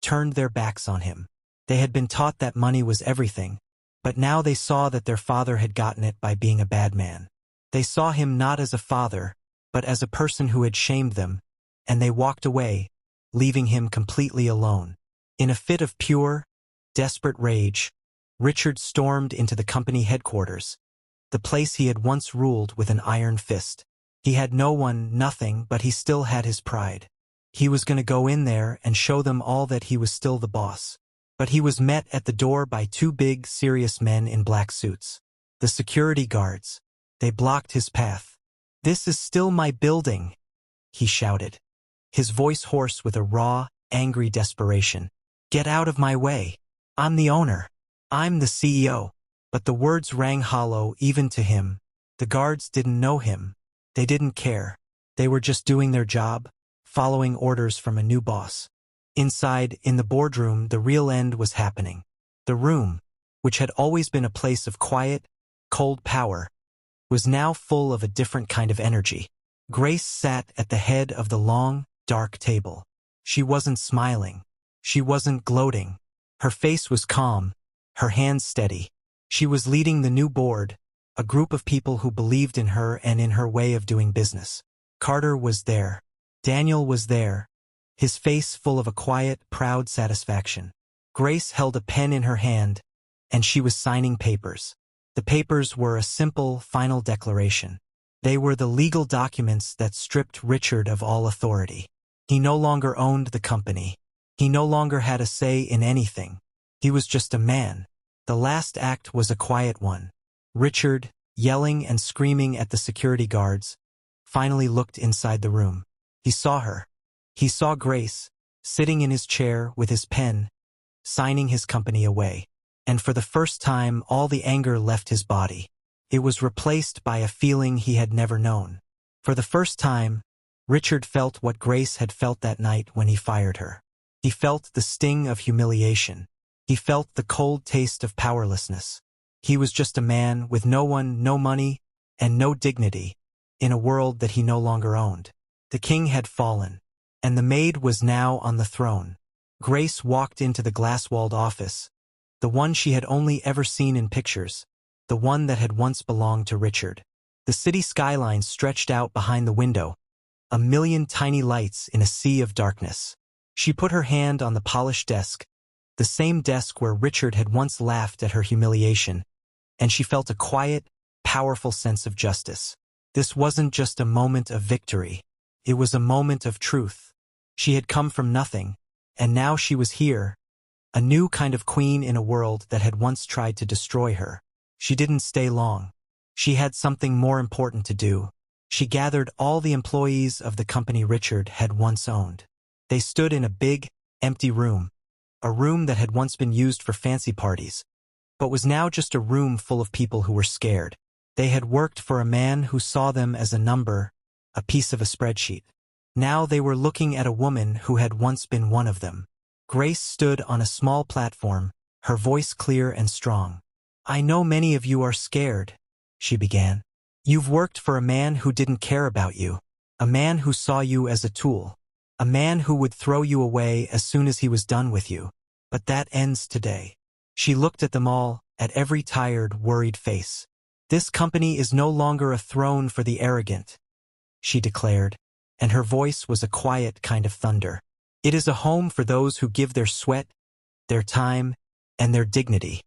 turned their backs on him. They had been taught that money was everything, but now they saw that their father had gotten it by being a bad man. They saw him not as a father, but as a person who had shamed them, and they walked away, leaving him completely alone. In a fit of pure, desperate rage, Richard stormed into the company headquarters, the place he had once ruled with an iron fist. He had no one, nothing, but he still had his pride. He was going to go in there and show them all that he was still the boss. But he was met at the door by two big, serious men in black suits. The security guards. They blocked his path. "This is still my building," he shouted, his voice hoarse with a raw, angry desperation. "Get out of my way. I'm the owner. I'm the CEO." But the words rang hollow even to him. The guards didn't know him. They didn't care. They were just doing their job, following orders from a new boss. Inside, in the boardroom, the real end was happening. The room, which had always been a place of quiet, cold power, was now full of a different kind of energy. Grace sat at the head of the long, dark table. She wasn't smiling. She wasn't gloating. Her face was calm, her hands steady. She was leading the new board, a group of people who believed in her and in her way of doing business. Carter was there. Daniel was there, his face full of a quiet, proud satisfaction. Grace held a pen in her hand, and she was signing papers. The papers were a simple, final declaration. They were the legal documents that stripped Richard of all authority. He no longer owned the company. He no longer had a say in anything. He was just a man. The last act was a quiet one. Richard, yelling and screaming at the security guards, finally looked inside the room. He saw her. He saw Grace, sitting in his chair with his pen, signing his company away. And for the first time, all the anger left his body. It was replaced by a feeling he had never known. For the first time, Richard felt what Grace had felt that night when he fired her. He felt the sting of humiliation. He felt the cold taste of powerlessness. He was just a man with no one, no money, and no dignity, in a world that he no longer owned. The king had fallen, and the maid was now on the throne. Grace walked into the glass-walled office, the one she had only ever seen in pictures, the one that had once belonged to Richard. The city skyline stretched out behind the window, a million tiny lights in a sea of darkness. She put her hand on the polished desk, the same desk where Richard had once laughed at her humiliation, and she felt a quiet, powerful sense of justice. This wasn't just a moment of victory. It was a moment of truth. She had come from nothing, and now she was here, a new kind of queen in a world that had once tried to destroy her. She didn't stay long. She had something more important to do. She gathered all the employees of the company Richard had once owned. They stood in a big, empty room, a room that had once been used for fancy parties, but was now just a room full of people who were scared. They had worked for a man who saw them as a number, a piece of a spreadsheet. Now they were looking at a woman who had once been one of them. Grace stood on a small platform, her voice clear and strong. "I know many of you are scared," she began. "You've worked for a man who didn't care about you, a man who saw you as a tool, a man who would throw you away as soon as he was done with you. But that ends today." She looked at them all, at every tired, worried face. "This company is no longer a throne for the arrogant," she declared, and her voice was a quiet kind of thunder. "It is a home for those who give their sweat, their time, and their dignity."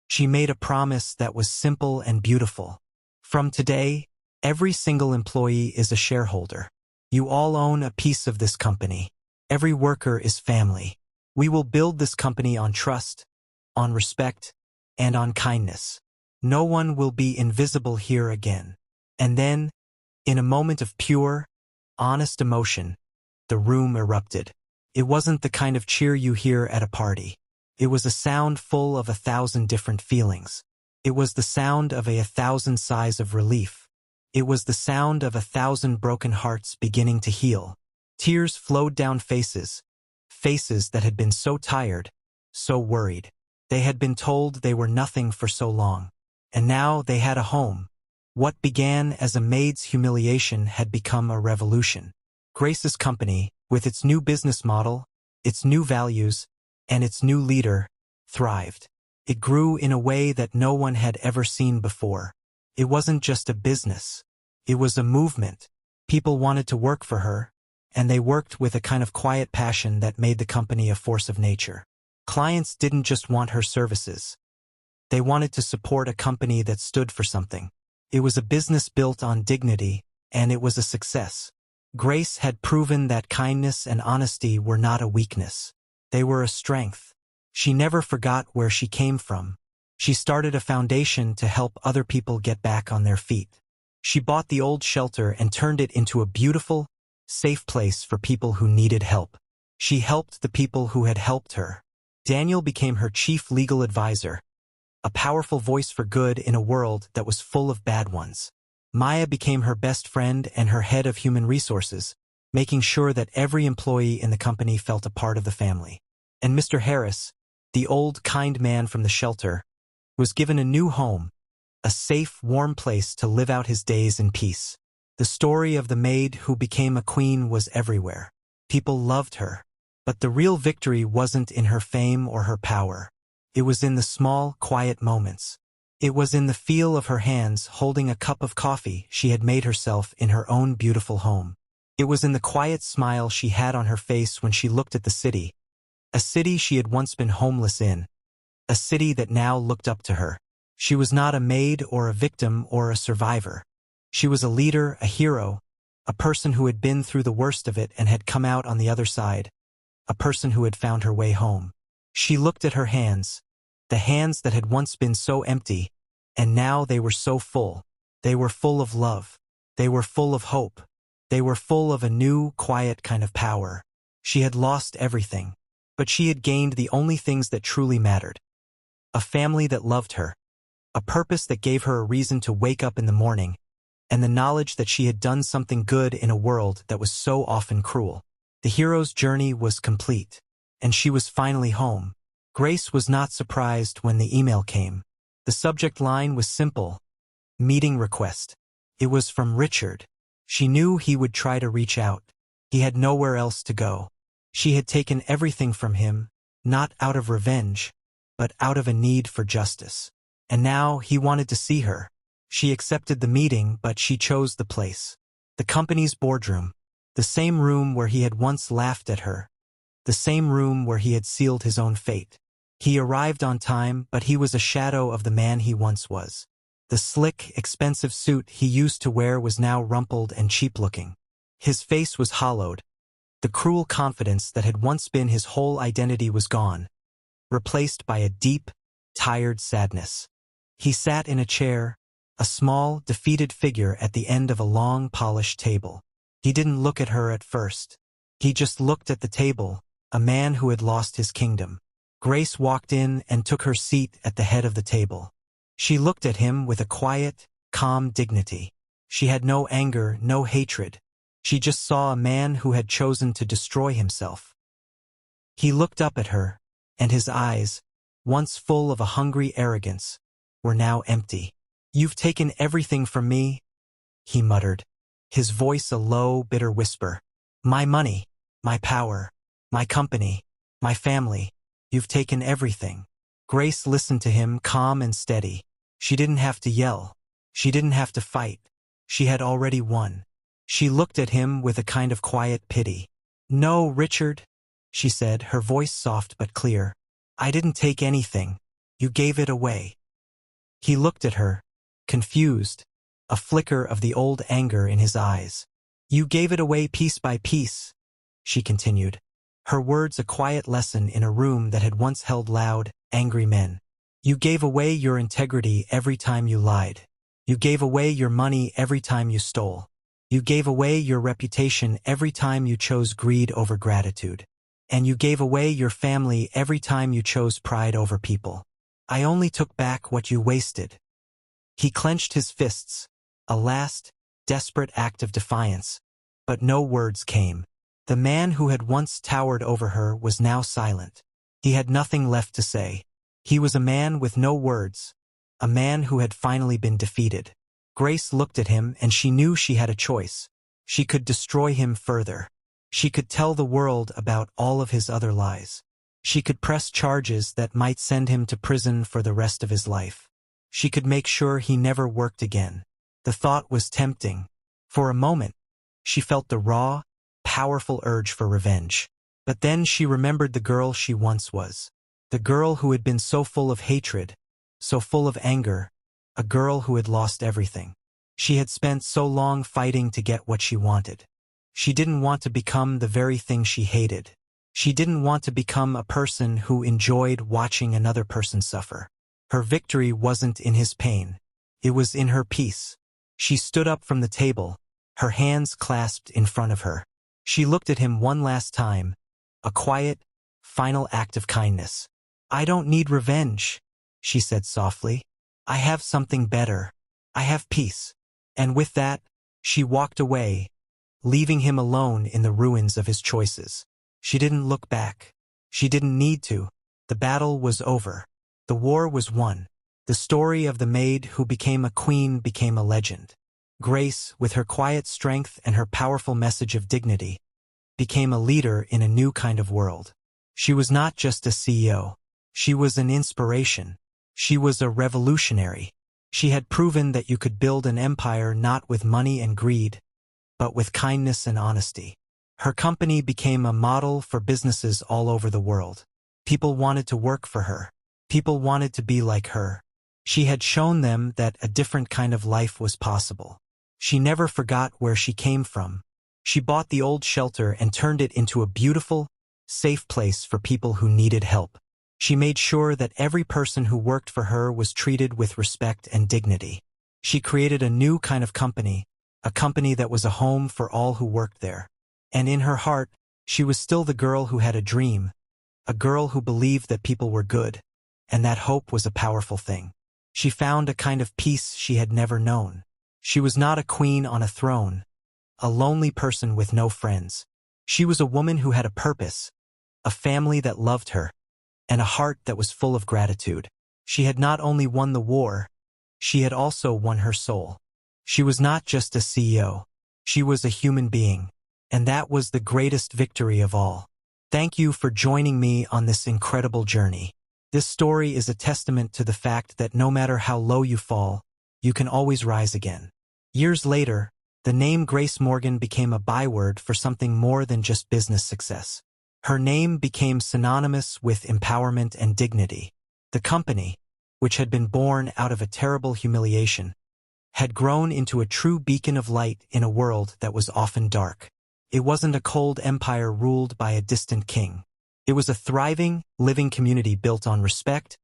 She made a promise that was simple and beautiful. "From today, every single employee is a shareholder. You all own a piece of this company. Every worker is family. We will build this company on trust, on respect, and on kindness. No one will be invisible here again." And then, in a moment of pure, honest emotion, the room erupted. It wasn't the kind of cheer you hear at a party. It was a sound full of 1,000 different feelings. It was the sound of 1,000 sighs of relief. It was the sound of 1,000 broken hearts beginning to heal. Tears flowed down faces that had been so tired, so worried. They had been told they were nothing for so long. And now they had a home. What began as a maid's humiliation had become a revolution. Grace's company, with its new business model, its new values, and its new leader, thrived. It grew in a way that no one had ever seen before. It wasn't just a business. It was a movement. People wanted to work for her, and they worked with a kind of quiet passion that made the company a force of nature. Clients didn't just want her services. They wanted to support a company that stood for something. It was a business built on dignity, and it was a success. Grace had proven that kindness and honesty were not a weakness. They were a strength. She never forgot where she came from. She started a foundation to help other people get back on their feet. She bought the old shelter and turned it into a beautiful, safe place for people who needed help. She helped the people who had helped her. Daniel became her chief legal advisor, a powerful voice for good in a world that was full of bad ones. Maya became her best friend and her head of human resources, making sure that every employee in the company felt a part of the family. And Mr. Harris, the old, kind man from the shelter, was given a new home, a safe, warm place to live out his days in peace. The story of the maid who became a queen was everywhere. People loved her. But the real victory wasn't in her fame or her power. It was in the small, quiet moments. It was in the feel of her hands holding a cup of coffee she had made herself in her own beautiful home. It was in the quiet smile she had on her face when she looked at the city, a city she had once been homeless in, a city that now looked up to her. She was not a maid or a victim or a survivor. She was a leader, a hero, a person who had been through the worst of it and had come out on the other side, a person who had found her way home. She looked at her hands, the hands that had once been so empty, and now they were so full. They were full of love. They were full of hope. They were full of a new, quiet kind of power. She had lost everything, but she had gained the only things that truly mattered. A family that loved her, a purpose that gave her a reason to wake up in the morning, and the knowledge that she had done something good in a world that was so often cruel. The hero's journey was complete, and she was finally home. Grace was not surprised when the email came. The subject line was simple: meeting request. It was from Richard. She knew he would try to reach out. He had nowhere else to go. She had taken everything from him, not out of revenge, but out of a need for justice. And now he wanted to see her. She accepted the meeting, but she chose the place. The company's boardroom. The same room where he had once laughed at her. The same room where he had sealed his own fate. He arrived on time, but he was a shadow of the man he once was. The slick, expensive suit he used to wear was now rumpled and cheap-looking. His face was hollowed. The cruel confidence that had once been his whole identity was gone, replaced by a deep, tired sadness. He sat in a chair, a small, defeated figure at the end of a long, polished table. He didn't look at her at first. He just looked at the table, a man who had lost his kingdom. Grace walked in and took her seat at the head of the table. She looked at him with a quiet, calm dignity. She had no anger, no hatred. She just saw a man who had chosen to destroy himself. He looked up at her, and his eyes, once full of a hungry arrogance, were now empty. "You've taken everything from me," he muttered, his voice a low, bitter whisper. "My money, my power, my company, my family. You've taken everything." Grace listened to him, calm and steady. She didn't have to yell. She didn't have to fight. She had already won. She looked at him with a kind of quiet pity. "No, Richard," she said, her voice soft but clear. "I didn't take anything. You gave it away." He looked at her, confused, a flicker of the old anger in his eyes. "You gave it away piece by piece," she continued, her words a quiet lesson in a room that had once held loud, angry men. "You gave away your integrity every time you lied. You gave away your money every time you stole. You gave away your reputation every time you chose greed over gratitude. And you gave away your family every time you chose pride over people. I only took back what you wasted." He clenched his fists, a last, desperate act of defiance, but no words came. The man who had once towered over her was now silent. He had nothing left to say. He was a man with no words, a man who had finally been defeated. Grace looked at him and she knew she had a choice. She could destroy him further. She could tell the world about all of his other lies. She could press charges that might send him to prison for the rest of his life. She could make sure he never worked again. The thought was tempting. For a moment, she felt the raw, powerful urge for revenge. But then she remembered the girl she once was. The girl who had been so full of hatred, so full of anger, a girl who had lost everything. She had spent so long fighting to get what she wanted. She didn't want to become the very thing she hated. She didn't want to become a person who enjoyed watching another person suffer. Her victory wasn't in his pain. It was in her peace. She stood up from the table, her hands clasped in front of her. She looked at him one last time, a quiet, final act of kindness. "I don't need revenge," she said softly. "I have something better. I have peace." And with that, she walked away, leaving him alone in the ruins of his choices. She didn't look back. She didn't need to. The battle was over. The war was won. The story of the maid who became a queen became a legend. Grace, with her quiet strength and her powerful message of dignity, became a leader in a new kind of world. She was not just a CEO. She was an inspiration. She was a revolutionary. She had proven that you could build an empire not with money and greed, but with kindness and honesty. Her company became a model for businesses all over the world. People wanted to work for her. People wanted to be like her. She had shown them that a different kind of life was possible. She never forgot where she came from. She bought the old shelter and turned it into a beautiful, safe place for people who needed help. She made sure that every person who worked for her was treated with respect and dignity. She created a new kind of company, a company that was a home for all who worked there. And in her heart, she was still the girl who had a dream, a girl who believed that people were good, and that hope was a powerful thing. She found a kind of peace she had never known. She was not a queen on a throne, a lonely person with no friends. She was a woman who had a purpose, a family that loved her, and a heart that was full of gratitude. She had not only won the war, she had also won her soul. She was not just a CEO. She was a human being. And that was the greatest victory of all. Thank you for joining me on this incredible journey. This story is a testament to the fact that no matter how low you fall, you can always rise again. Years later, the name Grace Morgan became a byword for something more than just business success. Her name became synonymous with empowerment and dignity. The company, which had been born out of a terrible humiliation, had grown into a true beacon of light in a world that was often dark. It wasn't a cold empire ruled by a distant king. It was a thriving, living community built on respect,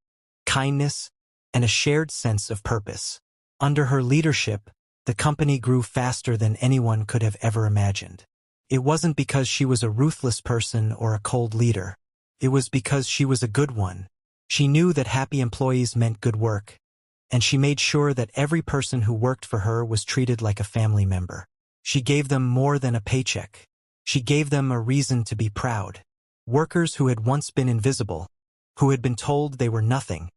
kindness, and a shared sense of purpose. Under her leadership, the company grew faster than anyone could have ever imagined. It wasn't because she was a ruthless person or a cold leader. It was because she was a good one. She knew that happy employees meant good work, and she made sure that every person who worked for her was treated like a family member. She gave them more than a paycheck. She gave them a reason to be proud. Workers who had once been invisible, who had been told they were nothing,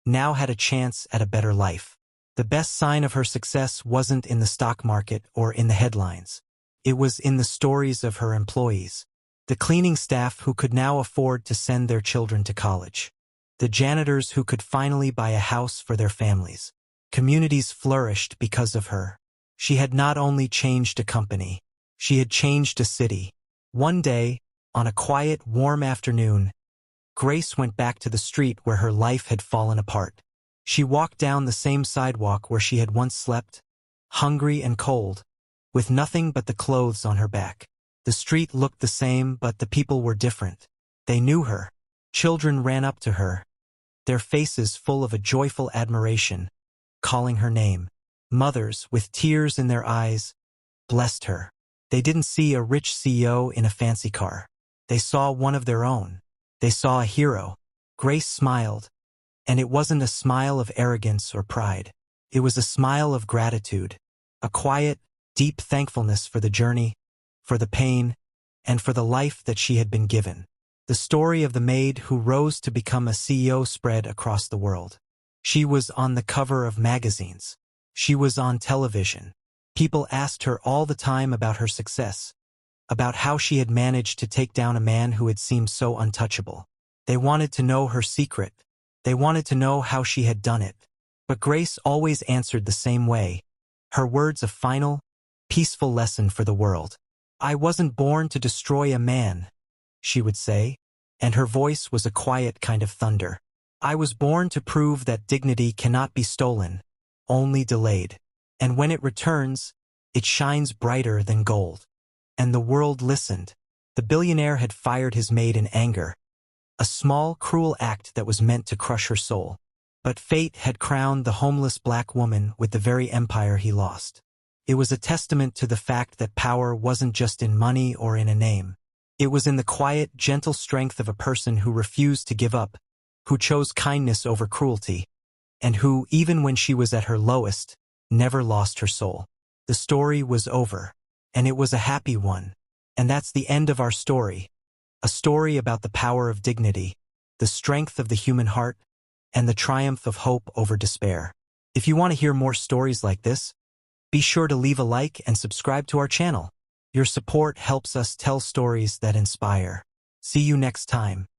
now had a chance at a better life. The best sign of her success wasn't in the stock market or in the headlines. It was in the stories of her employees. The cleaning staff who could now afford to send their children to college. The janitors who could finally buy a house for their families. Communities flourished because of her. She had not only changed a company, she had changed a city. One day, on a quiet, warm afternoon, Grace went back to the street where her life had fallen apart. She walked down the same sidewalk where she had once slept, hungry and cold, with nothing but the clothes on her back. The street looked the same, but the people were different. They knew her. Children ran up to her, their faces full of a joyful admiration, calling her name. Mothers, with tears in their eyes, blessed her. They didn't see a rich CEO in a fancy car. They saw one of their own. They saw a hero. Grace smiled, and it wasn't a smile of arrogance or pride. It was a smile of gratitude, a quiet, deep thankfulness for the journey, for the pain, and for the life that she had been given. The story of the maid who rose to become a CEO spread across the world. She was on the cover of magazines. She was on television. People asked her all the time about her success, about how she had managed to take down a man who had seemed so untouchable. They wanted to know her secret. They wanted to know how she had done it. But Grace always answered the same way, her words a final, peaceful lesson for the world. "I wasn't born to destroy a man," she would say, and her voice was a quiet kind of thunder. "I was born to prove that dignity cannot be stolen, only delayed. And when it returns, it shines brighter than gold." And the world listened. The billionaire had fired his maid in anger, a small, cruel act that was meant to crush her soul. But fate had crowned the homeless black woman with the very empire he lost. It was a testament to the fact that power wasn't just in money or in a name. It was in the quiet, gentle strength of a person who refused to give up, who chose kindness over cruelty, and who, even when she was at her lowest, never lost her soul. The story was over. and it was a happy one. And that's the end of our story. A story about the power of dignity, the strength of the human heart, and the triumph of hope over despair. If you want to hear more stories like this, be sure to leave a like and subscribe to our channel. Your support helps us tell stories that inspire. See you next time.